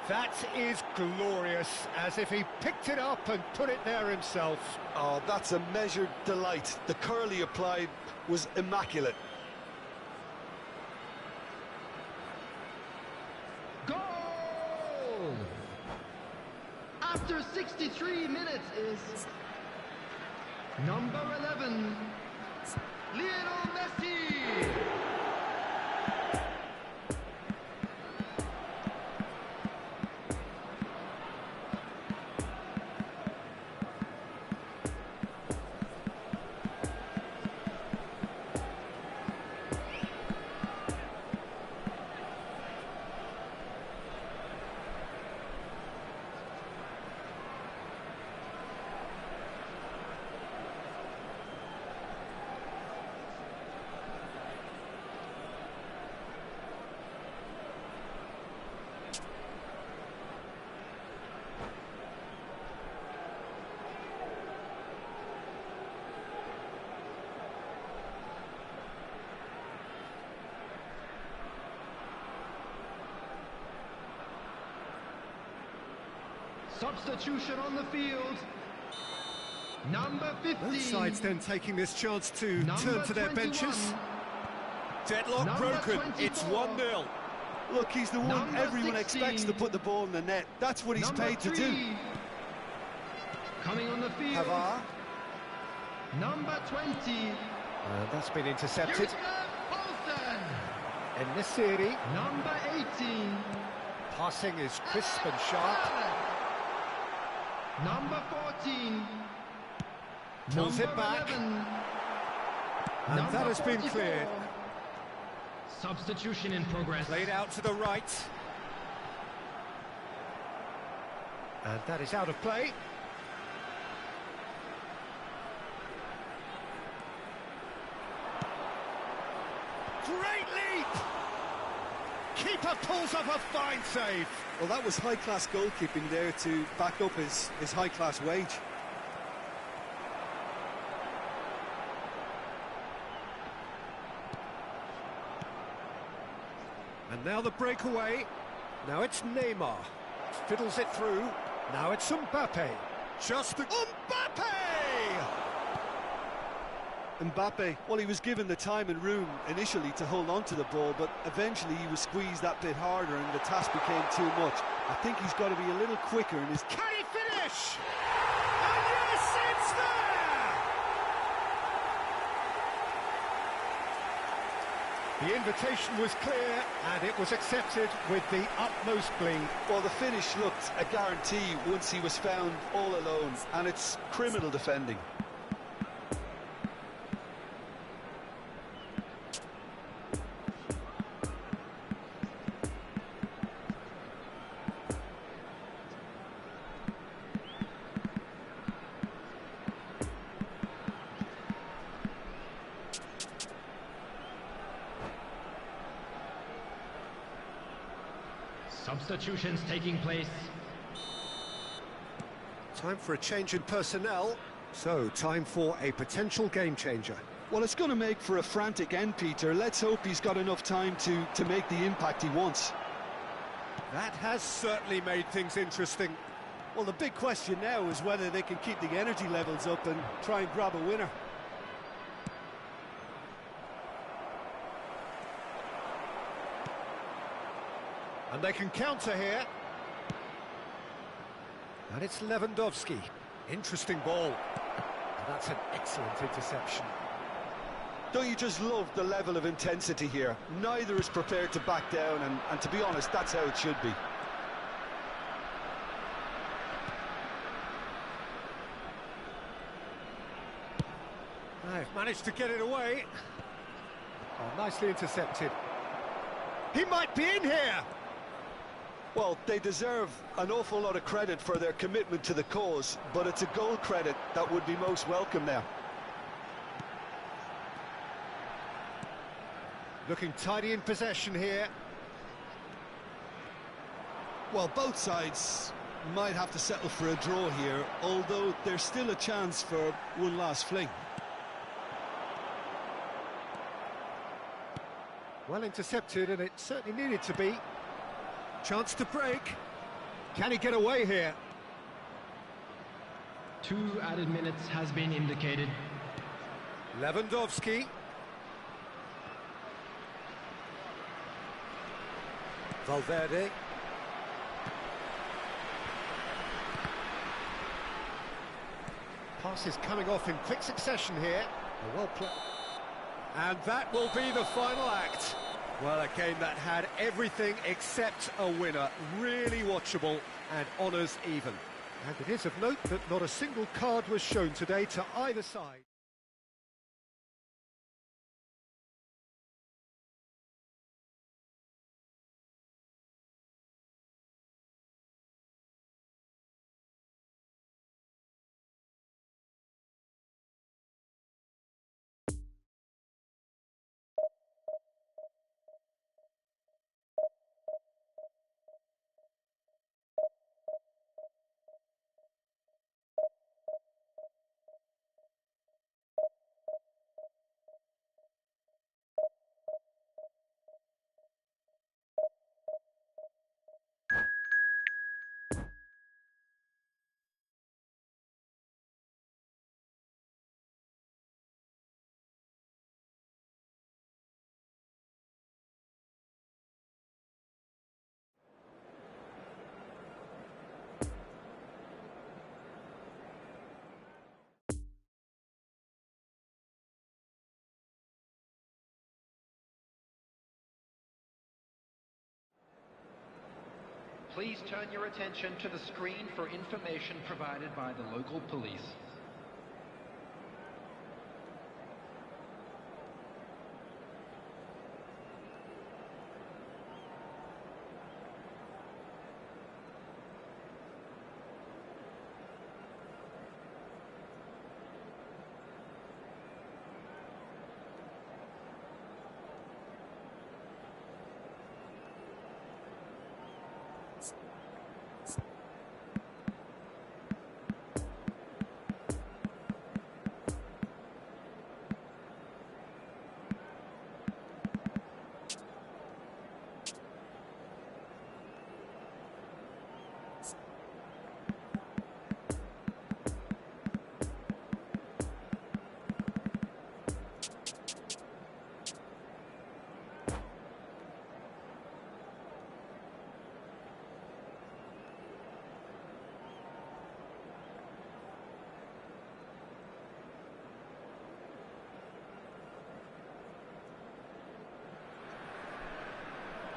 That is glorious, as if he picked it up and put it there himself. Oh, that's a measured delight. The curl he applied was immaculate. Goal! After 63 minutes is number 11, Lionel Messi. Substitution on the field. Number 15. Both sides then taking this chance to turn to their 21. benches. Deadlock Number broken. 24. It's 1-0. Look, he's the one Number everyone 16. expects to put the ball in the net. That's what he's Number paid to 3. do. Coming on the field. Pavard. Number 20. And that's been intercepted. Yusuf Olsen. En-Nesyri. Number 18. Passing is crisp and sharp. Number 14. Pulls Number it back. 11. And Number that has been 44. cleared. Substitution in progress. Played out to the right. And that is out of play. Great leap! Keeper pulls up a fine save. Well, that was high-class goalkeeping there to back up his high-class wage. And now the breakaway. Now it's Neymar. Fiddles it through. Now it's Mbappe. Just the... Mbappe! Mbappe, well, he was given the time and room initially to hold on to the ball, but eventually he was squeezed that bit harder and the task became too much. I think he's got to be a little quicker in his... Can he finish? And yes, it's there! The invitation was clear, and it was accepted with the utmost glee. Well, the finish looked a guarantee once he was found all alone, and it's criminal defending. Substitutions taking place. Time for a change in personnel. So, time for a potential game changer. Well, it's going to make for a frantic end, Peter. Let's hope he's got enough time to make the impact he wants. That has certainly made things interesting. Well, the big question now is whether they can keep the energy levels up and try and grab a winner. And they can counter here. And it's Lewandowski. Interesting ball. And that's an excellent interception. Don't you just love the level of intensity here? Neither is prepared to back down, and to be honest, that's how it should be. They've managed to get it away. Oh, nicely intercepted. He might be in here! Well, they deserve an awful lot of credit for their commitment to the cause, but it's a goal credit that would be most welcome now. Looking tidy in possession here. Well, both sides might have to settle for a draw here, although there's still a chance for one last fling. Well intercepted, and it certainly needed to be. Chance to break. Can he get away here? 2 added minutes has been indicated. Lewandowski. Valverde. Pass is coming off in quick succession here. A well played. And that will be the final act. Well, a game that had everything except a winner. Really watchable and honours even. And it is of note that not a single card was shown today to either side. Please turn your attention to the screen for information provided by the local police.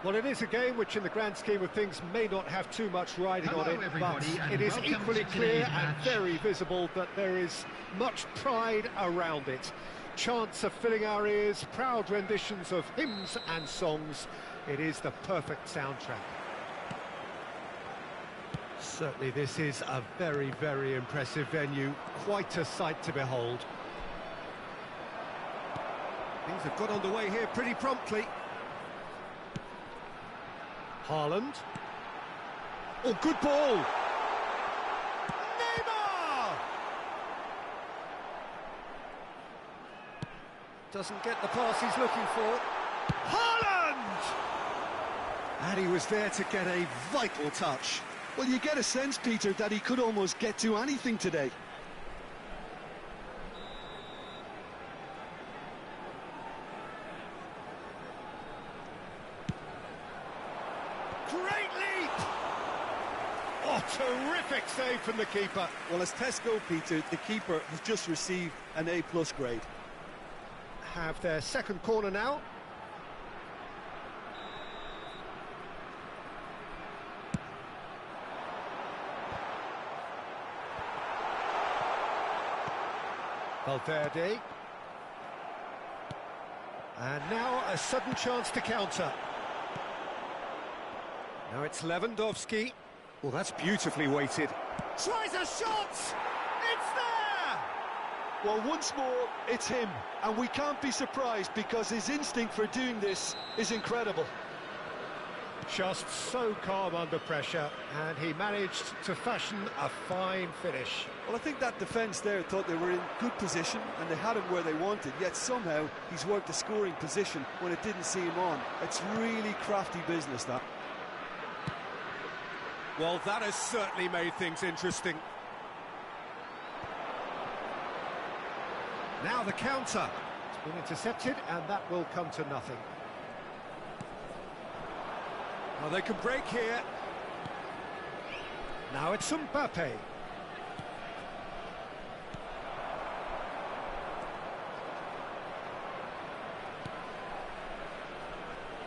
Well, it is a game which in the grand scheme of things may not have too much riding on it, but it is equally clear and very visible that there is much pride around it. Chants are filling our ears, proud renditions of hymns and songs. It is the perfect soundtrack. Certainly this is a very, very impressive venue, quite a sight to behold. Things have got underway here pretty promptly. Haaland. Oh, good ball! Neymar! Doesn't get the pass he's looking for. Haaland! And he was there to get a vital touch. Well, you get a sense, Peter, that he could almost get to anything today. Great leap! Oh, terrific save from the keeper. Well, as tests go, Peter, the keeper has just received an A+ grade. Have their second corner now. Valverde. And now a sudden chance to counter. Now it's Lewandowski. Well, that's beautifully weighted. Tries a shot! It's there! Well, once more, it's him. And we can't be surprised because his instinct for doing this is incredible. Just so calm under pressure, and he managed to fashion a fine finish. Well, I think that defence there thought they were in good position and they had him where they wanted, yet somehow he's worked a scoring position when it didn't see him on. It's really crafty business, that. Well, that has certainly made things interesting. Now the counter. It's been intercepted, and that will come to nothing. Well, they can break here. Now it's Mbappe.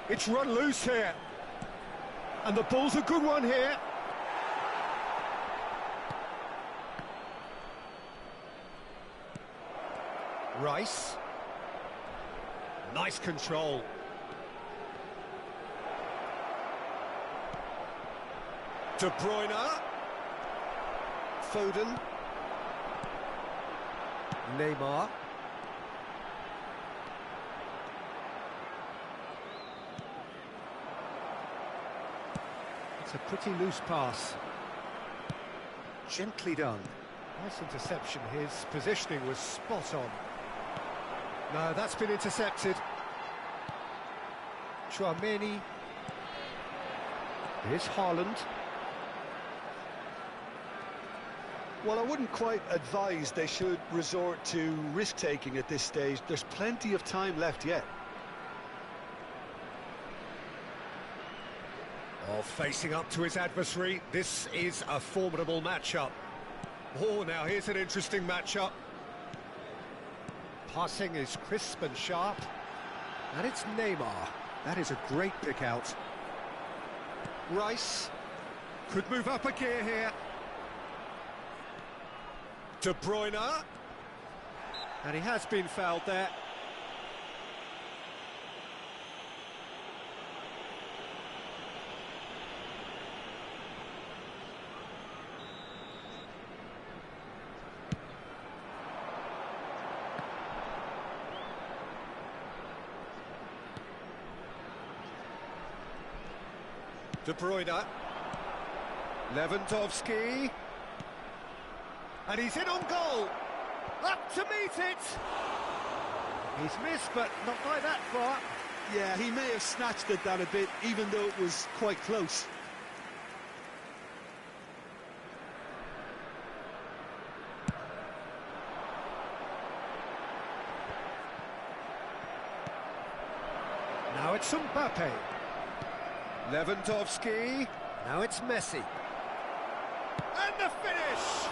It's run loose here. And the ball's a good one here. Rice. Nice control. De Bruyne. Foden. Neymar. It's a pretty loose pass. Gently done. Nice interception. His positioning was spot on. No, that's been intercepted. Chouameni. Here's Haaland. Well, I wouldn't quite advise they should resort to risk-taking at this stage. There's plenty of time left yet. Oh, facing up to his adversary. This is a formidable matchup. Oh, now here's an interesting matchup. Passing is crisp and sharp. And it's Neymar. That is a great pick out. Rice. Could move up a gear here. De Bruyne. And he has been fouled there. De Bruyne. Lewandowski. And he's in on goal. Up to meet it. He's missed, but not by that far. Yeah, he may have snatched at that a bit, even though it was quite close. Now it's Mbappe. Lewandowski. Now it's Messi. And the finish!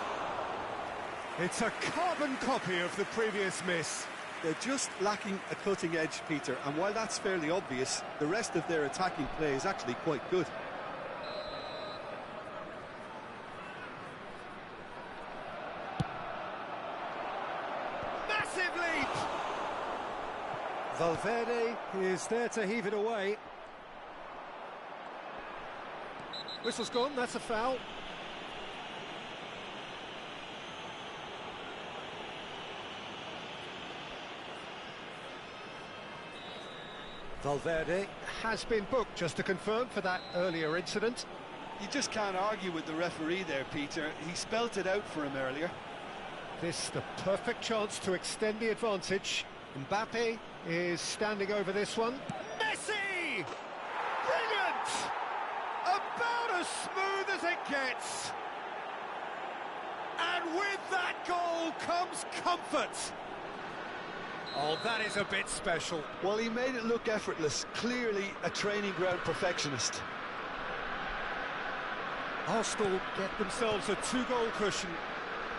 It's a carbon copy of the previous miss. They're just lacking a cutting edge, Peter, and while that's fairly obvious, the rest of their attacking play is actually quite good. Massive leap! Valverde is there to heave it away. Whistle's gone, that's a foul. Valverde has been booked, just to confirm, for that earlier incident. You just can't argue with the referee there, Peter. He spelt it out for him earlier. This the perfect chance to extend the advantage. Mbappe is standing over this one. Messi! Brilliant! About as smooth as it gets. And with that goal comes comfort. Oh, that is a bit special. Well, he made it look effortless. Clearly a training ground perfectionist. Arsenal get themselves a 2-goal cushion.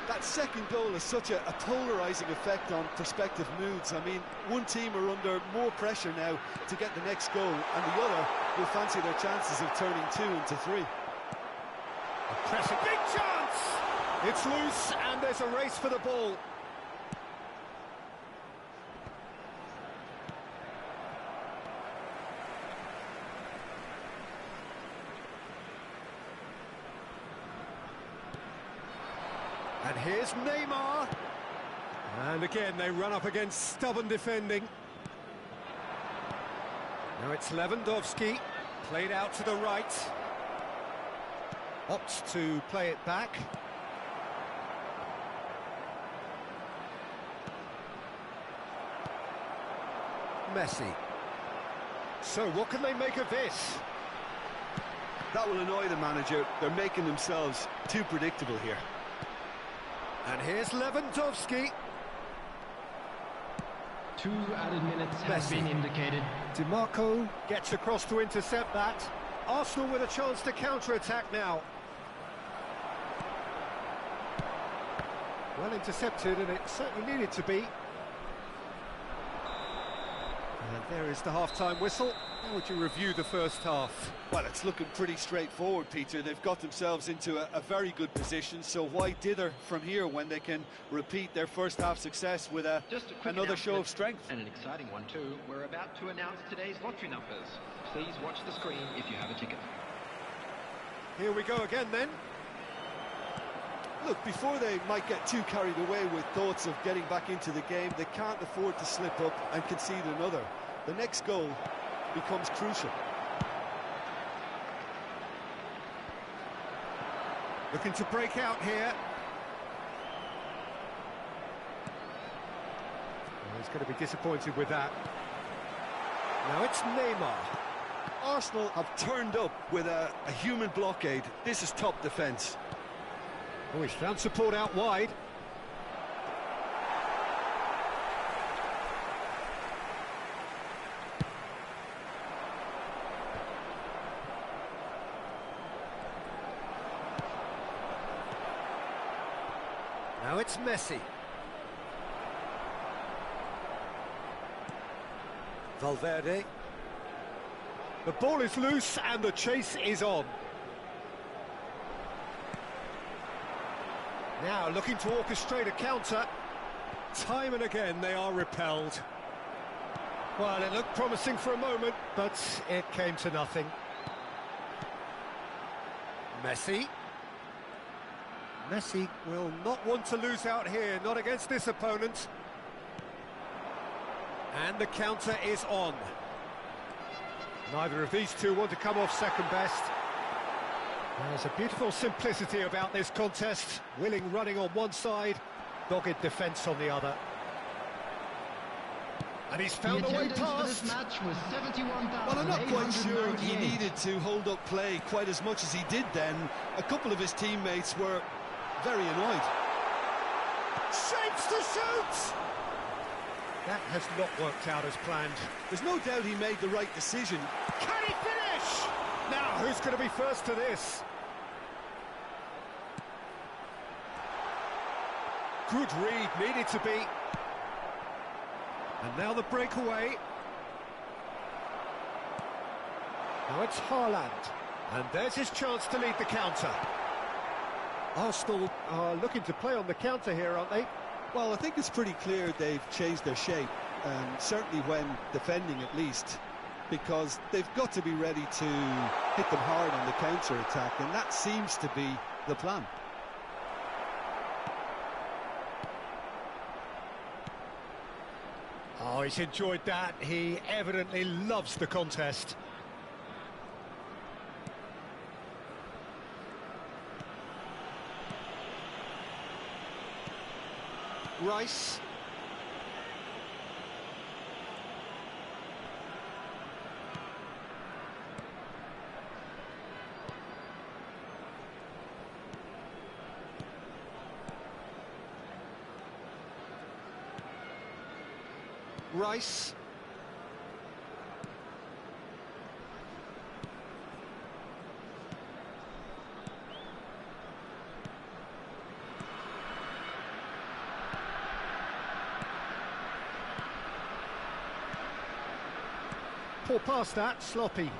That second goal has such a polarising effect on prospective moods. I mean, one team are under more pressure now to get the next goal, and the other will fancy their chances of turning 2 into 3. A pressing big chance! It's loose, and there's a race for the ball. And here's Neymar. And again, they run up against stubborn defending. Now it's Lewandowski, played out to the right. Opts to play it back. Messi. So what can they make of this? That will annoy the manager. They're making themselves too predictable here. And here's Lewandowski. 2 added minutes has been indicated. DiMarco gets across to intercept that. Arsenal with a chance to counter-attack now. Well intercepted, and it certainly needed to be. And there is the half-time whistle. How would you review the first half? Well, it's looking pretty straightforward, Peter. They've got themselves into a very good position, so why dither from here when they can repeat their first half success with another show of strength? And an exciting one too. We're about to announce today's lottery numbers. Please watch the screen if you have a ticket. Here we go again then. Look, before they might get too carried away with thoughts of getting back into the game, they can't afford to slip up and concede another. The next goal becomes crucial. Looking to break out here. Oh, he's going to be disappointed with that. Now it's Neymar. Arsenal have turned up with a human blockade. This is top defence. Oh, he's found support out wide. Now it's Messi. Valverde. The ball is loose and the chase is on. Now looking to orchestrate a counter. Time and again they are repelled. Well, it looked promising for a moment, but it came to nothing. Messi. Messi will not want to lose out here, not against this opponent. And the counter is on. Neither of these two want to come off second best. There's a beautiful simplicity about this contest. Willing running on one side, dogged defence on the other. And he's found a way past. This match was 71,898. Well, I'm not quite sure he needed to hold up play quite as much as he did then. A couple of his teammates were very annoyed. Shapes to shoot! That has not worked out as planned. There's no doubt he made the right decision. Can he finish? Now, who's going to be first to this? Good read, needed to be. And now the breakaway. Now it's Haaland. And there's his chance to lead the counter. Arsenal are looking to play on the counter here, aren't they? Well, I think it's pretty clear they've changed their shape, certainly when defending at least, because they've got to be ready to hit them hard on the counter-attack, and that seems to be the plan. Oh, he's enjoyed that. He evidently loves the contest. Rice. Rice. Poor pass that, sloppy.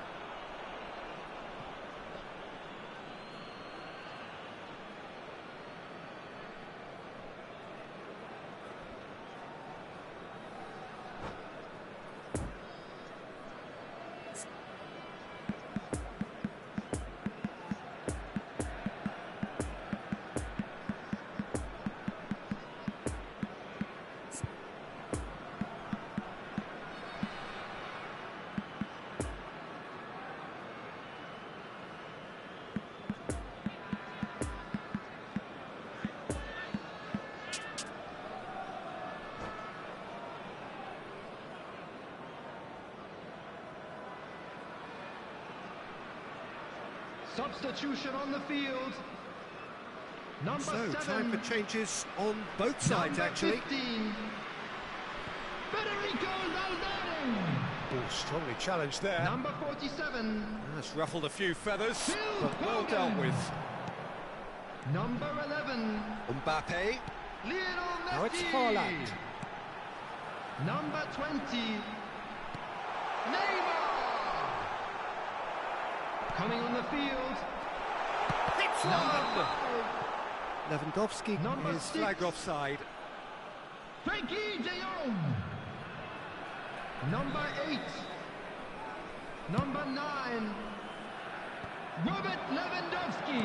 Substitution on the field. Number So, 7. time for changes on both sides, actually. 15. Federico Valverde. Oh, strongly challenged there. Number 47. That's ruffled a few feathers, Phil but well Foden. dealt with. Number 11. Mbappe. Lionel Messi. Now it's Haaland. Number 20. Neymar. Coming on the field. It's Number on! 5. Lewandowski Number is 6. flagged offside. Frankie de Jong. Number 8. Number 9. Robert Lewandowski.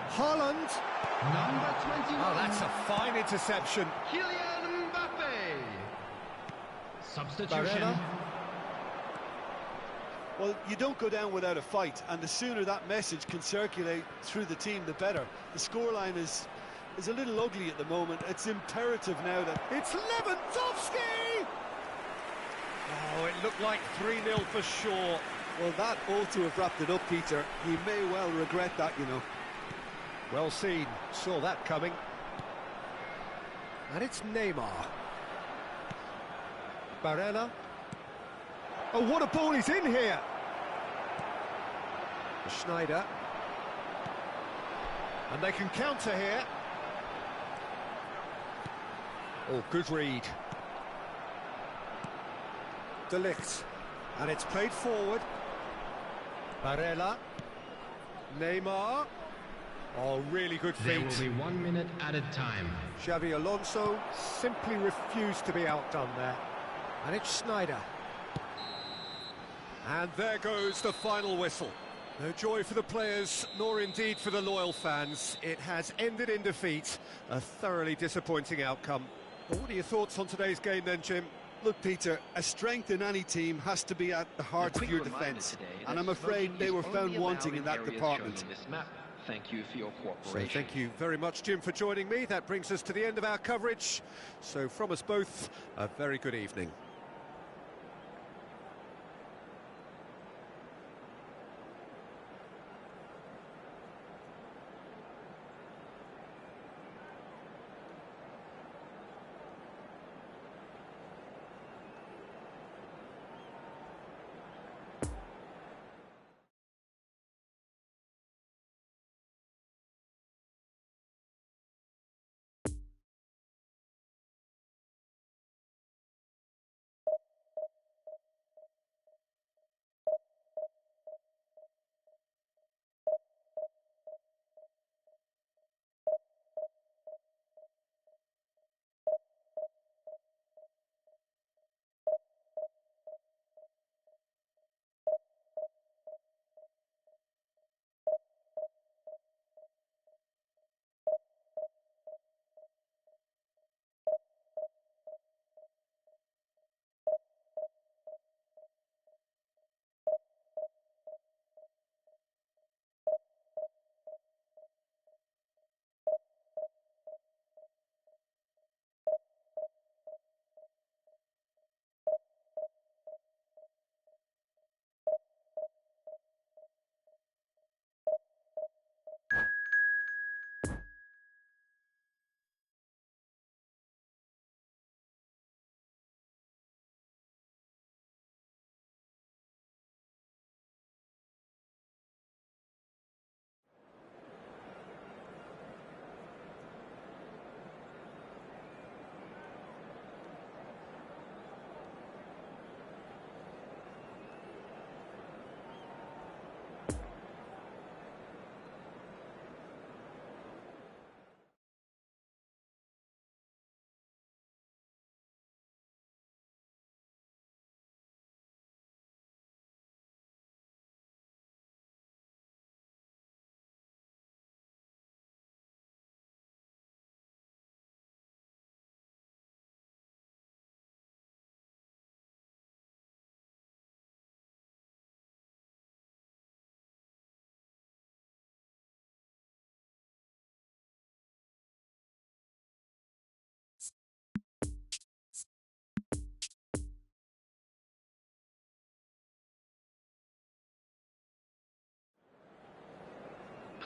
Haaland. Number 21. Oh, that's a fine interception. Kylian Mbappe. Substitution. Barella. Well, you don't go down without a fight, and the sooner that message can circulate through the team, the better. The scoreline is a little ugly at the moment. It's imperative now that... It's Lewandowski! Oh, it looked like 3-0 for sure. Well, that ought to have wrapped it up, Peter. He may well regret that, you know. Well seen, saw that coming. And it's Neymar. Barella. Oh, what a ball he's in here! Schneider. And they can counter here. Oh, good read. De Ligt. And it's played forward. Barella. Neymar. Oh, really good There feet. will be 1 minute added time. Xavi Alonso simply refused to be outdone there. And it's Snyder. And there goes the final whistle. No joy for the players, nor indeed for the loyal fans. It has ended in defeat. A thoroughly disappointing outcome. But what are your thoughts on today's game then, Jim? Look, Peter, a strength in any team has to be at the heart of your defence, and I'm afraid they were found wanting in that department. Thank you for your So cooperation. thank you very much, Jim, for joining me. That brings us to the end of our coverage. So from us both, a very good evening.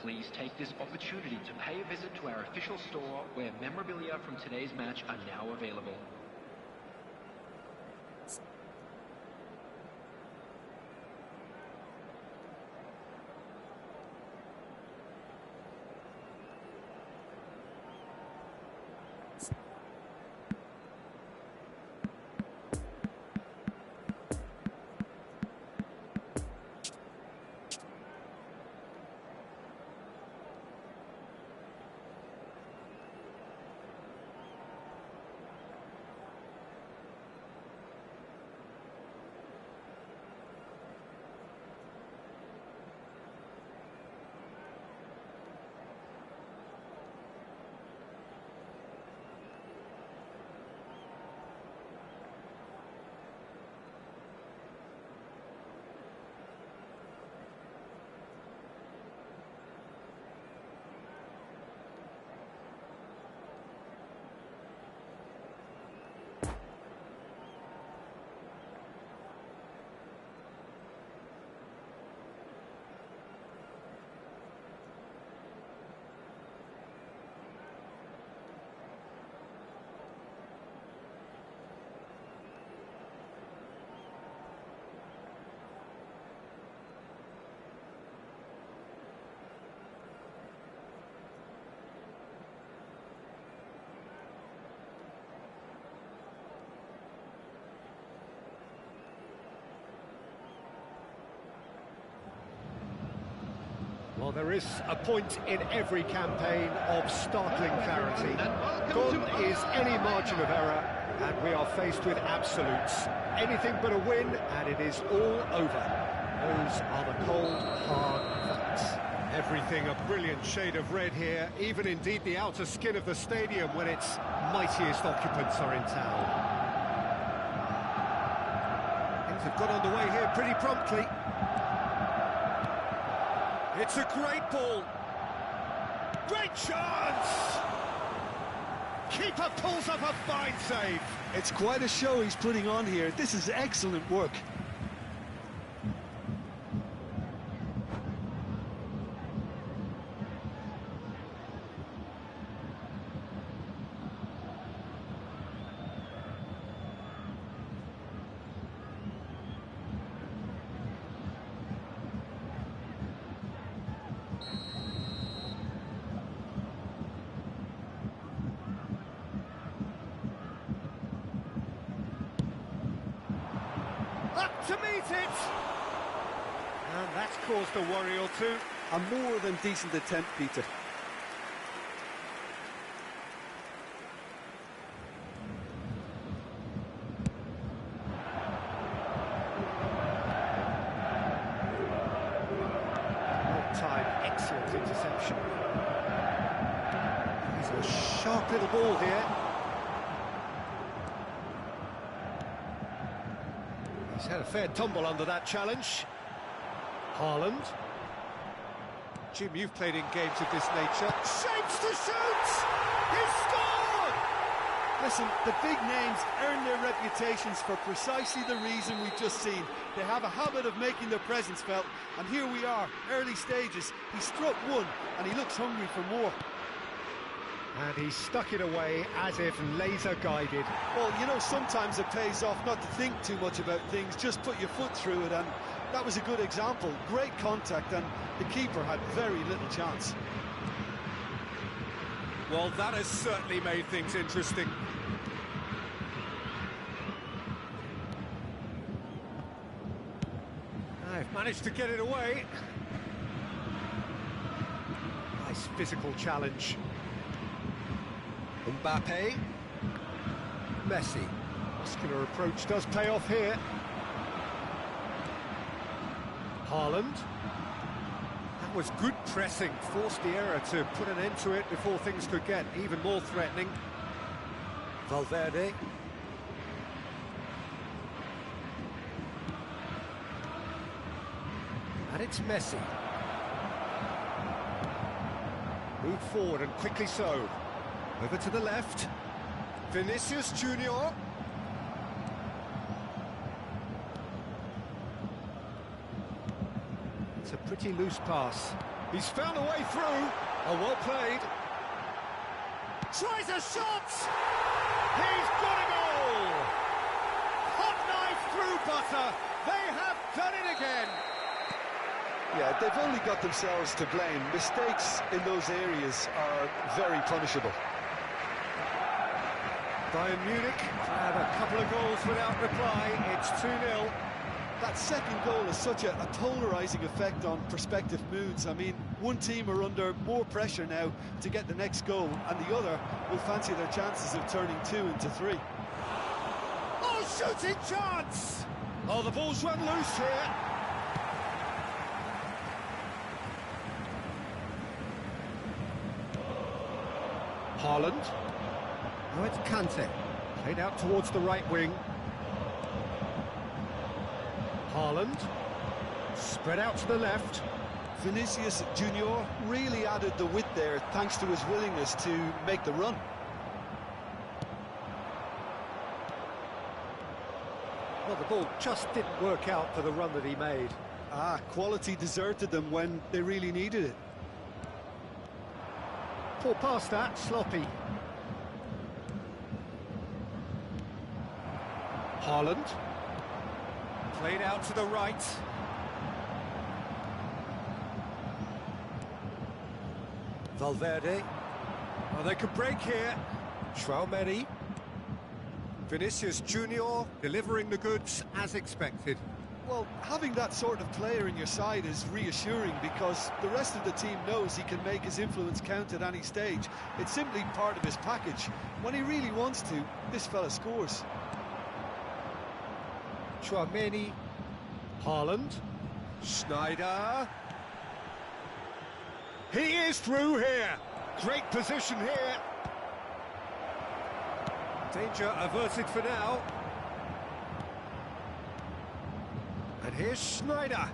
Please take this opportunity to pay a visit to our official store where memorabilia from today's match are now available. Well, there is a point in every campaign of startling clarity. Gone is any margin of error, and we are faced with absolutes. Anything but a win, and it is all over. Those are the cold, hard facts. Everything a brilliant shade of red here, even indeed the outer skin of the stadium when its mightiest occupants are in town. Things have got underway here pretty promptly. It's a great ball. Great chance! Keeper pulls up a fine save. It's quite a show he's putting on here. This is excellent work. Up to meet it! And that's caused a worry or two. A more than decent attempt, Peter. Time, excellent interception. He's a sharp little ball here. He's had a fair tumble under that challenge. Haaland. Jim, you've played in games of this nature. Shapes to shoot! He's scored! Listen, the big names earn their reputations for precisely the reason we've just seen. They have a habit of making their presence felt, and here we are, early stages. He struck one, and he looks hungry for more. And he stuck it away as if laser-guided. Well, you know, sometimes it pays off not to think too much about things, just put your foot through it, and that was a good example. Great contact, and the keeper had very little chance. Well, that has certainly made things interesting. I've managed to get it away. Nice physical challenge. Mbappe. Messi. Muscular approach does pay off here. Haaland. That was good pressing, forced the error to put an end to it before things could get even more threatening. Valverde. And it's Messi. Moved forward and quickly so. Over to the left. Vinicius Junior. It's a pretty loose pass. He's found a way through. Oh, well played. Tries a shot! He's got a goal! Hot knife through butter. They have done it again. Yeah, they've only got themselves to blame. Mistakes in those areas are very punishable. Bayern Munich have a couple of goals without reply. It's 2-0. That second goal has such a polarising effect on prospective moods. I mean, one team are under more pressure now to get the next goal, and the other will fancy their chances of turning 2 into 3. Oh, shooting chance! Oh, the ball's run loose here. Haaland. Now it's Kante. Played out towards the right wing. Haaland. Spread out to the left. Vinicius Junior really added the width there thanks to his willingness to make the run. Well, the ball just didn't work out for the run that he made. Quality deserted them when they really needed it. Poor past that, sloppy. Haaland. Played out to the right. Valverde. Oh, they could break here. Vinicius Junior delivering the goods as expected. Well, having that sort of player in your side is reassuring because the rest of the team knows he can make his influence count at any stage. It's simply part of his package. When he really wants to, this fella scores. Chouameni, Haaland, Schneider. He is through here. Great position here. Danger averted for now. And here's Schneider.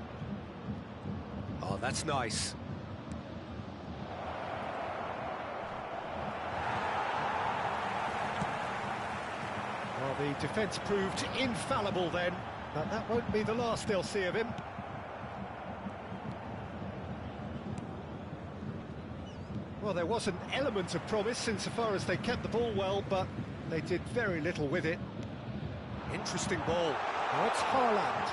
Oh, that's nice. Well, the defence proved infallible then, but that won't be the last they'll see of him. Well, there was an element of promise insofar as they kept the ball well, but they did very little with it. Interesting ball. Now it's Haaland.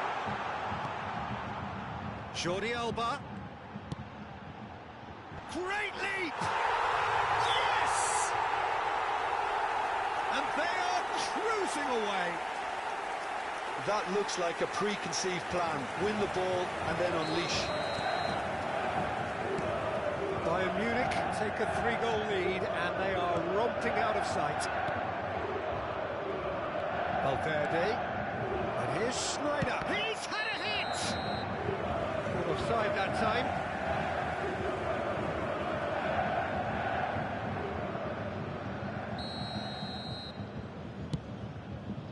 Jordi Alba. Great leap! Yes! And they are cruising away. That looks like a preconceived plan. Win the ball and then unleash. Bayern Munich take a 3-goal lead and they are romping out of sight. Valverde. And here's Schneider. He's had a hit! Caught offside that time.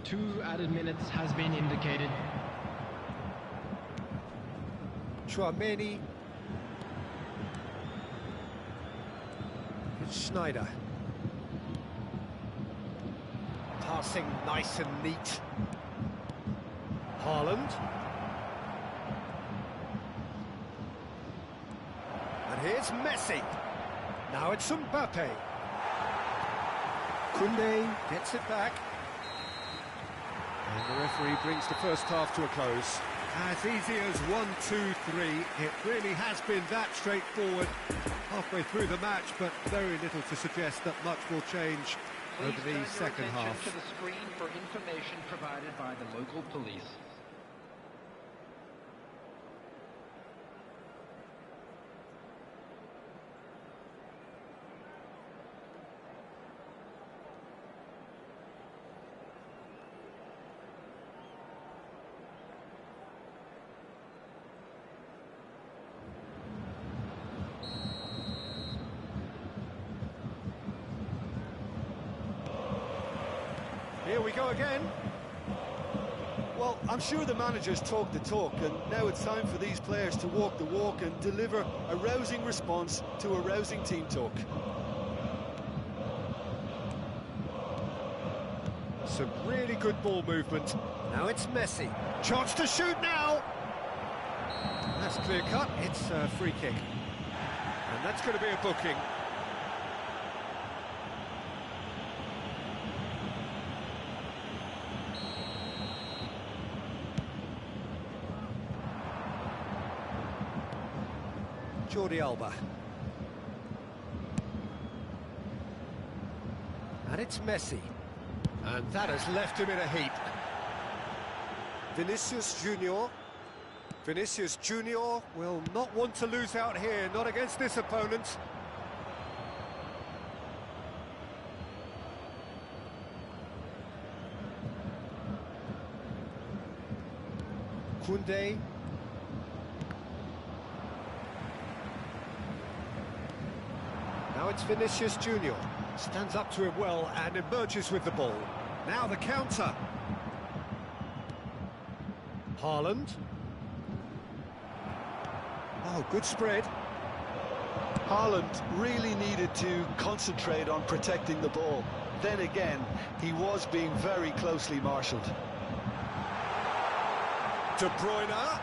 Two added minutes has been indicated. Chouameni. Schneider. Passing nice and neat. Haaland. And here's Messi. Now it's Mbappe. Koundé gets it back. And the referee brings the first half to a close. As easy as 1, 2, 3. It really has been that straightforward halfway through the match, but very little to suggest that much will change over the second half. Please turn your attention to the screen for information provided by the local police. Here we go again. Well, I'm sure the managers talk the talk, and now it's time for these players to walk the walk and deliver a rousing response to a rousing team talk. Some really good ball movement. Now it's Messi. Chance to shoot now. That's clear cut. It's a free kick. And that's going to be a booking. Jordi Alba. And it's Messi. And that has left him in a heap. Vinicius Junior. Vinicius Junior will not want to lose out here, not against this opponent. Koundé. Now it's Vinicius Junior. Stands up to him well and emerges with the ball. Now the counter. Haaland. Oh, good spread. Haaland really needed to concentrate on protecting the ball. Then again, he was being very closely marshalled. De Bruyne.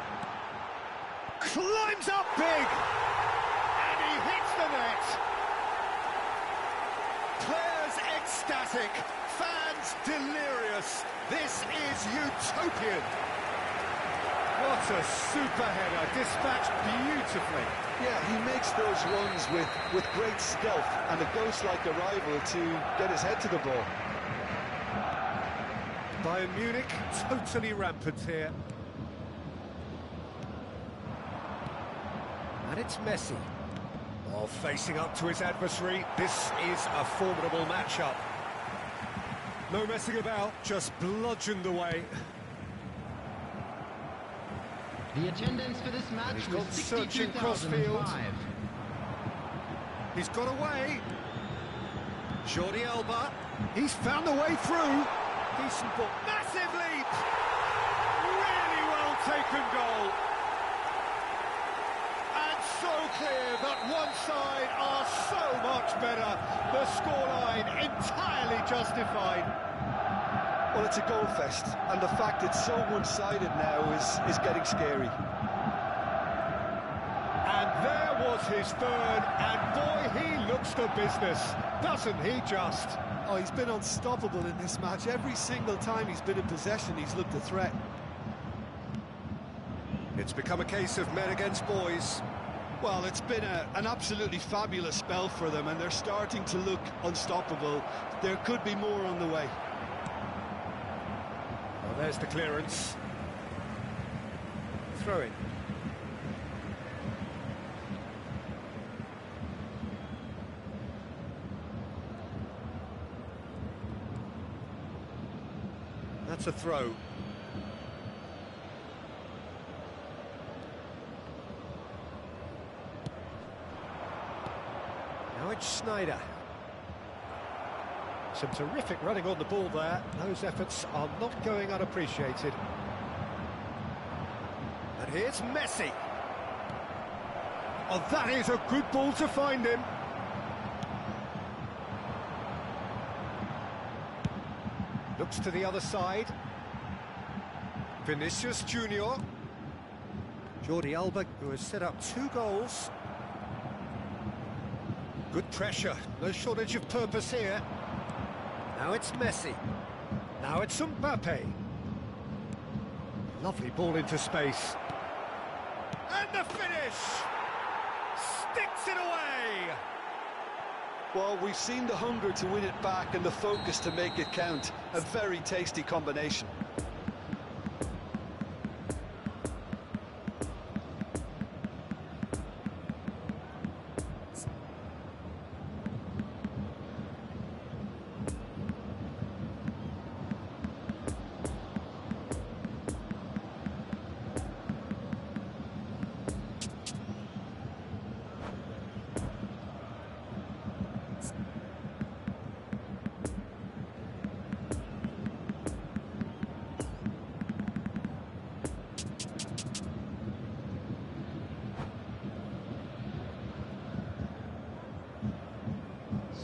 Climbs up big. And he hits the net. Players ecstatic, fans delirious. This is utopian. What a super header, dispatched beautifully. Yeah, he makes those runs with great stealth and a ghost-like arrival to get his head to the ball. Bayern Munich totally rampant here. And it's Messi. Oh, facing up to his adversary. This is a formidable matchup. No messing about, just bludgeoned away. The attendance for this match He's was gone searching crossfield. 62,005. He's got away. Jordi Alba. He's found the way through. Decent ball. Massive leap! Really well taken goal. And so clear that one side are so much better. The scoreline entirely justified. Well, it's a goal fest, and the fact it's so one-sided now is getting scary. And there was his third, and boy, he looks the business, doesn't he just? Oh, he's been unstoppable in this match. Every single time he's been in possession, he's looked a threat. It's become a case of men against boys. Well, it's been an absolutely fabulous spell for them, and they're starting to look unstoppable. There could be more on the way. Well, there's the clearance. Throw it. That's a throw. Now it's Sneijder. Some terrific running on the ball there. Those efforts are not going unappreciated. And here's Messi. Oh, that is a good ball to find him. Looks to the other side. Vinicius Junior. Jordi Alba, who has set up 2 goals. Good pressure, no shortage of purpose here. Now it's Messi. Now it's Mbappe. Lovely ball into space. And the finish! Sticks it away! Well, we've seen the hunger to win it back and the focus to make it count. A very tasty combination.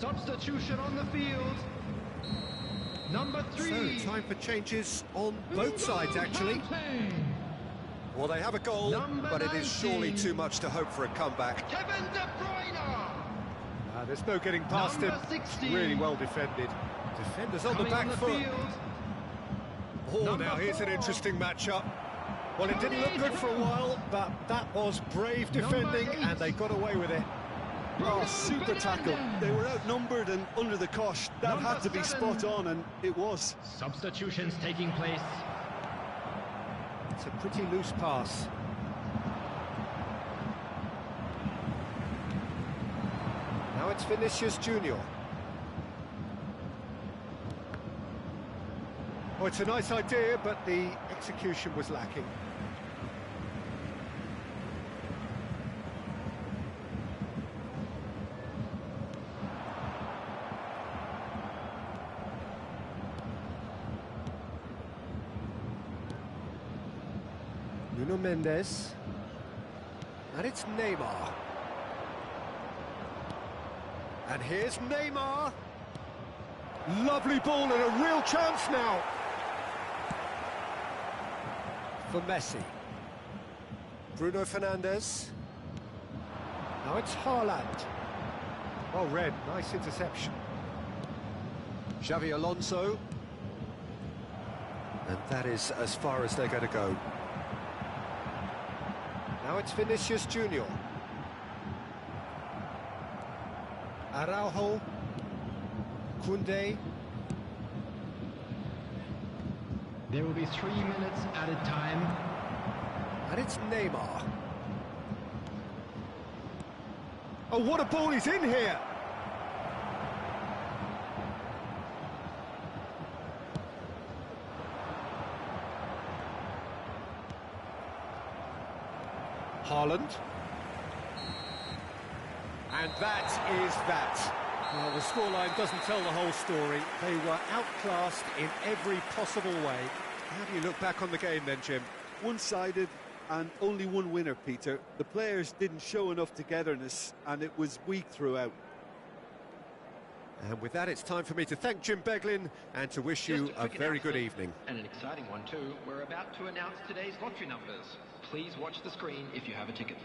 Substitution on the field. Number 3. So, time for changes on both sides, actually. Well, they have a goal, but it is surely too much to hope for a comeback. Kevin De Bruyne. There's no getting past him. Number 16. Really well defended. Defenders on the Coming back on the foot. field. Oh, Number now here's an 4. interesting matchup. Well, it didn't look good for a while, but that was brave defending, Number 8. and they got away with it. Oh, super tackle. They were outnumbered and under the cosh. That Number had to be 7. spot on, and it was. Substitutions taking place. It's a pretty loose pass. Now it's Vinicius Junior. Oh, it's a nice idea, but the execution was lacking. Nuno Mendes. And it's Neymar. And here's Neymar. Lovely ball and a real chance now. For Messi. Bruno Fernandes. Now it's Haaland. Well read, nice interception. Xavi Alonso. And that is as far as they're going to go. Now it's Vinicius Junior. Araujo. Koundé. There will be 3 minutes added time. And it's Neymar. Oh, what a ball is in here! Haaland. And that is that. Well, the scoreline doesn't tell the whole story. They were outclassed in every possible way. How do you look back on the game then, Jim? One-sided and only one winner, Peter. The players didn't show enough togetherness and it was weak throughout. And with that, it's time for me to thank Jim Beglin and to wish you a very good evening. And an exciting one too. We're about to announce today's lottery numbers. Please watch the screen if you have a ticket.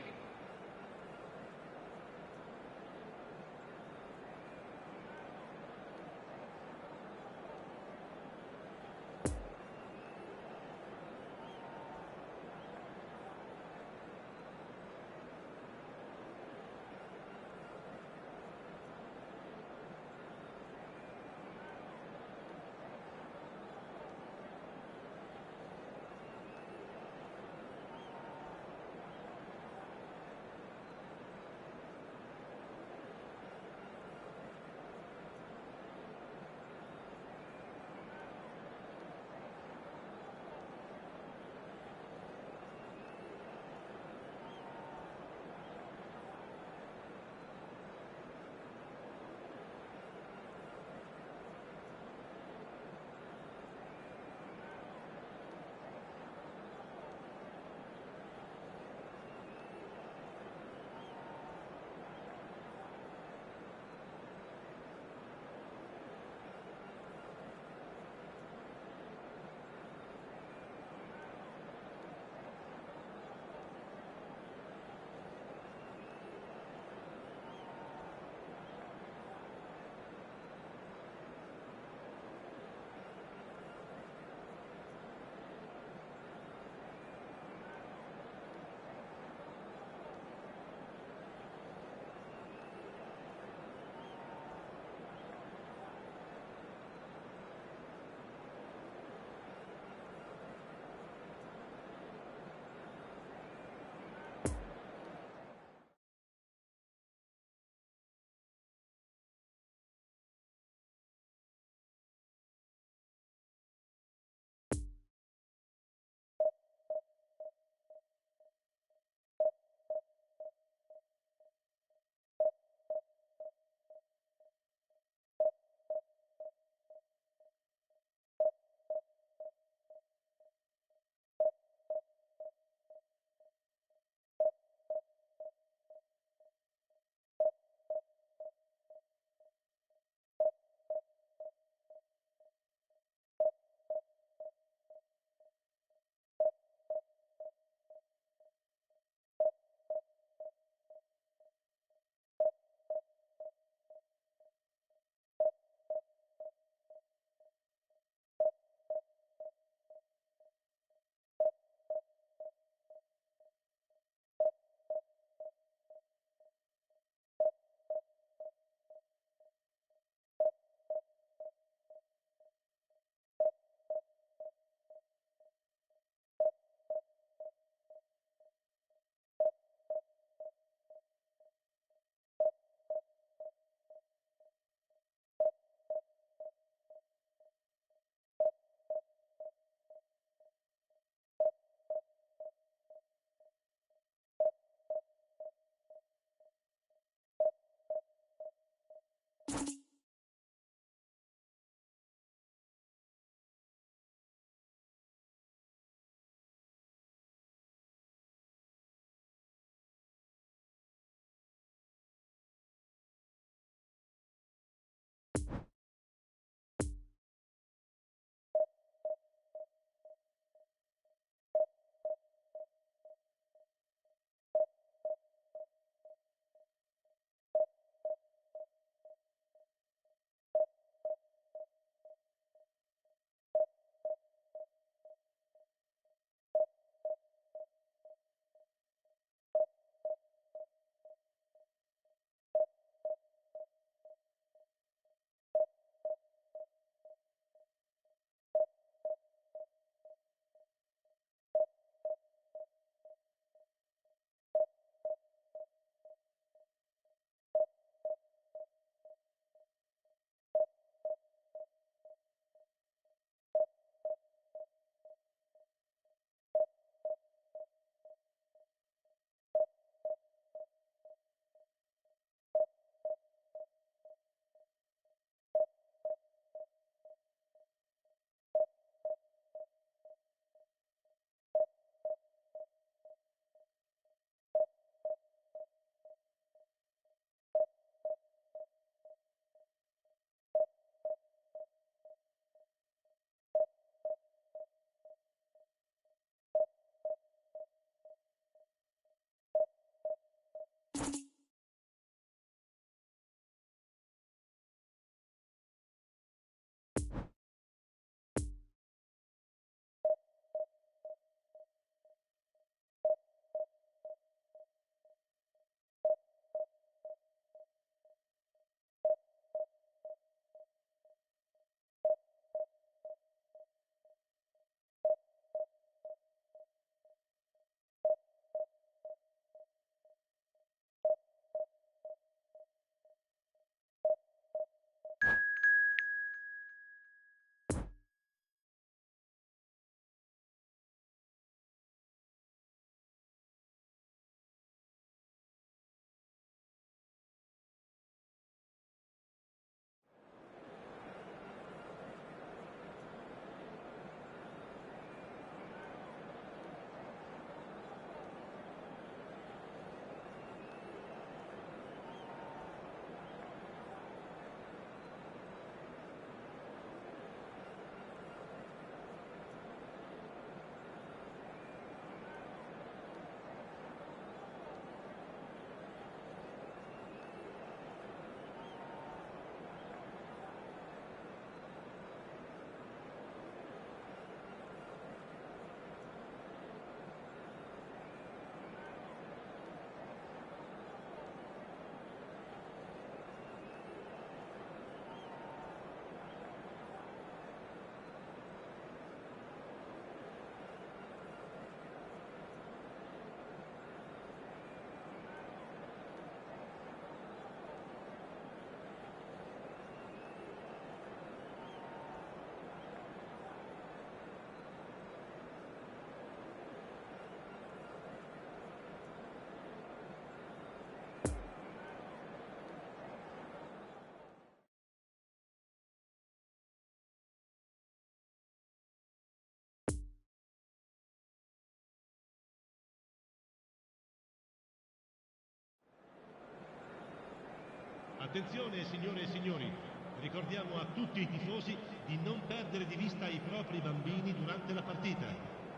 Attenzione signore e signori, ricordiamo a tutti i tifosi di non perdere di vista i propri bambini durante la partita,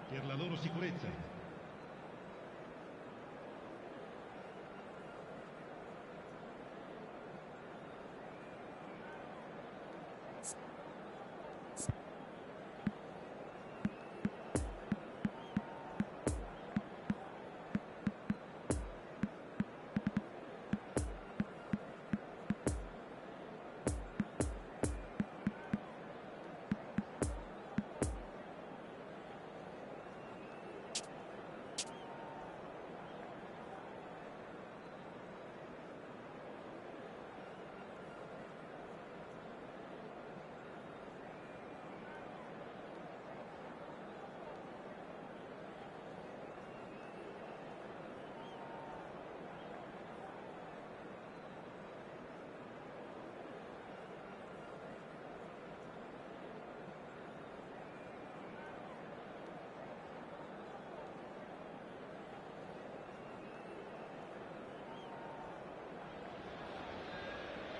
per la loro sicurezza.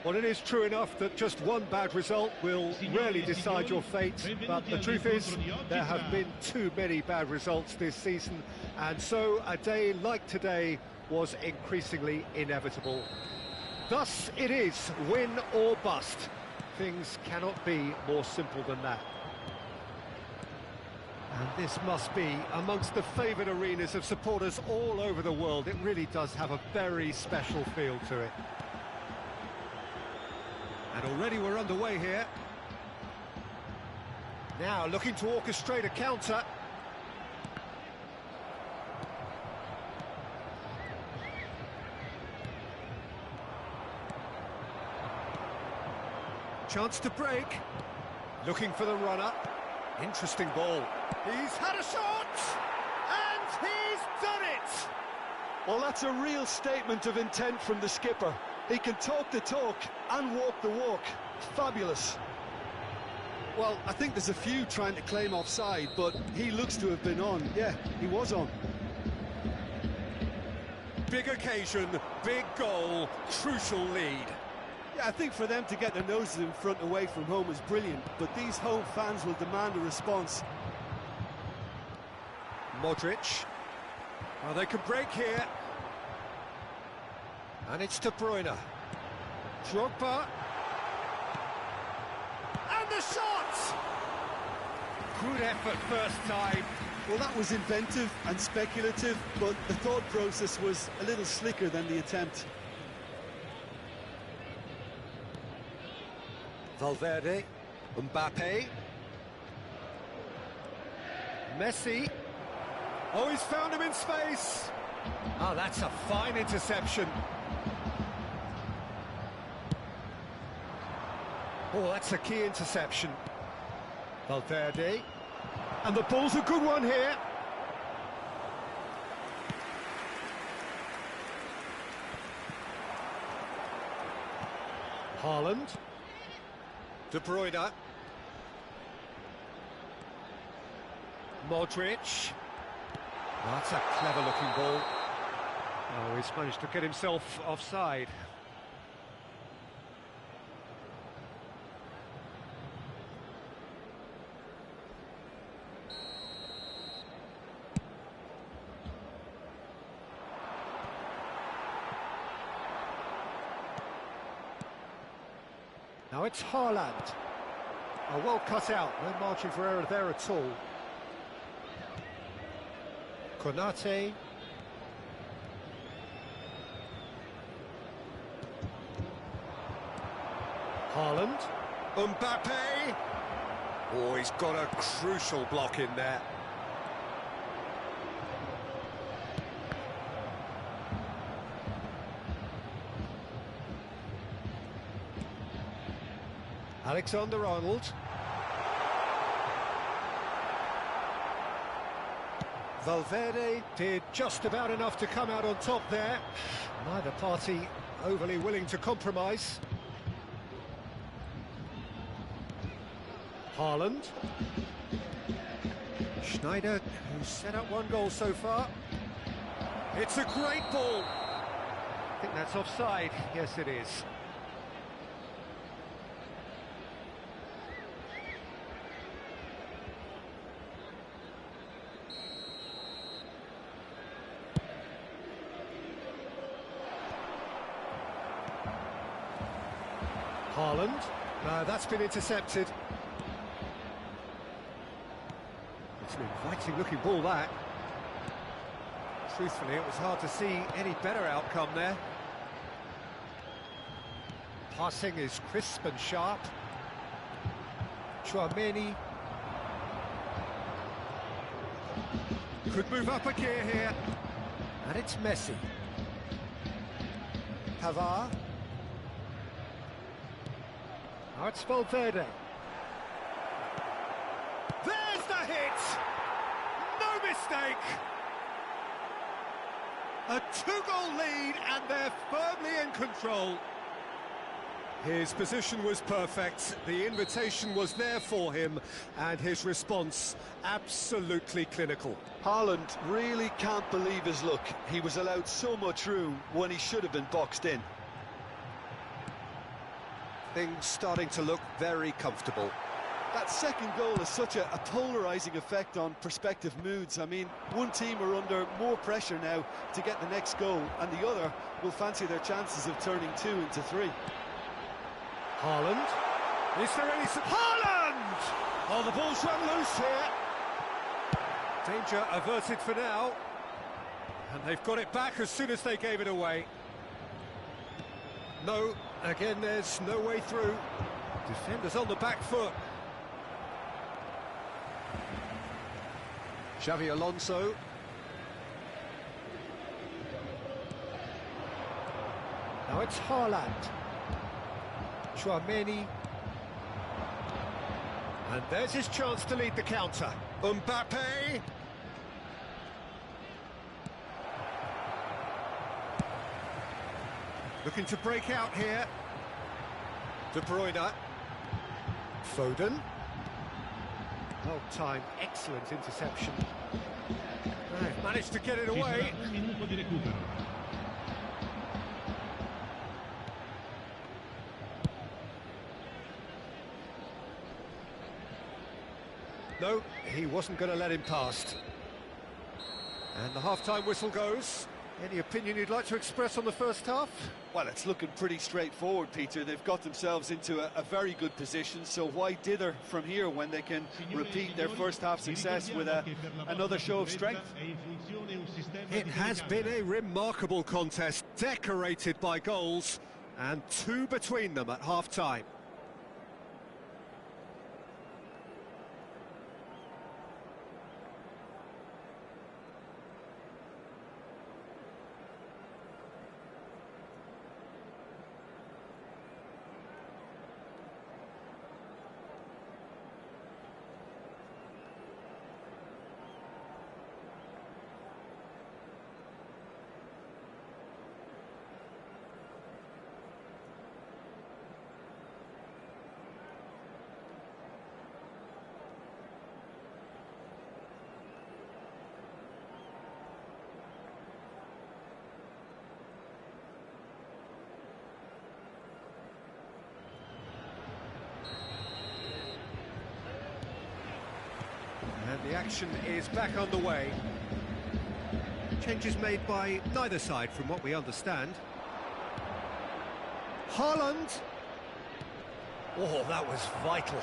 Well, it is true enough that just one bad result will rarely decide your fate, but the truth is there have been too many bad results this season, and so a day like today was increasingly inevitable. Thus it is win or bust. Things cannot be more simple than that. And this must be amongst the favoured arenas of supporters all over the world. It really does have a very special feel to it. And already we're underway here. Now looking to orchestrate a counter. Chance to break. Looking for the runner. Interesting ball. He's had a shot! And he's done it! Well, that's a real statement of intent from the skipper. He can talk the talk and walk the walk. Fabulous. Well, I think there's a few trying to claim offside, but he looks to have been on. Yeah, he was on. Big occasion, big goal, crucial lead. Yeah, I think for them to get their noses in front away from home is brilliant, but these home fans will demand a response. Modric. Well, they can break here. And it's De Bruyne. Drogba. And the shot! Good effort first time. Well, that was inventive and speculative, but the thought process was a little slicker than the attempt. Valverde. Mbappe. Messi. Oh, he's found him in space. Oh, that's a fine interception. Oh, that's a key interception. Valverde. And the ball's a good one here. Haaland. De Bruyne. Modric. Oh, that's a clever-looking ball. Oh, he's managed to get himself offside. Now it's Haaland. Oh, well cut out, no margin for error there at all. Konate. Haaland. Mbappe. Oh, he's got a crucial block in there. Alexander-Arnold. Valverde did just about enough to come out on top there. Neither party overly willing to compromise. Haaland. Schneider, who's set up one goal so far. It's a great ball. I think that's offside. Yes, it is. Haaland. No, that's been intercepted. It's an inviting-looking ball, that. Truthfully, it was hard to see any better outcome there. Passing is crisp and sharp. Tchouaméni could move up a gear here. And it's Messi. Pavard. Now it's Valverde. There's the hit! No mistake! A two-goal lead, and they're firmly in control. His position was perfect, the invitation was there for him, and his response absolutely clinical. Haaland really can't believe his luck. He was allowed so much room when he should have been boxed in. Things starting to look very comfortable. That second goal has such a polarising effect on prospective moods. I mean, one team are under more pressure now to get the next goal, and the other will fancy their chances of turning 2 into 3. Haaland. Is there any... Haaland! Oh, the ball's run loose here. Danger averted for now. And they've got it back as soon as they gave it away. No, again, there's no way through. Defenders on the back foot. Xavi Alonso. Now it's Haaland. Tchouaméni. And there's his chance to lead the counter. Mbappe. Looking to break out here. De Bruyne. Foden. Well timed, excellent interception. They've managed to get it away. No, he wasn't going to let him past. And the half-time whistle goes. Any opinion you'd like to express on the first half? Well, it's looking pretty straightforward, Peter. They've got themselves into a very good position, so why dither from here when they can repeat their first half success with another show of strength? It has been a remarkable contest, decorated by goals, and 2 between them at half-time. And the action is back underway. Changes made by neither side from what we understand. Haaland. Oh, that was vital.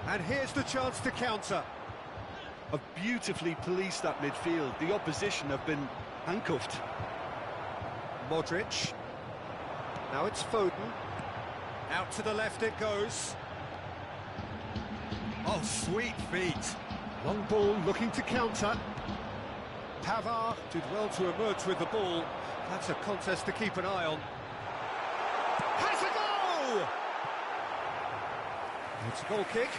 And here's the chance to counter. Have beautifully policed that midfield. The opposition have been handcuffed. Modric. Now it's Foden. Out to the left it goes. Oh, sweet feet. Long ball looking to counter. Pavard did well to emerge with the ball. That's a contest to keep an eye on. Has a goal! It's a goal kick.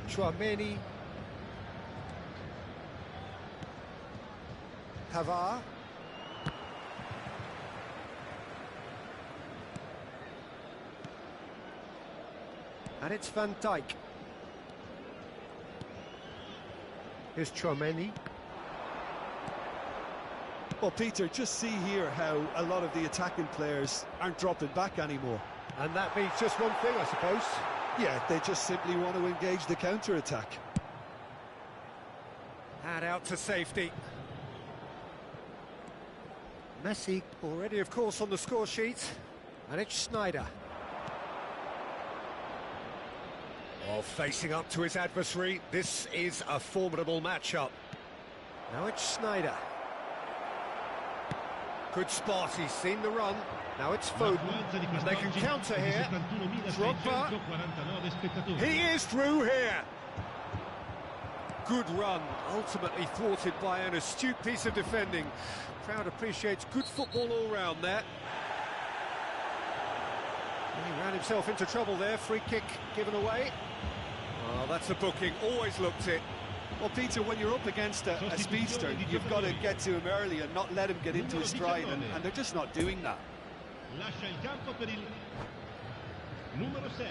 Tchouaméni. Pavard. And it's Van Dijk. Here's Tchouaméni. Well, Peter, just see here how a lot of the attacking players aren't dropping back anymore. And that means just one thing, I suppose. Yeah, they just simply want to engage the counter-attack. And out to safety. Messi already, of course, on the score sheet. And it's Schneider. Oh, facing up to his adversary. This is a formidable matchup. Now it's Schneider. Good spot, he's seen the run. Now it's Foden, and they can counter here. Drogba. He is through here. Good run, ultimately thwarted by an astute piece of defending. Crowd appreciates good football all round there. And he ran himself into trouble there. Free kick given away. Oh, that's a booking. Always looked it. Well, Peter, when you're up against a speedster, you've got to get to him early and not let him get into his stride, and they're just not doing that. Lascia il campo per il numero 6.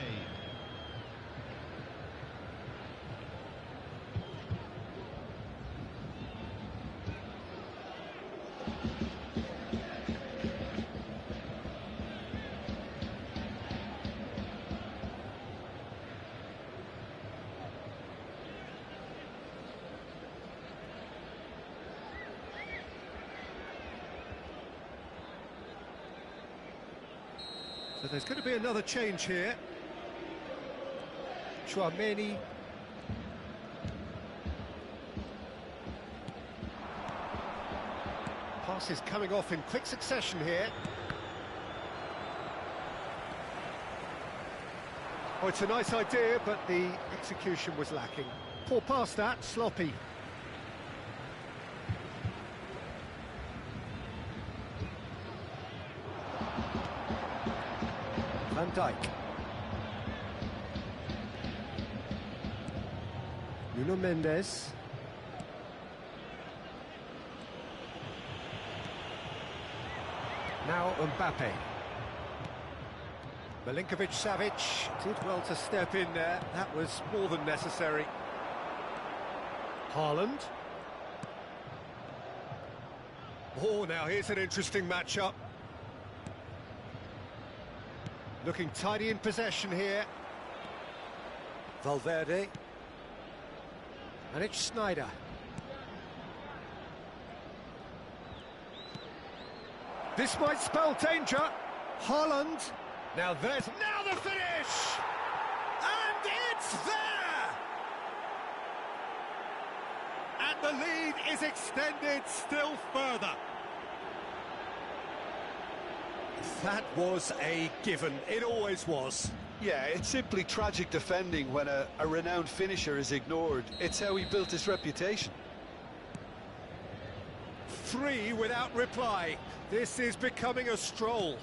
So there's going to be another change here. Chouameni. Passes coming off in quick succession here. Oh, it's a nice idea, but the execution was lacking. Poor pass that, sloppy. Van Dijk. Nuno Mendes. Now Mbappe. Milinkovic-Savic did well to step in there. That was more than necessary. Haaland. Oh, now here's an interesting matchup. Looking tidy in possession here. Valverde. And it's Schneider. This might spell danger. Haaland. Now the finish! And it's there! And the lead is extended still further. That was a given. It always was. Yeah, it's simply tragic defending when a renowned finisher is ignored. It's how he built his reputation. 3 without reply. This is becoming a stroll.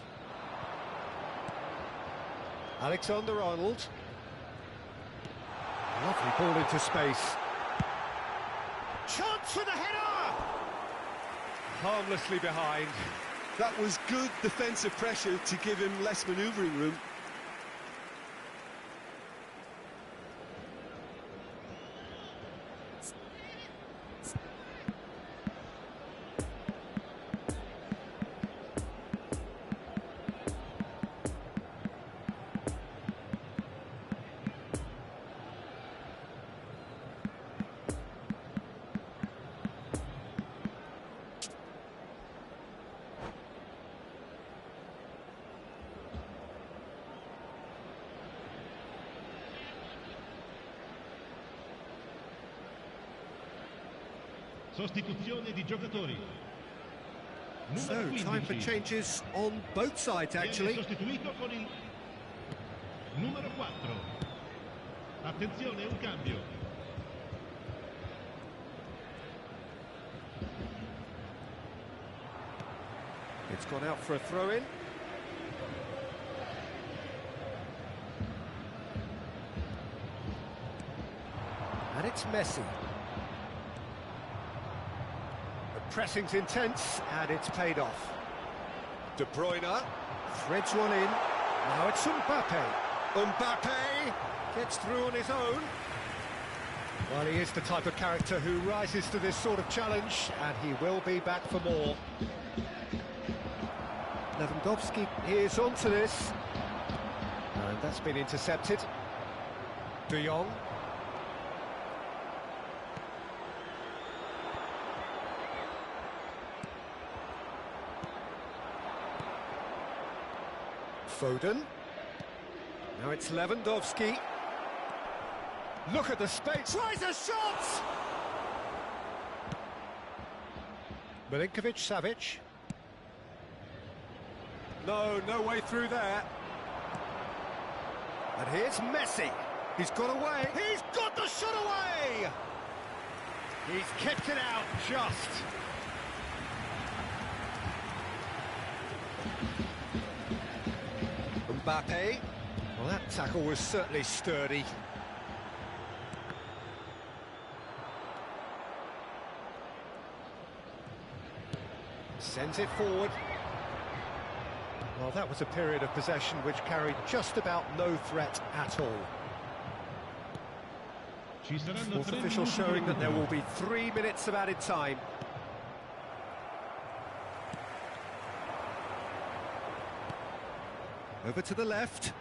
Alexander-Arnold. Lovely ball into space. Chance for the header! Harmlessly behind. That was good defensive pressure to give him less manoeuvring room. Sostituzione di giocatori. So, Numero 15. time for changes on both sides, actually. Viene sostituito con il numero 4. Attenzione, un cambio. It's gone out for a throw-in. And it's Messi. Pressing's intense, and it's paid off. De Bruyne threads one in. Now it's Mbappe. Mbappe gets through on his own. Well, he is the type of character who rises to this sort of challenge, and he will be back for more. Lewandowski is onto this. And that's been intercepted. De Jong. Foden. Now it's Lewandowski. Look at the space. Tries a shot! Milinkovic-Savic. No way through there. And here's Messi. He's got away. He's got the shot away! He's kept it out just. Mbappe. Well, that tackle was certainly sturdy. Sends it forward. Well, that was a period of possession which carried just about no threat at all. Fourth official showing that there will be 3 minutes of added time. Over to the left.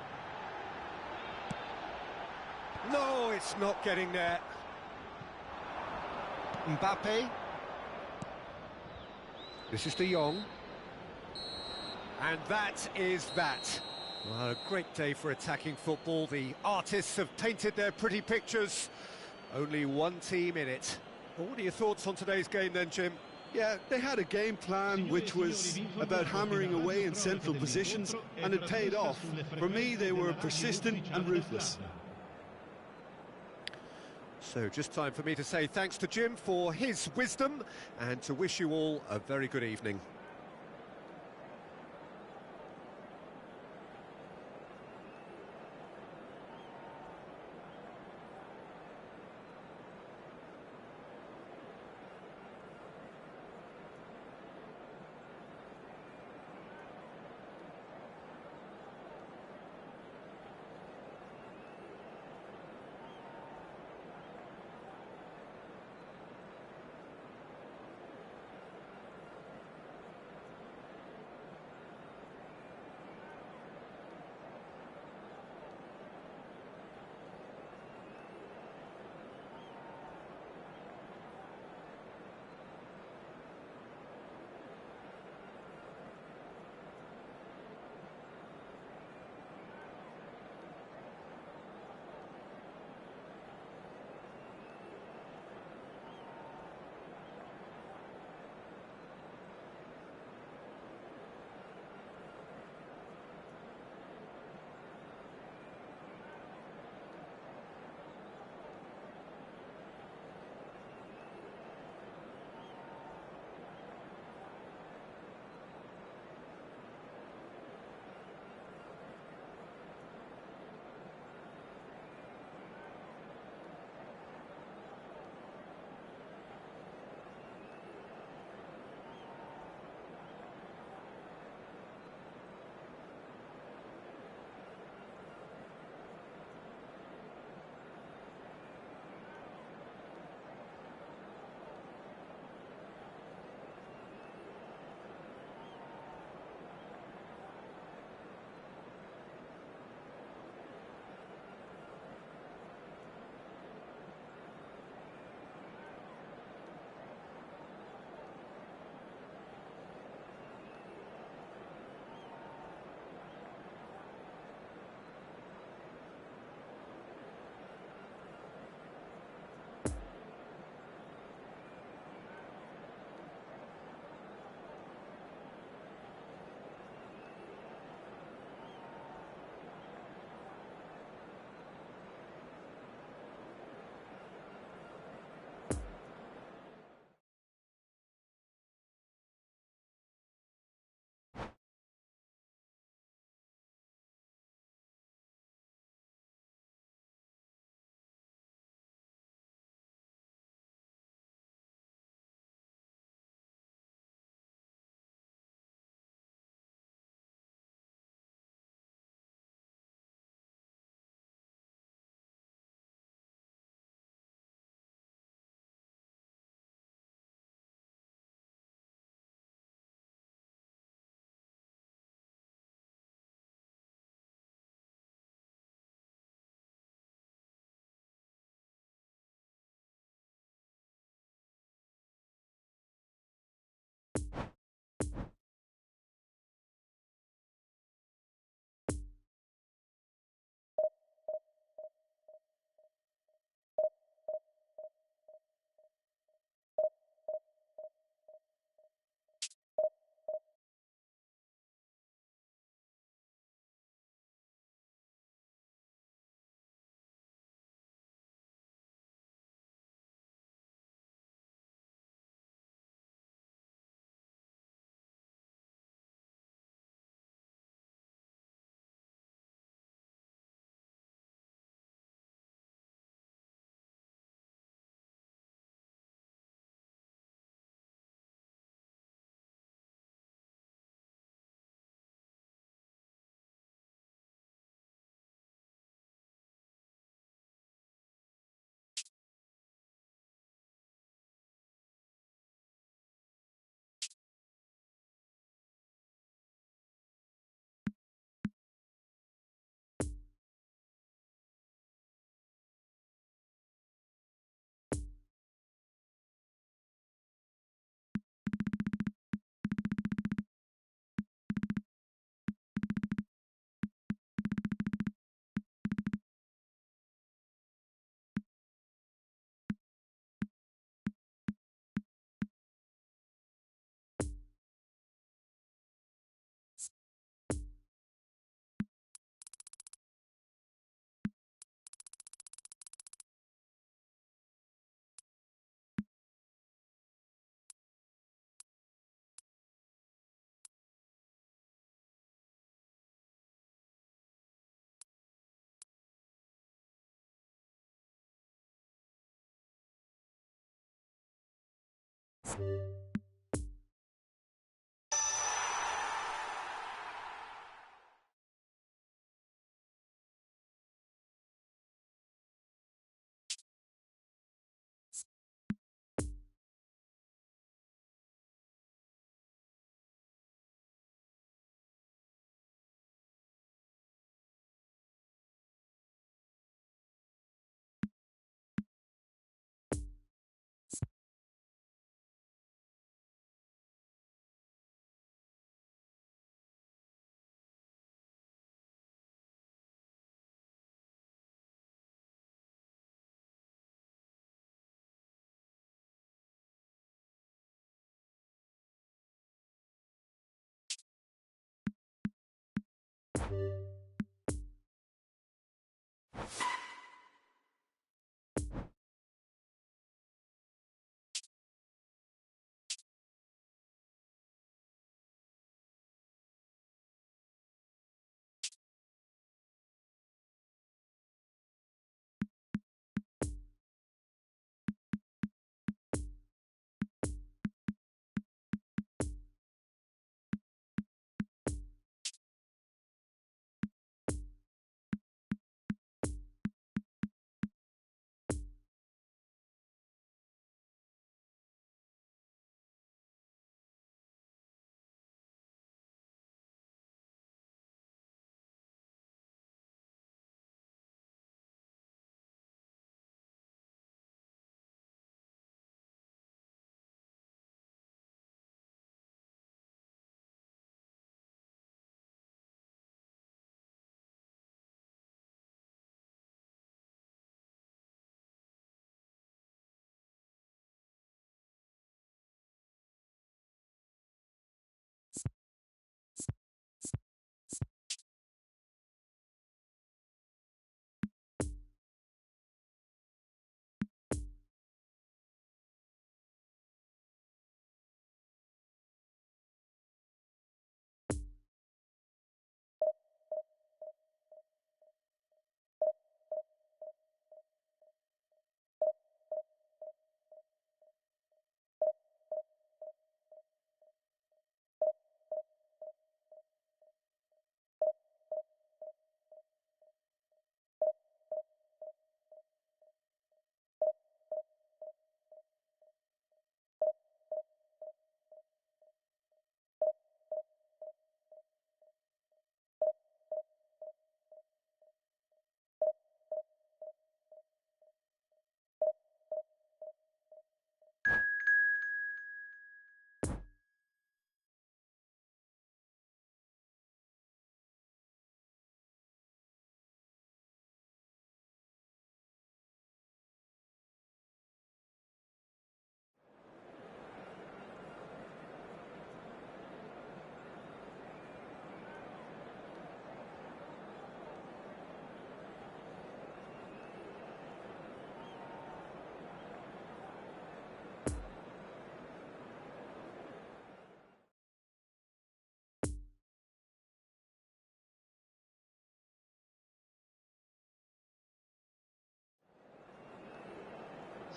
No, it's not getting there. Mbappe. This is De Jong. And that is that. Well, a great day for attacking football. The artists have painted their pretty pictures. Only one team in it. Well, what are your thoughts on today's game then, Jim? Yeah, they had a game plan which was about hammering away in central positions, and it paid off. For me, they were persistent and ruthless. So just time for me to say thanks to Jim for his wisdom and to wish you all a very good evening.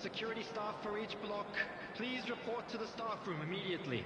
Security staff for each block, please report to the staff room immediately.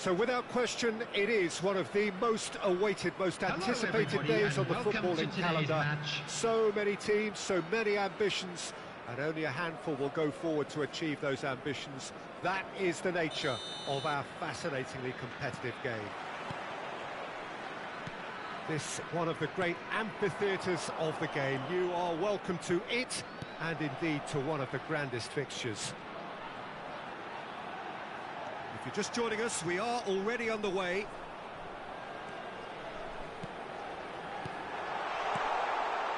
So without question, it is one of the most awaited, most anticipated everybody, days on and the welcome to footballing today's calendar. match. So many teams, so many ambitions, and only a handful will go forward to achieve those ambitions. That is the nature of our fascinatingly competitive game. This one of the great amphitheatres of the game. You are welcome to it, and indeed to one of the grandest fixtures. If you're just joining us, we are already underway.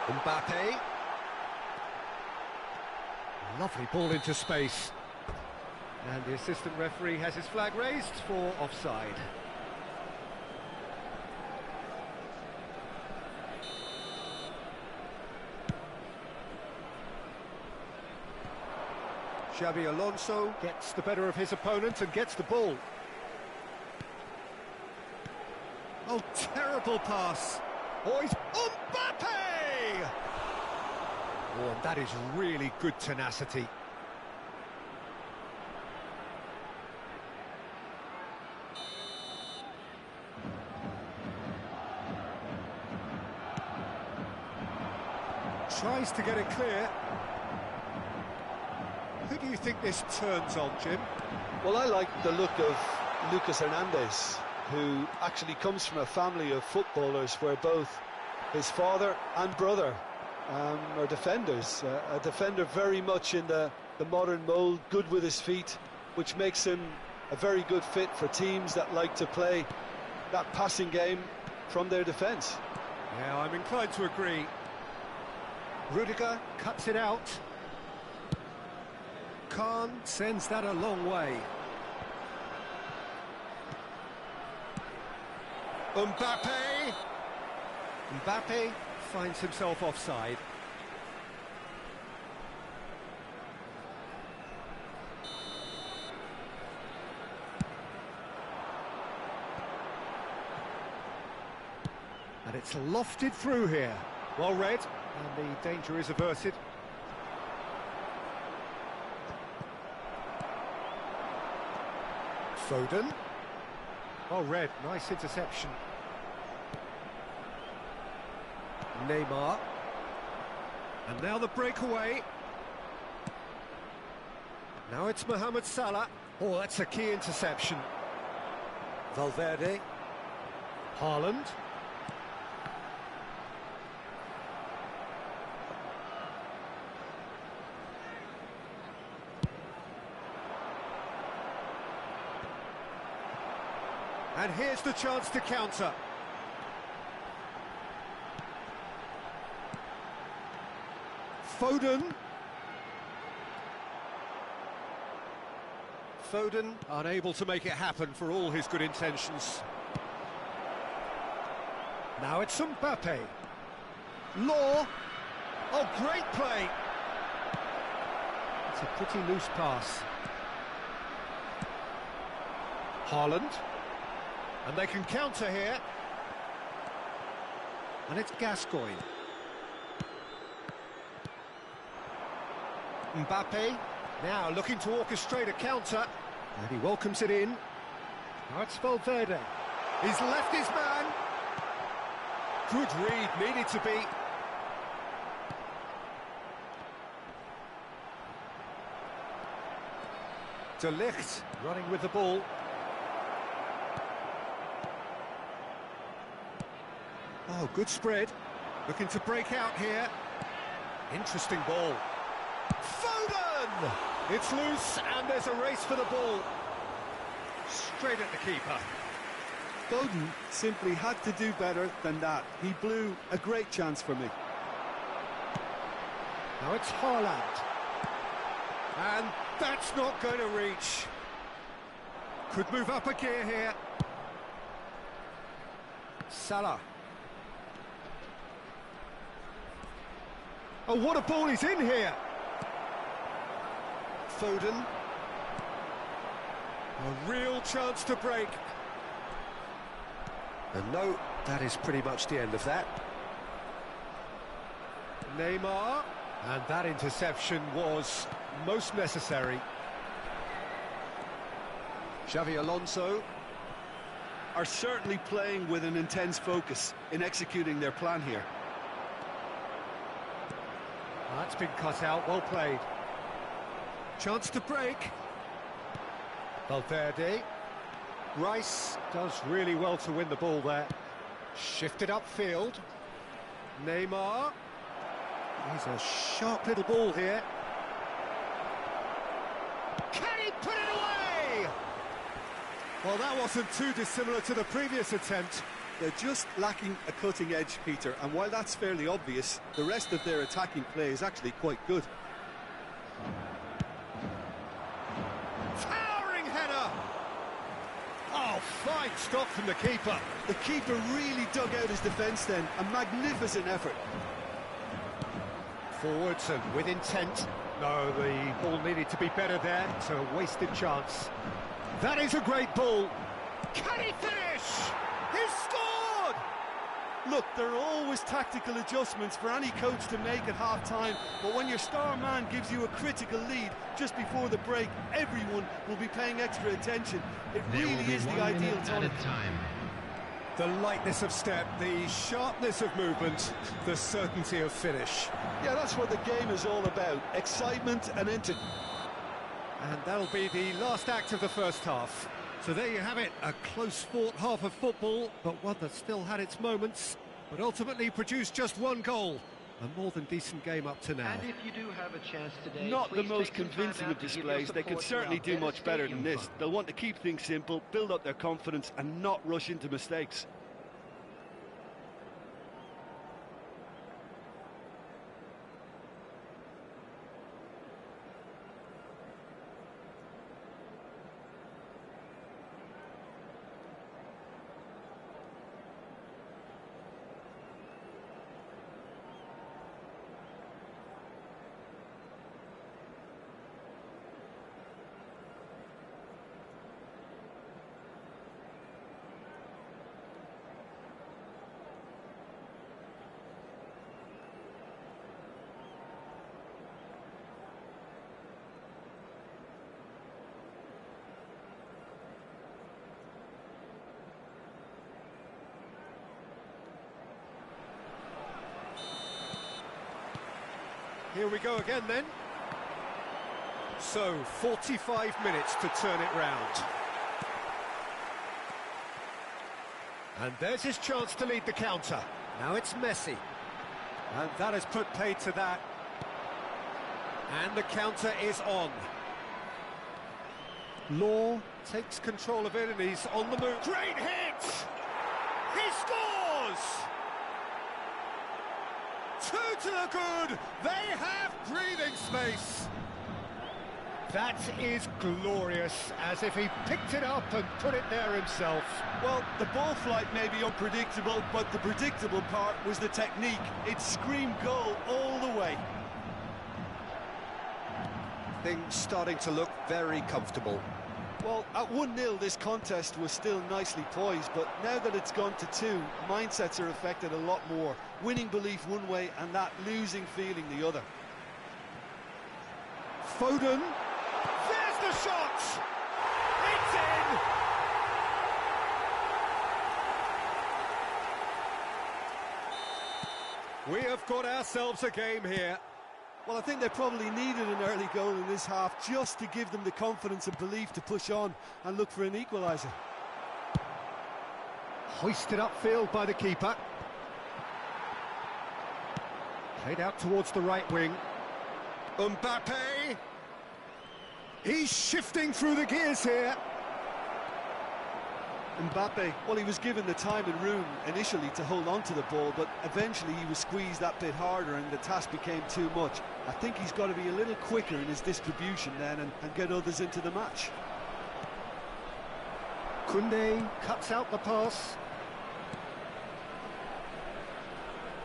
Mbappe. Lovely ball into space. And the assistant referee has his flag raised for offside. Xabi Alonso gets the better of his opponent and gets the ball. Oh, terrible pass. Oh, he's Mbappe! Oh, and that is really good tenacity. Tries to get it clear. Who do you think this turns on, Jim? Well, I like the look of Lucas Hernandez, who actually comes from a family of footballers where both his father and brother are defenders. A defender very much in the modern mould, good with his feet, which makes him a very good fit for teams that like to play that passing game from their defence. Yeah, I'm inclined to agree. Rudiger cuts it out. Khan sends that a long way. Mbappe! Mbappe finds himself offside. And it's lofted through here. Well read, and the danger is averted. Foden. Well read, nice interception. Neymar. And now the breakaway. Now it's Mohamed Salah. Oh, that's a key interception. Valverde. Haaland. And here's the chance to counter. Foden. Foden unable to make it happen for all his good intentions. Now it's Mbappe. Law. Oh, great play. It's a pretty loose pass. Haaland. And they can counter here. And it's Gascoigne. Mbappe, now looking to orchestrate a counter. And he welcomes it in. Now it's Valverde. He's left his man. Good read, needed to be. De Ligt running with the ball. Oh, good spread. Looking to break out here. Interesting ball. Foden! It's loose and there's a race for the ball. Straight at the keeper. Foden simply had to do better than that. He blew a great chance for me. Now it's Haaland. And that's not going to reach. Could move up a gear here. Salah. Oh, what a ball he's in here! Foden. A real chance to break. And no, that is pretty much the end of that. Neymar. And that interception was most necessary. Xabi Alonso. are certainly playing with an intense focus in executing their plan here. That's been cut out, well played. Chance to break. Valverde. Rice does really well to win the ball there. Shifted upfield. Neymar. He's a sharp little ball here. Can he put it away? Well, that wasn't too dissimilar to the previous attempt. They're just lacking a cutting edge, Peter, and while that's fairly obvious, the rest of their attacking play is actually quite good. Towering header! Oh, fine stop from the keeper. The keeper really dug out his defence then, a magnificent effort. Forwards and with intent. No, the ball needed to be better there, so a wasted chance. That is a great ball. Can he finish? He's scored! Look, there are always tactical adjustments for any coach to make at half-time, but when your star man gives you a critical lead just before the break, everyone will be paying extra attention. It really is the ideal time. The lightness of step, the sharpness of movement, the certainty of finish. Yeah, that's what the game is all about, excitement and entertainment. And that'll be the last act of the first half. So there you have it, a close-fought half of football, but one that still had its moments, but ultimately produced just one goal. A more than decent game up to now. And if you do have a chance today, not the please most take some time convincing out of to give your displays. They could support certainly to do our much better than Stadium this. Fund. They'll want to keep things simple, build up their confidence and not rush into mistakes. Here we go again then. So, 45 minutes to turn it round. And there's his chance to lead the counter. Now it's Messi. And that has put paid to that. And the counter is on. Law takes control of it and he's on the move. Great hit! He scores! Two to the good! They have breathing space! That is glorious, as if he picked it up and put it there himself. Well, the ball flight may be unpredictable, but the predictable part was the technique. It screamed goal all the way. Things starting to look very comfortable. Well, at 1-0 this contest was still nicely poised, but now that it's gone to 2, mindsets are affected a lot more. Winning belief one way and that losing feeling the other. Foden, there's the shot! It's in! We have got ourselves a game here. Well, I think they probably needed an early goal in this half just to give them the confidence and belief to push on and look for an equaliser. Hoisted upfield by the keeper. Played out towards the right wing. Mbappe. He's shifting through the gears here. Mbappe, well, he was given the time and room initially to hold on to the ball, but eventually he was squeezed that bit harder and the task became too much. I think he's got to be a little quicker in his distribution then and get others into the match. Koundé cuts out the pass.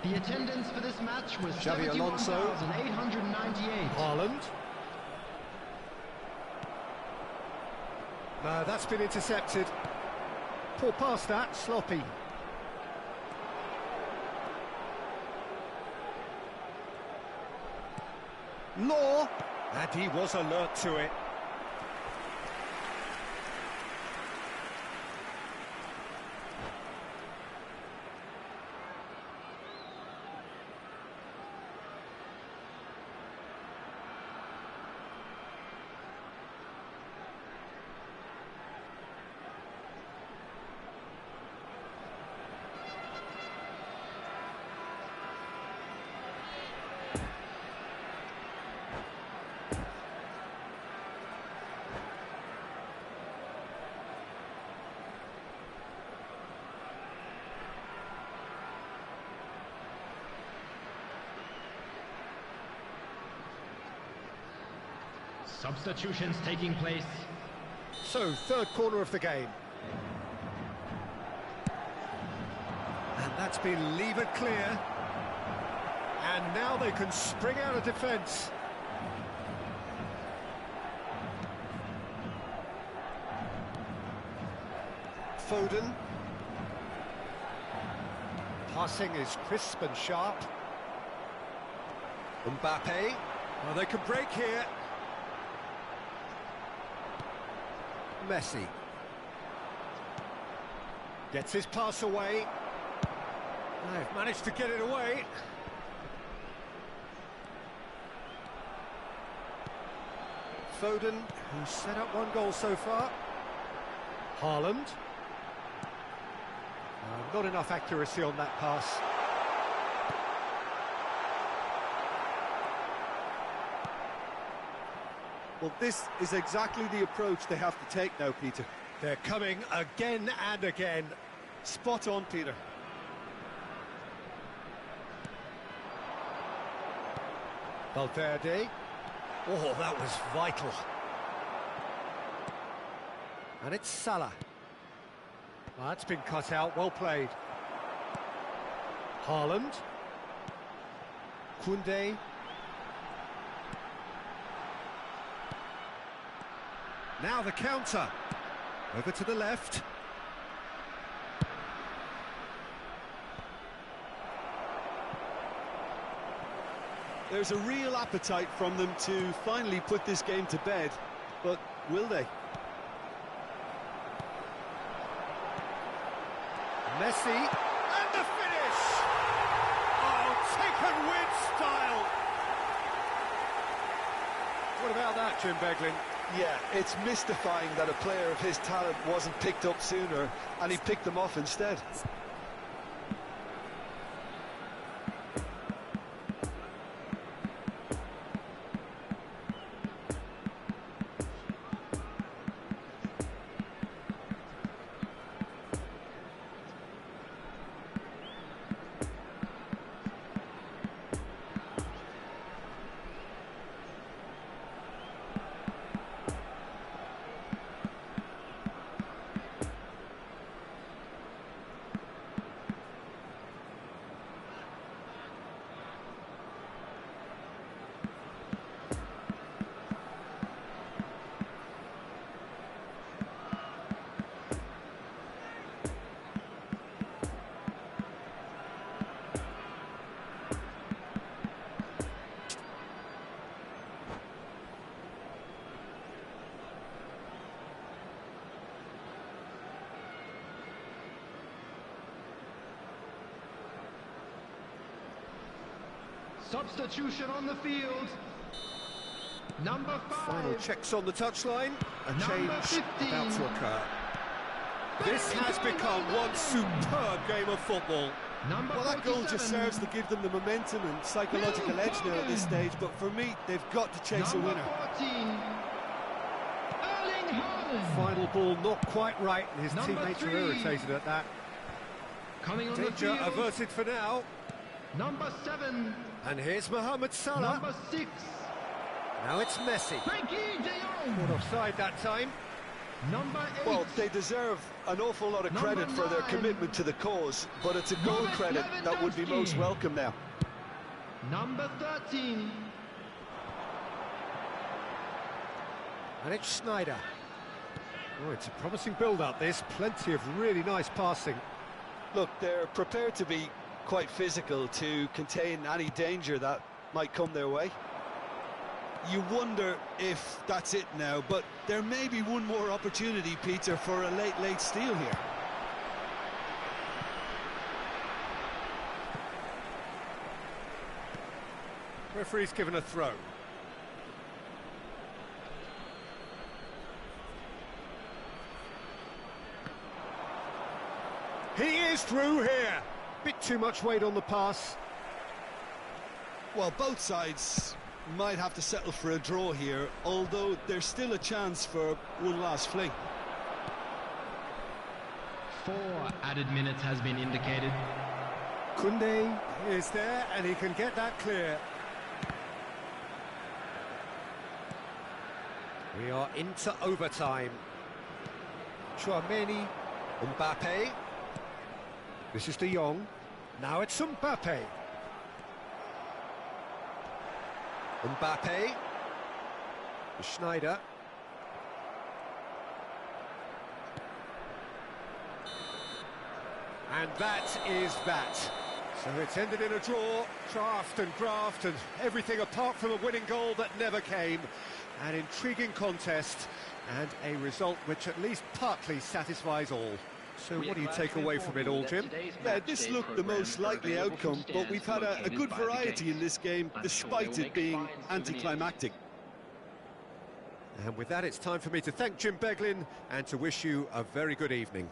The attendance for this match was Xabi Alonso. 71,898. Haaland. No, that's been intercepted. Poor pass that, sloppy. Law, and he was alert to it. Substitutions taking place. So, third corner of the game. And that's been levered clear. And now they can spring out of defence. Foden. Passing is crisp and sharp. Mbappe. Well, they can break here. Messi. Gets his pass away. They've managed to get it away. Foden, who's set up one goal so far. Haaland. Not enough accuracy on that pass. Well, this is exactly the approach they have to take now, Peter. They're coming again and again. Spot on, Peter. Valverde. Oh, that was vital. And it's Salah. Well, that's been cut out, well played. Haaland. Koundé. Now the counter. Over to the left. There's a real appetite from them to finally put this game to bed, but will they? Messi, and the finish! Oh, taken with style! What about that, Jim Beglin? Yeah, it's mystifying that a player of his talent wasn't picked up sooner, and he picked them off instead. Substitution on the field. Number 5. Final checks on the touchline. A Number change 15. about to occur. This has become one superb game of football. Number Well, that goal just 47. serves to give them the momentum and psychological edge now at this stage, but for me, they've got to chase a Number winner. 14. Erling Haaland. Final ball not quite right. His Number teammates are 3. irritated at that. Coming on the Danger field. averted for now. Number 7. And here's Mohamed Salah. Number 6. Now it's Messi. Frankie de Jong. Caught offside that time. Number 8. Well, they deserve an awful lot of Number credit for their 9. commitment to the cause, but it's a goal Robert credit that would be most Lewandowski. welcome now. Number 13. And it's Schneider. Oh, it's a promising build-up, this. Plenty of really nice passing. Look, they're prepared to be quite physical to contain any danger that might come their way. You wonder if that's it now, but there may be one more opportunity, Peter, for a late steal here. Referee's given a throw. He is through here. Bit too much weight on the pass. Well, both sides might have to settle for a draw here, although there's still a chance for one last fling. 4 added minutes has been indicated. Koundé is there, and he can get that clear. We are into overtime. Chouameni, Mbappe. This is De Jong. Now it's Mbappe. Mbappe. Schneider. And that is that. So it's ended in a draw, draft and graft and everything apart from a winning goal that never came. An intriguing contest and a result which at least partly satisfies all. So what do you take away from it all, Jim? Yeah, this looked the most likely outcome, but we've had a good variety in this game, despite it being anticlimactic. And with that, it's time for me to thank Jim Beglin and to wish you a very good evening.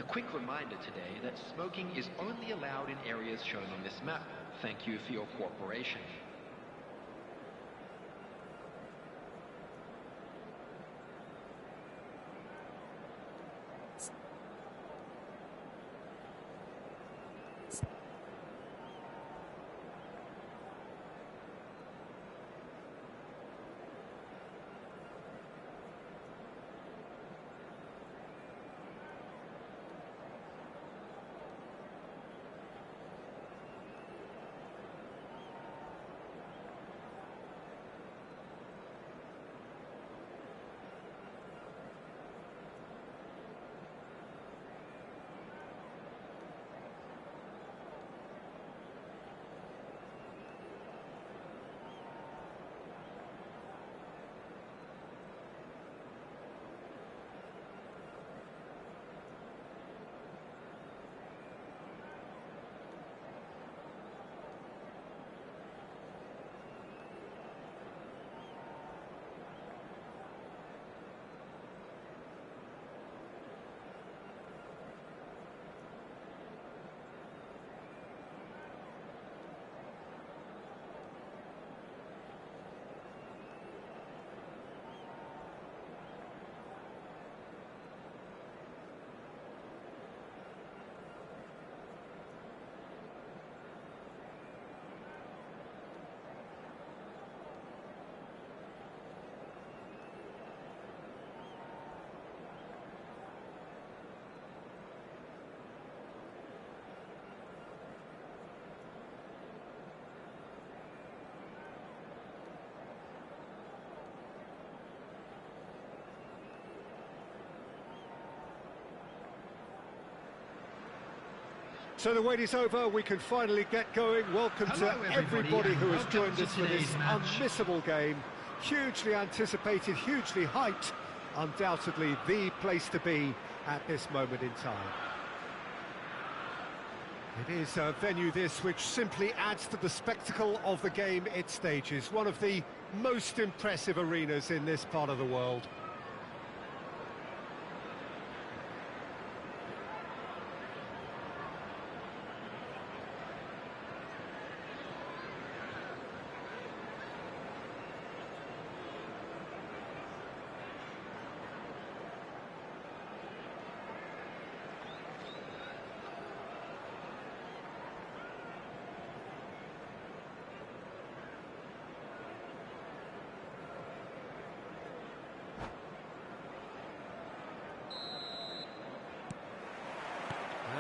A quick reminder today that smoking is only allowed in areas shown on this map. Thank you for your cooperation. So the wait is over, we can finally get going. Welcome to everybody who has joined us for this unmissable game. Hugely anticipated, hugely hyped, undoubtedly the place to be at this moment in time. It is a venue this which simply adds to the spectacle of the game it stages. One of the most impressive arenas in this part of the world.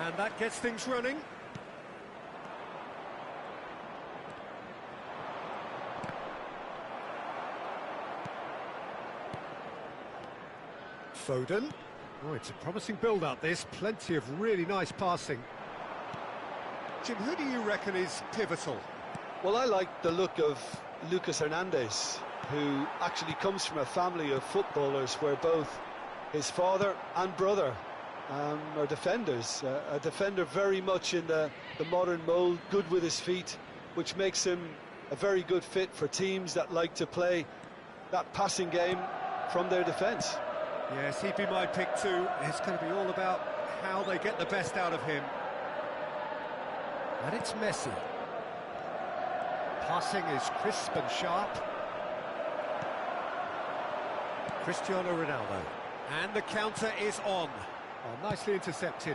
And that gets things running. Foden. Oh, it's a promising build-up, this. Plenty of really nice passing. Jim, who do you reckon is pivotal? Well, I like the look of Lucas Hernandez, who actually comes from a family of footballers where both his father and brother are defenders. A defender very much in the modern mould, good with his feet, which makes him a very good fit for teams that like to play that passing game from their defence. Yes, he'd be my pick too. It's going to be all about how they get the best out of him. And it's Messi. Passing is crisp and sharp. Cristiano Ronaldo. And the counter is on. Oh, nicely intercepted.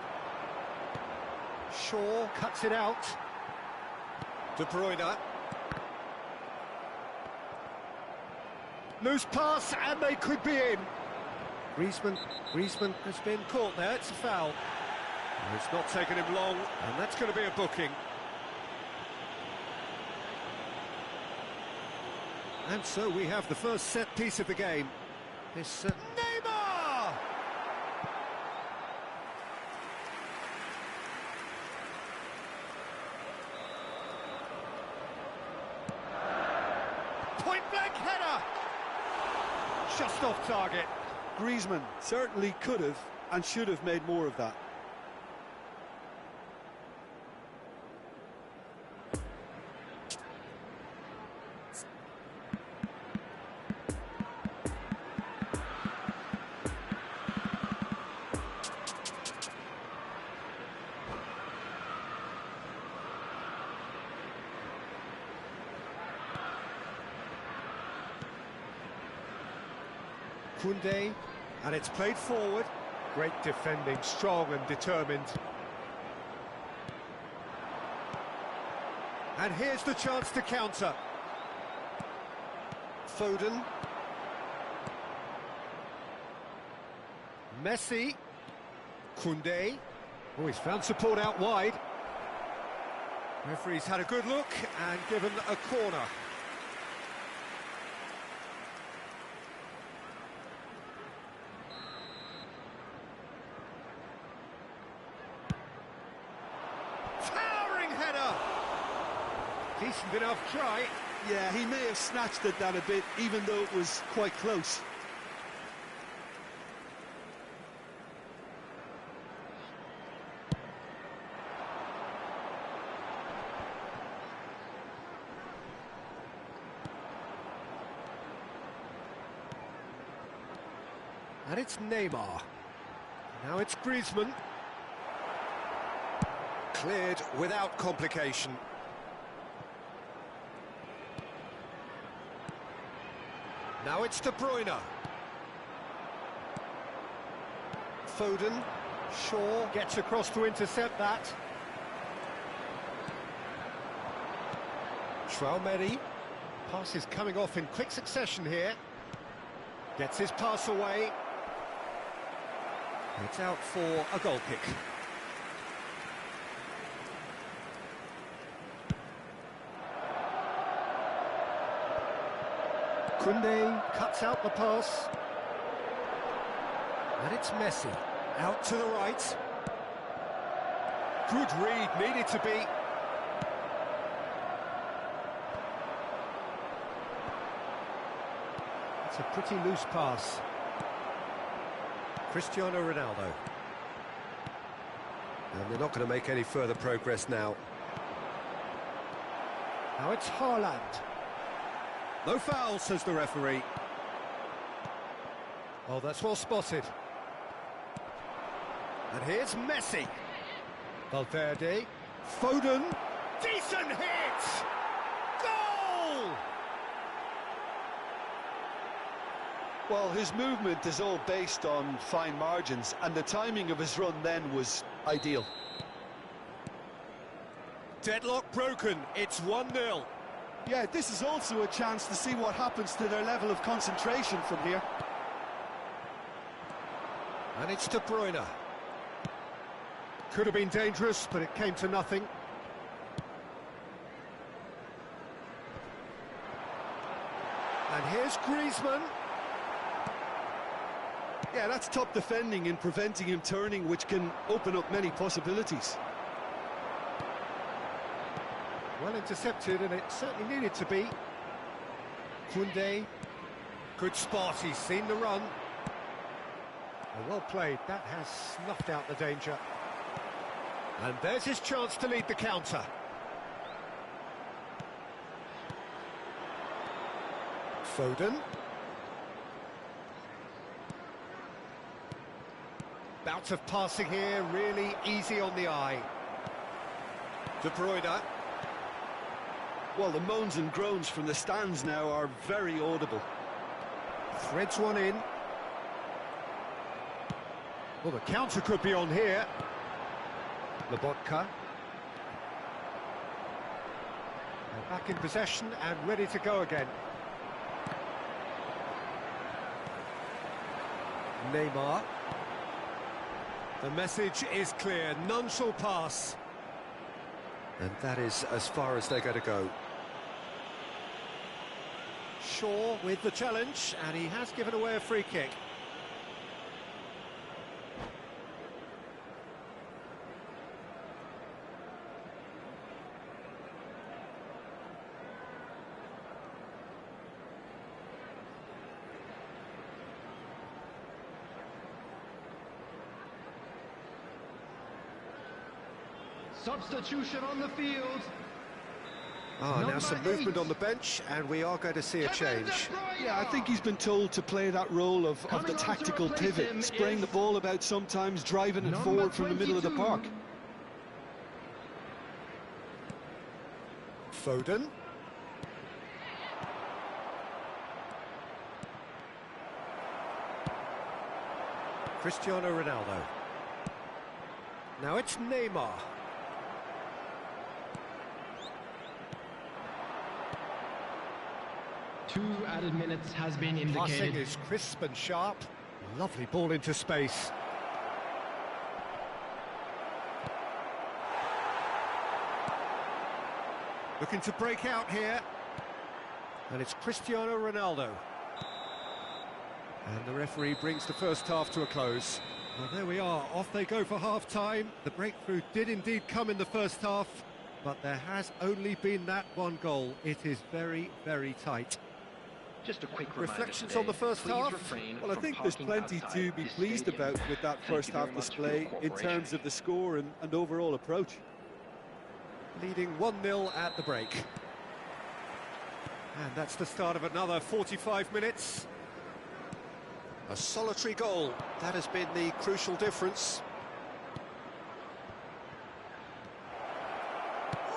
Shaw cuts it out. De Bruyne. Loose pass, and they could be in. Griezmann has been caught there. It's a foul. And it's not taken him long, and that's going to be a booking. And so we have the first set piece of the game. This Neymar! Point-blank header! Just off target. Griezmann certainly could have and should have made more of that. Koundé, and it's played forward. Great defending, strong and determined. And here's the chance to counter. Foden. Messi. Koundé. Oh, he's found support out wide. Referee's had a good look and given a corner. Towering header! Decent enough try. Yeah, he may have snatched at that a bit, even though it was quite close. And it's Neymar. Now it's Griezmann. Cleared without complication. Now it's De Bruyne. Foden. Shaw gets across to intercept that. Traoré. Pass is coming off in quick succession here. Gets his pass away. It's out for a goal kick. Koundé cuts out the pass. And it's Messi. Out to the right. Good read, needed to be. It's a pretty loose pass. Cristiano Ronaldo. And they're not going to make any further progress now. Now it's Haaland. No foul, says the referee. Oh, that's well spotted. And here's Messi. Valverde. Foden. Decent hit! Goal! Well, his movement is all based on fine margins, and the timing of his run then was ideal. Deadlock broken. It's 1-0. Yeah, this is also a chance to see what happens to their level of concentration from here. And it's De Bruyne. Could have been dangerous, but it came to nothing. And here's Griezmann. Yeah, that's top defending in preventing him turning, which can open up many possibilities. Well intercepted, and it certainly needed to be. Koundé. Good spot, he's seen the run. Oh, well played, that has snuffed out the danger. And there's his chance to lead the counter. Foden. Bout of passing here, really easy on the eye. De Bruyne. Well, the moans and groans from the stands now are very audible. Threads one in. Well, the counter could be on here. Lobotka. They're back in possession and ready to go again. Neymar. The message is clear, none shall pass. And that is as far as they're going to go. Shaw with the challenge, and he has given away a free kick. Substitution on the field. Now some movement on the bench, and we are going to see a change. Yeah, I think he's been told to play that role of the tactical pivot, spraying the ball about sometimes, driving it forward from the middle of the park. Foden. Cristiano Ronaldo. Now it's Neymar. Two added minutes has been Passing indicated. is crisp and sharp. Lovely ball into space. Looking to break out here. And it's Cristiano Ronaldo. And the referee brings the first half to a close. Well, there we are. Off they go for half-time. The breakthrough did indeed come in the first half, but there has only been that one goal. It is very, very tight. Just a quick reminder Reflections today, on the first please half? refrain Well, I from think there's parking plenty outside to be this pleased stadium. about with that Thank first you very half much for your display in cooperation. terms of the score and overall approach. Leading 1-0 at the break. And that's the start of another 45 minutes. A solitary goal. That has been the crucial difference.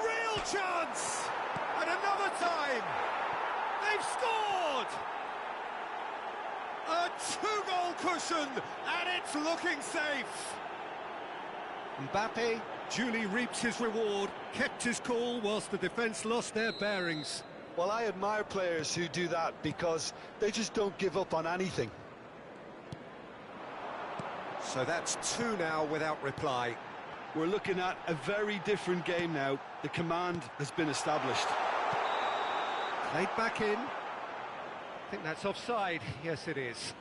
Real chance! And another time! They've scored! A two-goal cushion, and it's looking safe. Mbappe duly reaps his reward, kept his cool whilst the defence lost their bearings. Well, I admire players who do that because they just don't give up on anything. So that's two now without reply. We're looking at a very different game now. The command has been established. Played back in. I think that's offside. Yes, it is.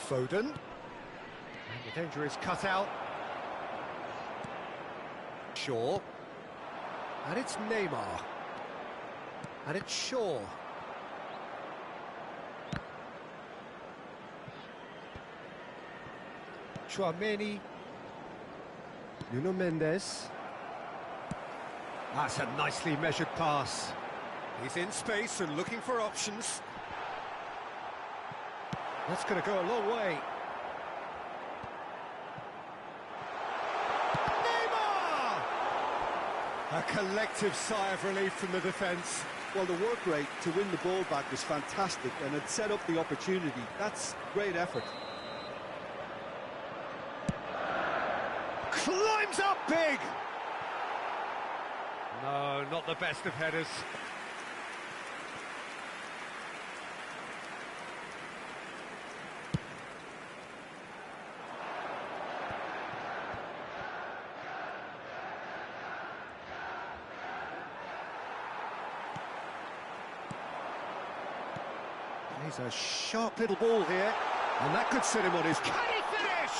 Foden. And the danger is cut out. Shaw. And it's Neymar. And it's Shaw. Chouameni. Nuno Mendes. That's a nicely measured pass. He's in space and looking for options. That's going to go a long way. Neymar! A collective sigh of relief from the defence. Well, the work rate to win the ball back was fantastic and it set up the opportunity. That's great effort. Climbs up big! No, not the best of headers. He's a sharp little ball here, and that could set him on his... Can he finish?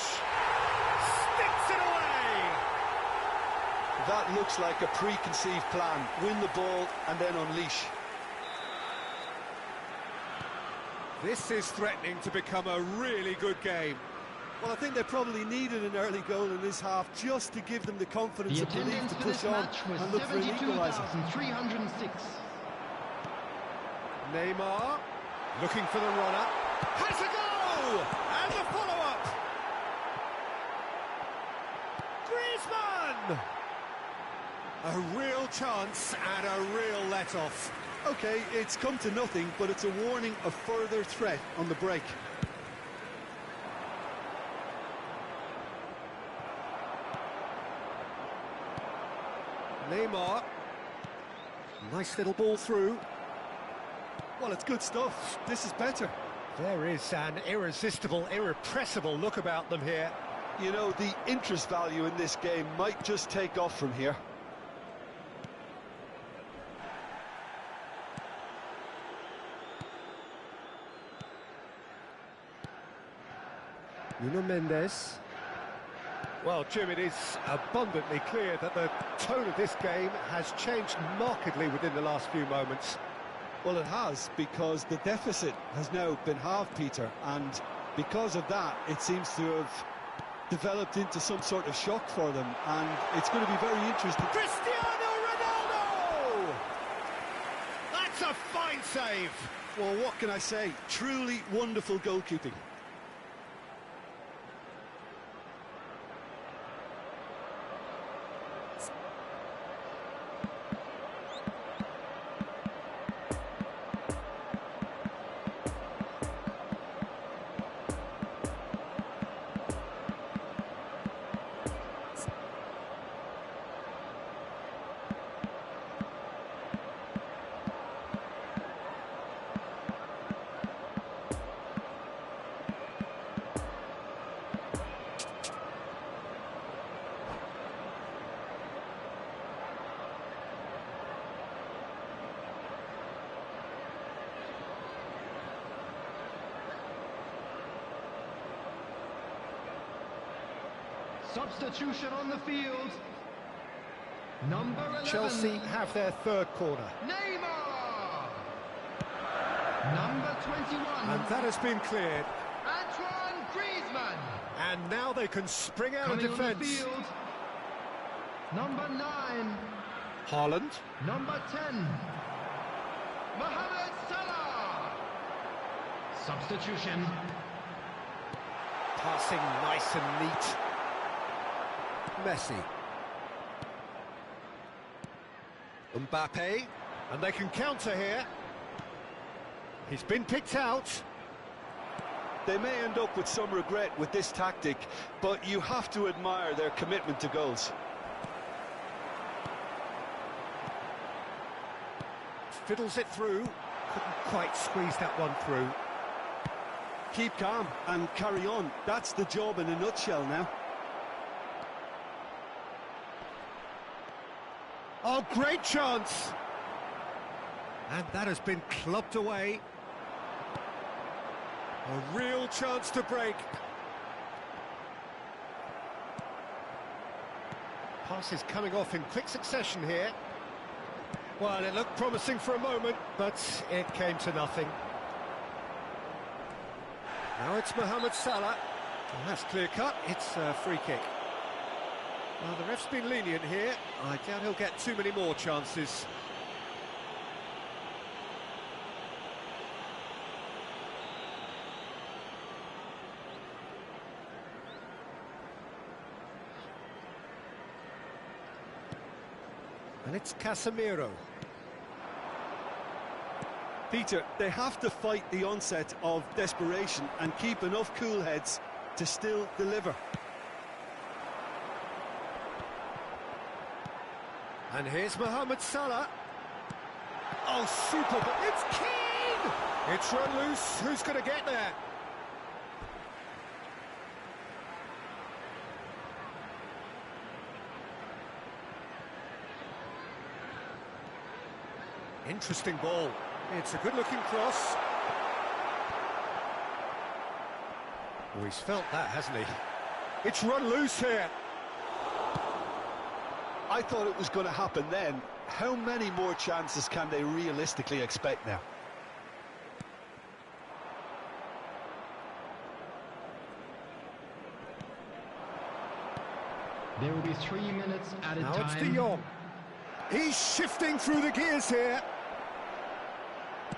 Sticks it away! That looks like a preconceived plan. Win the ball and then unleash. This is threatening to become a really good game. Well, I think they probably needed an early goal in this half just to give them the confidence The and belief attendance to for push this on match was and look for an equaliser. 72,306. Neymar, looking for the runner. Has a goal! And the follow-up! Griezmann! A real chance and a real let-off. Okay, it's come to nothing, but it's a warning of further threat on the break. Neymar. Nice little ball through. Well, it's good stuff. This is better. There is an irresistible, irrepressible look about them here. You know, the interest value in this game might just take off from here. Nuno Mendes. Well, Jim, it is abundantly clear that the tone of this game has changed markedly within the last few moments. Well, it has, because the deficit has now been halved, Peter, and because of that, it seems to have developed into some sort of shock for them, and it's going to be very interesting. Cristiano Ronaldo! That's a fine save! Well, what can I say? Truly wonderful goalkeeping. Substitution on the field. Number 11. Chelsea have their third corner. Neymar. Number 21. And that has been cleared. Antoine Griezmann. And now they can spring out of Coming on the defence. field. Number 9. Haaland. Number 10. Mohamed Salah. Substitution. Passing nice and neat. Messi. Mbappe. And they can counter here. He's been picked out. They may end up with some regret with this tactic, but you have to admire their commitment to goals. Fiddles it through. Couldn't quite squeeze that one through. Keep calm and carry on. That's the job in a nutshell now. Oh, great chance! And that has been clubbed away. A real chance to break. Passes coming off in quick succession here. Well, it looked promising for a moment, but it came to nothing. Now it's Mohamed Salah. Well, that's clear-cut. It's a free kick. Well, the ref's been lenient here. I doubt he'll get too many more chances. And it's Casemiro. Peter, they have to fight the onset of desperation and keep enough cool heads to still deliver. And here's Mohamed Salah. Oh, super! It's Keane! It's run loose. Who's going to get there? Interesting ball. It's a good-looking cross. Oh, he's felt that, hasn't he? It's run loose here. I thought it was going to happen then. How many more chances can they realistically expect now? There will be 3 minutes added Now time. it's De Jong. He's shifting through the gears here.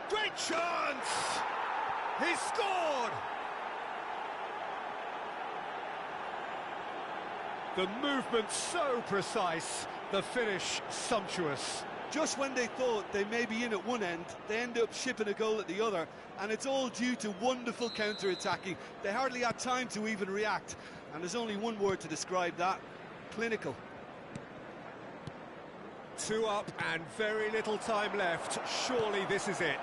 Great chance! He scored! The movement so precise, the finish sumptuous. Just when they thought they may be in at one end, they end up shipping a goal at the other, and it's all due to wonderful counter-attacking. They hardly had time to even react, and there's only one word to describe that: clinical. 2 up and very little time left. Surely this is it.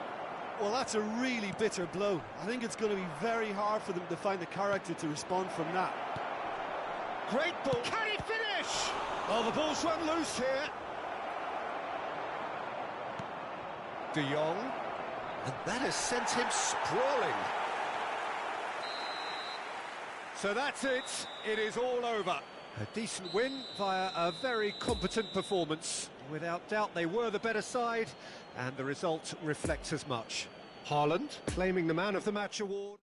Well, that's a really bitter blow. I think it's going to be very hard for them to find the character to respond from that. Great ball. Can he finish? Oh, the ball's run loose here. De Jong. And that has sent him sprawling. So that's it. It is all over. A decent win via a very competent performance. Without doubt, they were the better side, and the result reflects as much. Haaland claiming the Man of the Match award.